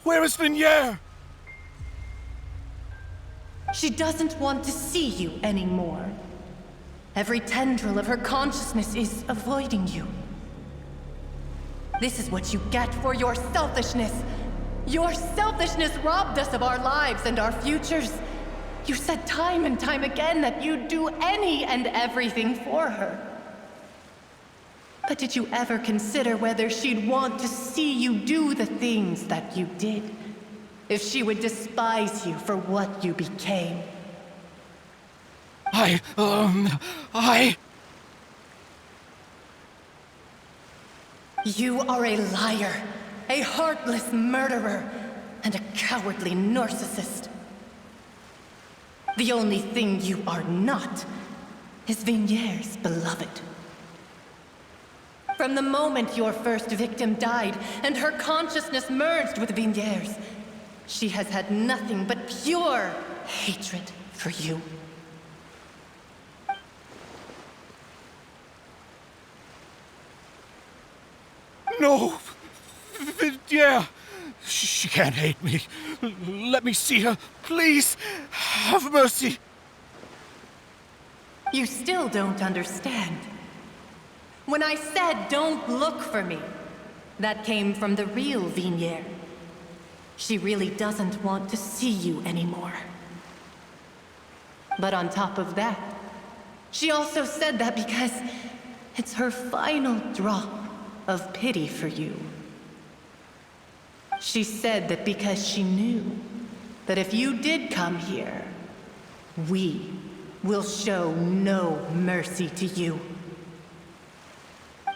where is Vignere? She doesn't want to see you anymore. Every tendril of her consciousness is avoiding you. This is what you get for your selfishness. Your selfishness robbed us of our lives and our futures. You said time and time again that you'd do any and everything for her. But did you ever consider whether she'd want to see you do the things that you did? If she would despise you for what you became? You are a liar, a heartless murderer, and a cowardly narcissist. The only thing you are not is Vignere's beloved. From the moment your first victim died and her consciousness merged with Vignere's, she has had nothing but pure hatred for you. No! Vignere! She can't hate me. Let me see her, please. Have mercy. You still don't understand. When I said don't look for me, that came from the real Vignere. She really doesn't want to see you anymore. But on top of that, she also said that because it's her final drop of pity for you. She said that because she knew that if you did come here, we will show no mercy to you.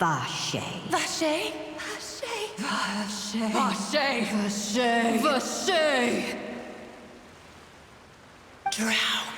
Vache. Vache? Vache? Vache? Vache? Vache? Vache? Drown.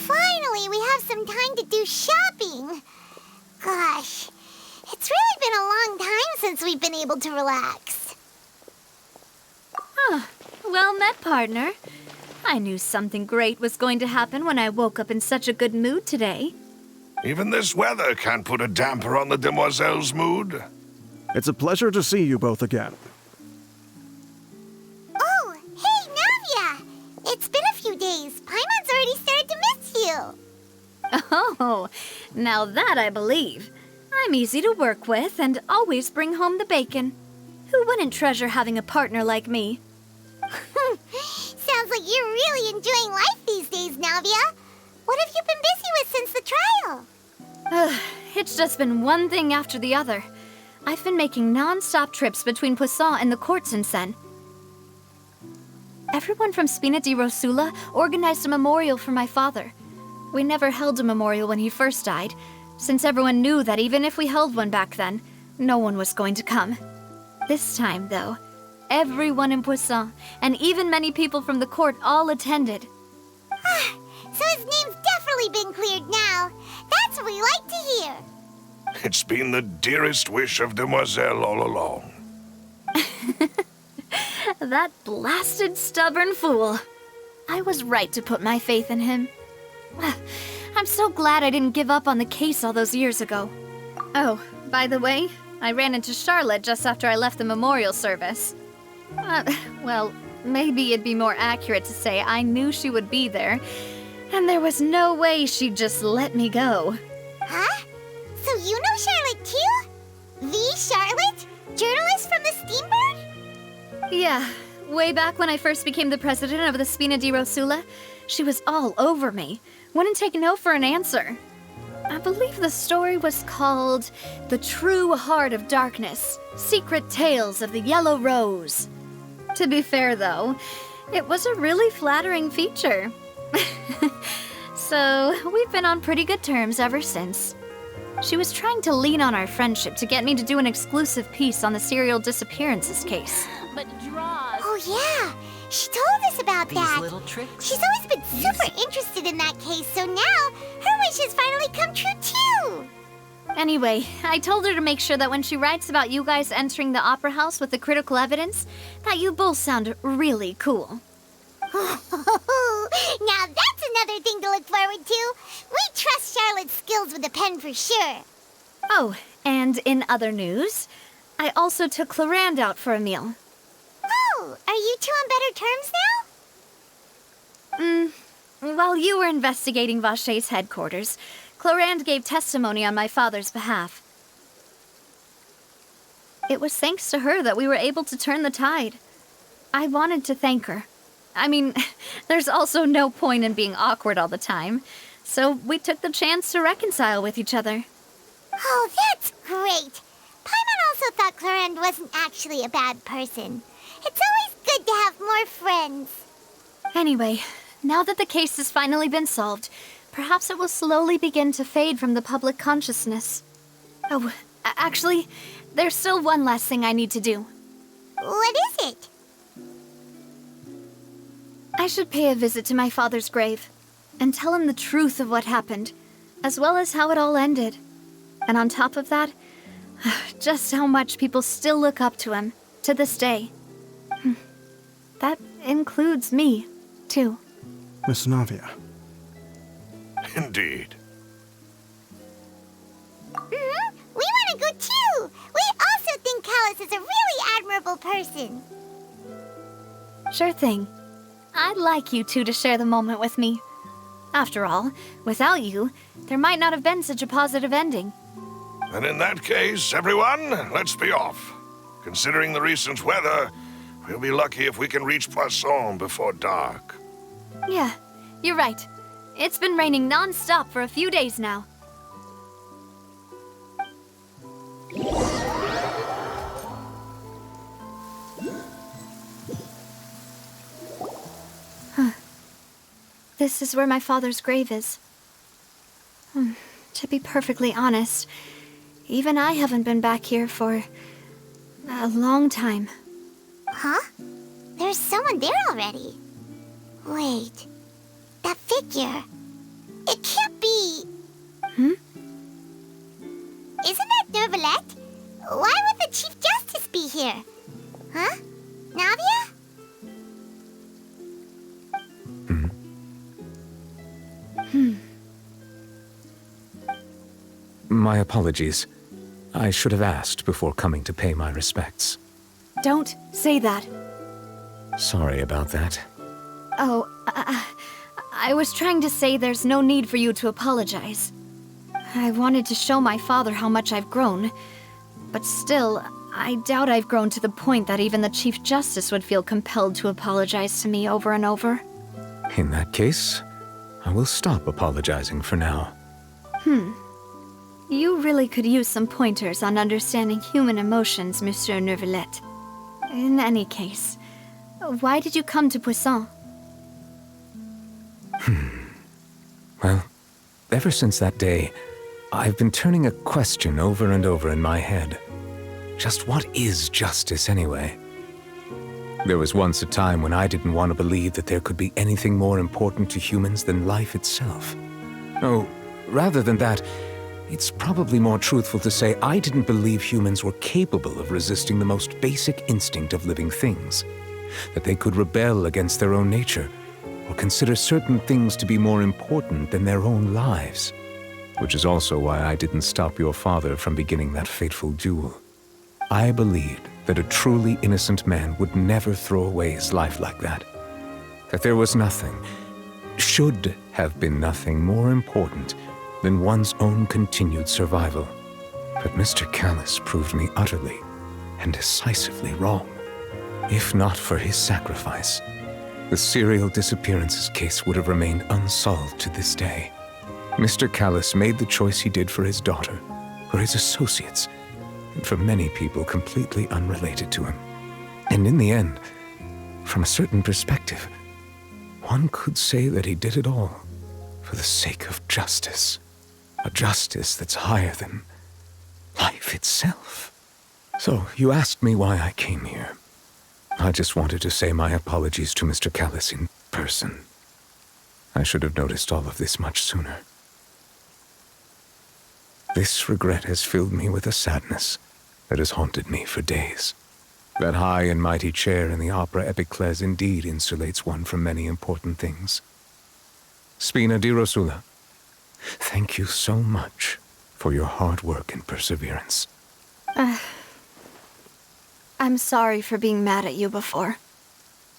Finally, we have some time to do shopping. Gosh, it's really been a long time since we've been able to relax. Huh. Well met, partner. I knew something great was going to happen when I woke up in such a good mood today. Even this weather can't put a damper on the demoiselle's mood. It's a pleasure to see you both again. Now that I believe. I'm easy to work with and always bring home the bacon. Who wouldn't treasure having a partner like me? Sounds like you're really enjoying life these days, Navia. What have you been busy with since the trial? It's just been one thing after the other. I've been making non-stop trips between Poisson and the court since then. Everyone from Spina di Rosula organized a memorial for my father. We never held a memorial when he first died, since everyone knew that even if we held one back then, no one was going to come. This time, though, everyone in Poisson, and even many people from the court, all attended. So his name's definitely been cleared now. That's what we like to hear. It's been the dearest wish of Demoiselle all along. That blasted stubborn fool. I was right to put my faith in him. I'm so glad I didn't give up on the case all those years ago. Oh, by the way, I ran into Charlotte just after I left the memorial service. Well, maybe it'd be more accurate to say I knew she would be there, and there was no way she'd just let me go. Huh? So you know Charlotte too? The Charlotte? Journalist from the Steambird? Yeah, way back when I first became the president of the Spina di Rosula, she was all over me. Wouldn't take no for an answer. I believe the story was called The True Heart of Darkness, Secret Tales of the Yellow Rose. To be fair, though, it was a really flattering feature. So, we've been on pretty good terms ever since. She was trying to lean on our friendship to get me to do an exclusive piece on the serial disappearances case. But draws... Oh yeah, she told us about that. Little tricks. She's always been super interested in that case, so now her wish has finally come true too. Anyway, I told her to make sure that when she writes about you guys entering the opera house with the critical evidence, that you both sound really cool. Now that's another thing to look forward to. We trust Charlotte's skills with a pen for sure. Oh, and in other news, I also took Clorand out for a meal. Oh, are you two on better terms now? While you were investigating Vaché's headquarters, Clorand gave testimony on my father's behalf. It was thanks to her that we were able to turn the tide. I wanted to thank her. I mean, there's also no point in being awkward all the time, so we took the chance to reconcile with each other. Oh, that's great. Paimon also thought Clorand wasn't actually a bad person. It's always good to have more friends. Anyway, now that the case has finally been solved, perhaps it will slowly begin to fade from the public consciousness. Oh, actually, there's still one last thing I need to do. What is it? I should pay a visit to my father's grave and tell him the truth of what happened, as well as how it all ended. And on top of that, just how much people still look up to him to this day. That includes me, too. Miss Navia. Indeed. We want to go too! We also think Callus is a really admirable person. Sure thing. I'd like you two to share the moment with me. After all, without you, there might not have been such a positive ending. And in that case, everyone, let's be off. Considering the recent weather, we'll be lucky if we can reach Poisson before dark. Yeah, you're right. It's been raining non-stop for a few days now. This is where my father's grave is. To be perfectly honest, even I haven't been back here for a long time. Huh? There's someone there already. Wait, that figure. It can't be. Isn't that Nervalette? Why would the Chief Justice be here? Huh? Navia? My apologies. I should have asked before coming to pay my respects. Don't say that. Sorry about that. Oh, I was trying to say there's no need for you to apologize. I wanted to show my father how much I've grown, but still, I doubt I've grown to the point that even the Chief Justice would feel compelled to apologize to me over and over. In that case, I will stop apologizing for now. You really could use some pointers on understanding human emotions, Monsieur Neuvillette. In any case, why did you come to Poisson? Well, ever since that day, I've been turning a question over and over in my head. Just what is justice, anyway? There was once a time when I didn't want to believe that there could be anything more important to humans than life itself. Oh, rather than that, it's probably more truthful to say I didn't believe humans were capable of resisting the most basic instinct of living things. That they could rebel against their own nature, or consider certain things to be more important than their own lives. Which is also why I didn't stop your father from beginning that fateful duel. I believed that a truly innocent man would never throw away his life like that. That there was nothing, should have been nothing more important than one's own continued survival. But Mr. Callis proved me utterly and decisively wrong. If not for his sacrifice, the serial disappearances case would have remained unsolved to this day. Mr. Callis made the choice he did for his daughter, for his associates, and for many people completely unrelated to him. And in the end, from a certain perspective, one could say that he did it all for the sake of justice. A justice that's higher than life itself. So, you asked me why I came here. I just wanted to say my apologies to Mr. Callis in person. I should have noticed all of this much sooner. This regret has filled me with a sadness that has haunted me for days. That high and mighty chair in the opera Epiclese indeed insulates one from many important things. Spina di Rosula, thank you so much for your hard work and perseverance. I'm sorry for being mad at you before.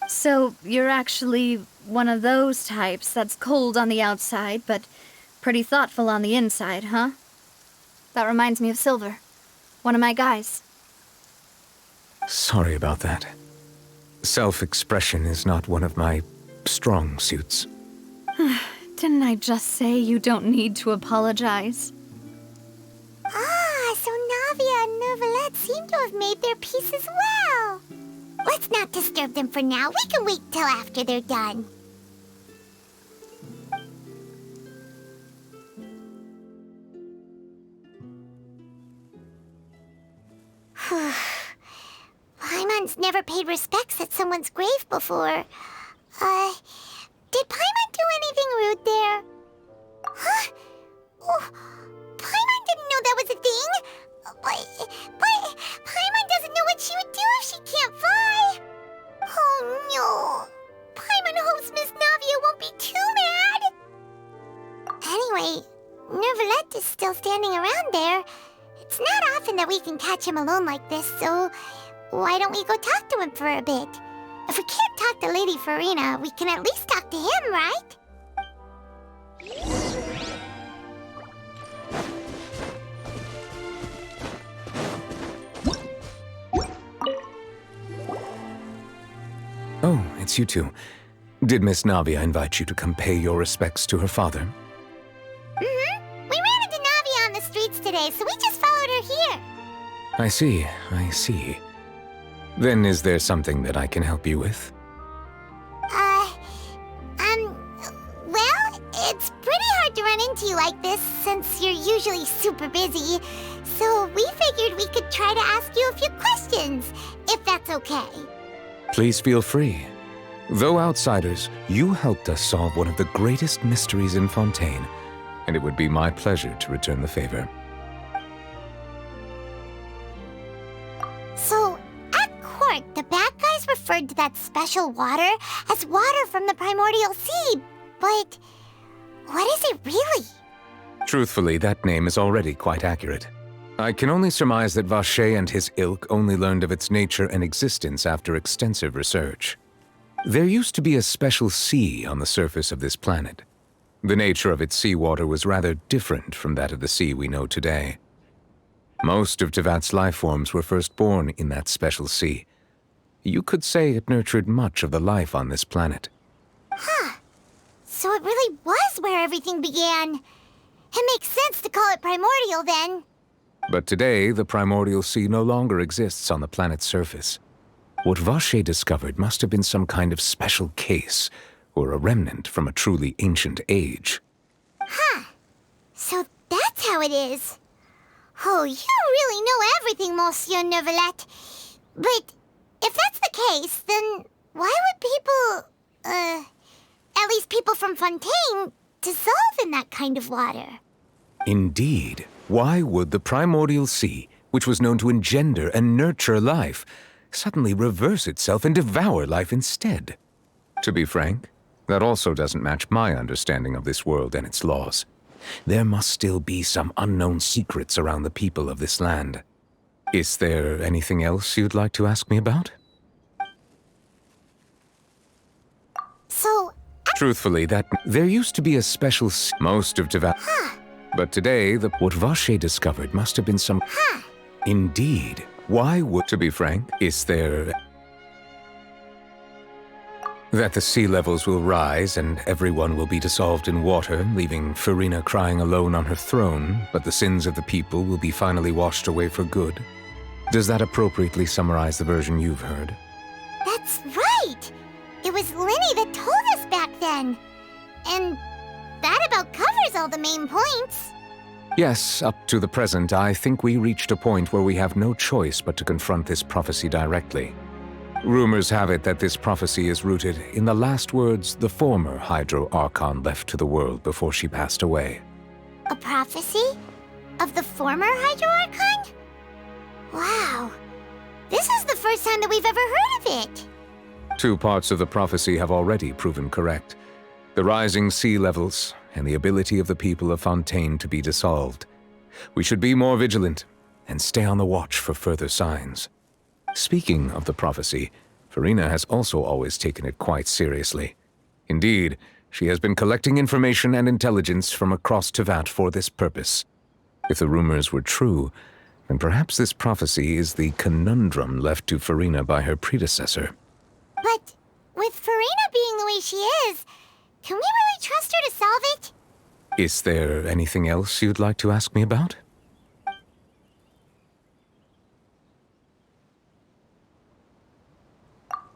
So, you're actually one of those types that's cold on the outside, but pretty thoughtful on the inside, huh? That reminds me of Silver, one of my guys. Sorry about that. Self-expression is not one of my strong suits. Didn't I just say you don't need to apologize? Ah, so Navia and Neuvillette seem to have made their peace as well. Let's not disturb them for now. We can wait till after they're done. Paimon's never paid respects at someone's grave before. Did Paimon do anything rude there? Huh? Oh, Paimon didn't know that was a thing. But Paimon doesn't know what she would do if she can't fly. Oh no. Paimon hopes Miss Navia won't be too mad. Anyway, Neuvillette is still standing around there. It's not often that we can catch him alone like this, so why don't we go talk to him for a bit? If we can't talk to Lady Farina, we can at least talk to him, right? Oh, it's you two. Did Miss Navia invite you to come pay your respects to her father? Mm-hmm. We ran into Navia on the streets today, so we just followed her here. I see. Then is there something that I can help you with? Well, it's pretty hard to run into you like this since you're usually super busy. So we figured we could try to ask you a few questions, if that's okay. Please feel free. Though outsiders, you helped us solve one of the greatest mysteries in Fontaine, and it would be my pleasure to return the favor. So, at court, the bad guys referred to that special water as water from the primordial sea, but what is it really? Truthfully, that name is already quite accurate. I can only surmise that Vacher and his ilk only learned of its nature and existence after extensive research. There used to be a special sea on the surface of this planet. The nature of its seawater was rather different from that of the sea we know today. Most of Tevat's life forms were first born in that special sea. You could say it nurtured much of the life on this planet. Huh. So it really was where everything began. It makes sense to call it primordial then. But today, the primordial sea no longer exists on the planet's surface. What Vache discovered must have been some kind of special case, or a remnant from a truly ancient age. Huh. So that's how it is. Oh, you really know everything, Monsieur Neuvillette. But if that's the case, then why would people, at least people from Fontaine, dissolve in that kind of water? Indeed. Why would the primordial sea, which was known to engender and nurture life, suddenly reverse itself and devour life instead? To be frank, that also doesn't match my understanding of this world and its laws. There must still be some unknown secrets around the people of this land. Is there anything else you'd like to ask me about? So... Truthfully, there used to be a special most of Tevat. Huh. But today, what Vache discovered must have been some... Huh. Indeed. Why would... To be frank, is there... That the sea levels will rise and everyone will be dissolved in water, leaving Farina crying alone on her throne, but the sins of the people will be finally washed away for good. Does that appropriately summarize the version you've heard? That's right! It was Linny that told us back then. And that about covers all the main points. Yes, up to the present, I think we reached a point where we have no choice but to confront this prophecy directly. Rumors have it that this prophecy is rooted in the last words the former Hydro Archon left to the world before she passed away. A prophecy? Of the former Hydro Archon? Wow. This is the first time that we've ever heard of it. 2 parts of the prophecy have already proven correct. The rising sea levels and the ability of the people of Fontaine to be dissolved. We should be more vigilant and stay on the watch for further signs. Speaking of the prophecy, Farina has also always taken it quite seriously. Indeed, she has been collecting information and intelligence from across Tevat for this purpose. If the rumors were true, then perhaps this prophecy is the conundrum left to Farina by her predecessor. But with Farina being the way she is, can we really trust her to solve it? Is there anything else you'd like to ask me about?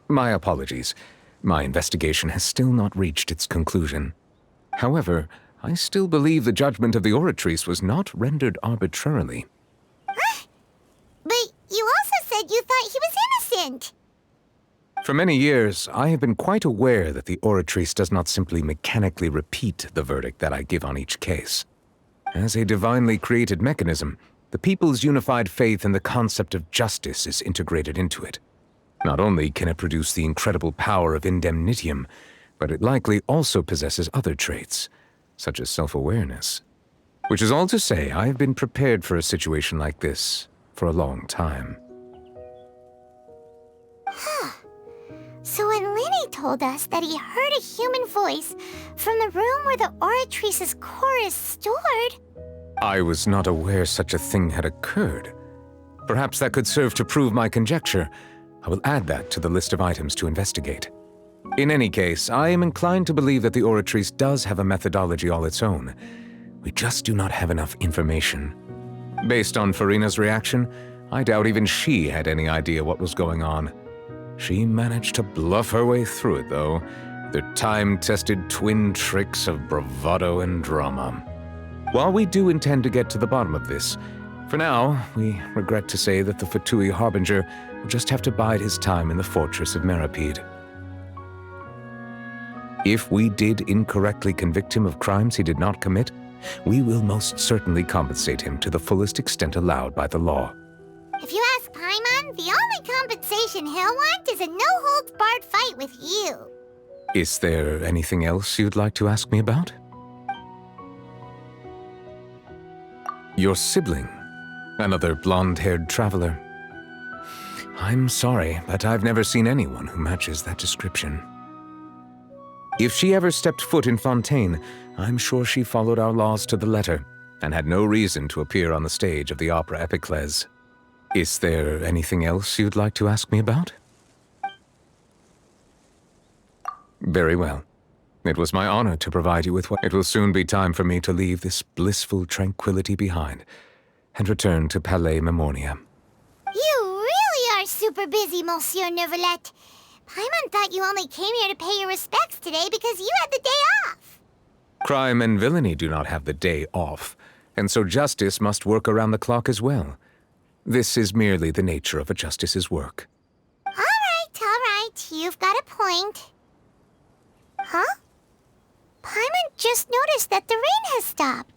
My apologies. My investigation has still not reached its conclusion. However, I still believe the judgment of the Oratrice was not rendered arbitrarily. But you also said you thought he was innocent. For many years, I have been quite aware that the Oratrice does not simply mechanically repeat the verdict that I give on each case. As a divinely created mechanism, the people's unified faith in the concept of justice is integrated into it. Not only can it produce the incredible power of indemnitium, but it likely also possesses other traits, such as self-awareness. Which is all to say, I have been prepared for a situation like this for a long time. Huh. So when Linny told us that he heard a human voice from the room where the Oratrice's core is stored... I was not aware such a thing had occurred. Perhaps that could serve to prove my conjecture. I will add that to the list of items to investigate. In any case, I am inclined to believe that the Oratrice does have a methodology all its own. We just do not have enough information. Based on Farina's reaction, I doubt even she had any idea what was going on. She managed to bluff her way through it, though, their time-tested twin tricks of bravado and drama. While we do intend to get to the bottom of this, for now, we regret to say that the Fatui Harbinger will just have to bide his time in the fortress of Meripede. If we did incorrectly convict him of crimes he did not commit, we will most certainly compensate him to the fullest extent allowed by the law. If you ask Paimon, the only compensation he'll want is a no-holds-barred fight with you. Is there anything else you'd like to ask me about? Your sibling, another blonde-haired traveler. I'm sorry, but I've never seen anyone who matches that description. If she ever stepped foot in Fontaine, I'm sure she followed our laws to the letter, and had no reason to appear on the stage of the opera Epiclese. Is there anything else you'd like to ask me about? Very well. It was my honor to provide you with what... It will soon be time for me to leave this blissful tranquility behind, and return to Palais Memoria. You really are super busy, Monsieur Neuvillette. Paimon thought you only came here to pay your respects today because you had the day off. Crime and villainy do not have the day off, and so justice must work around the clock as well. This is merely the nature of a justice's work. All right. You've got a point. Huh? Paimon just noticed that the rain has stopped.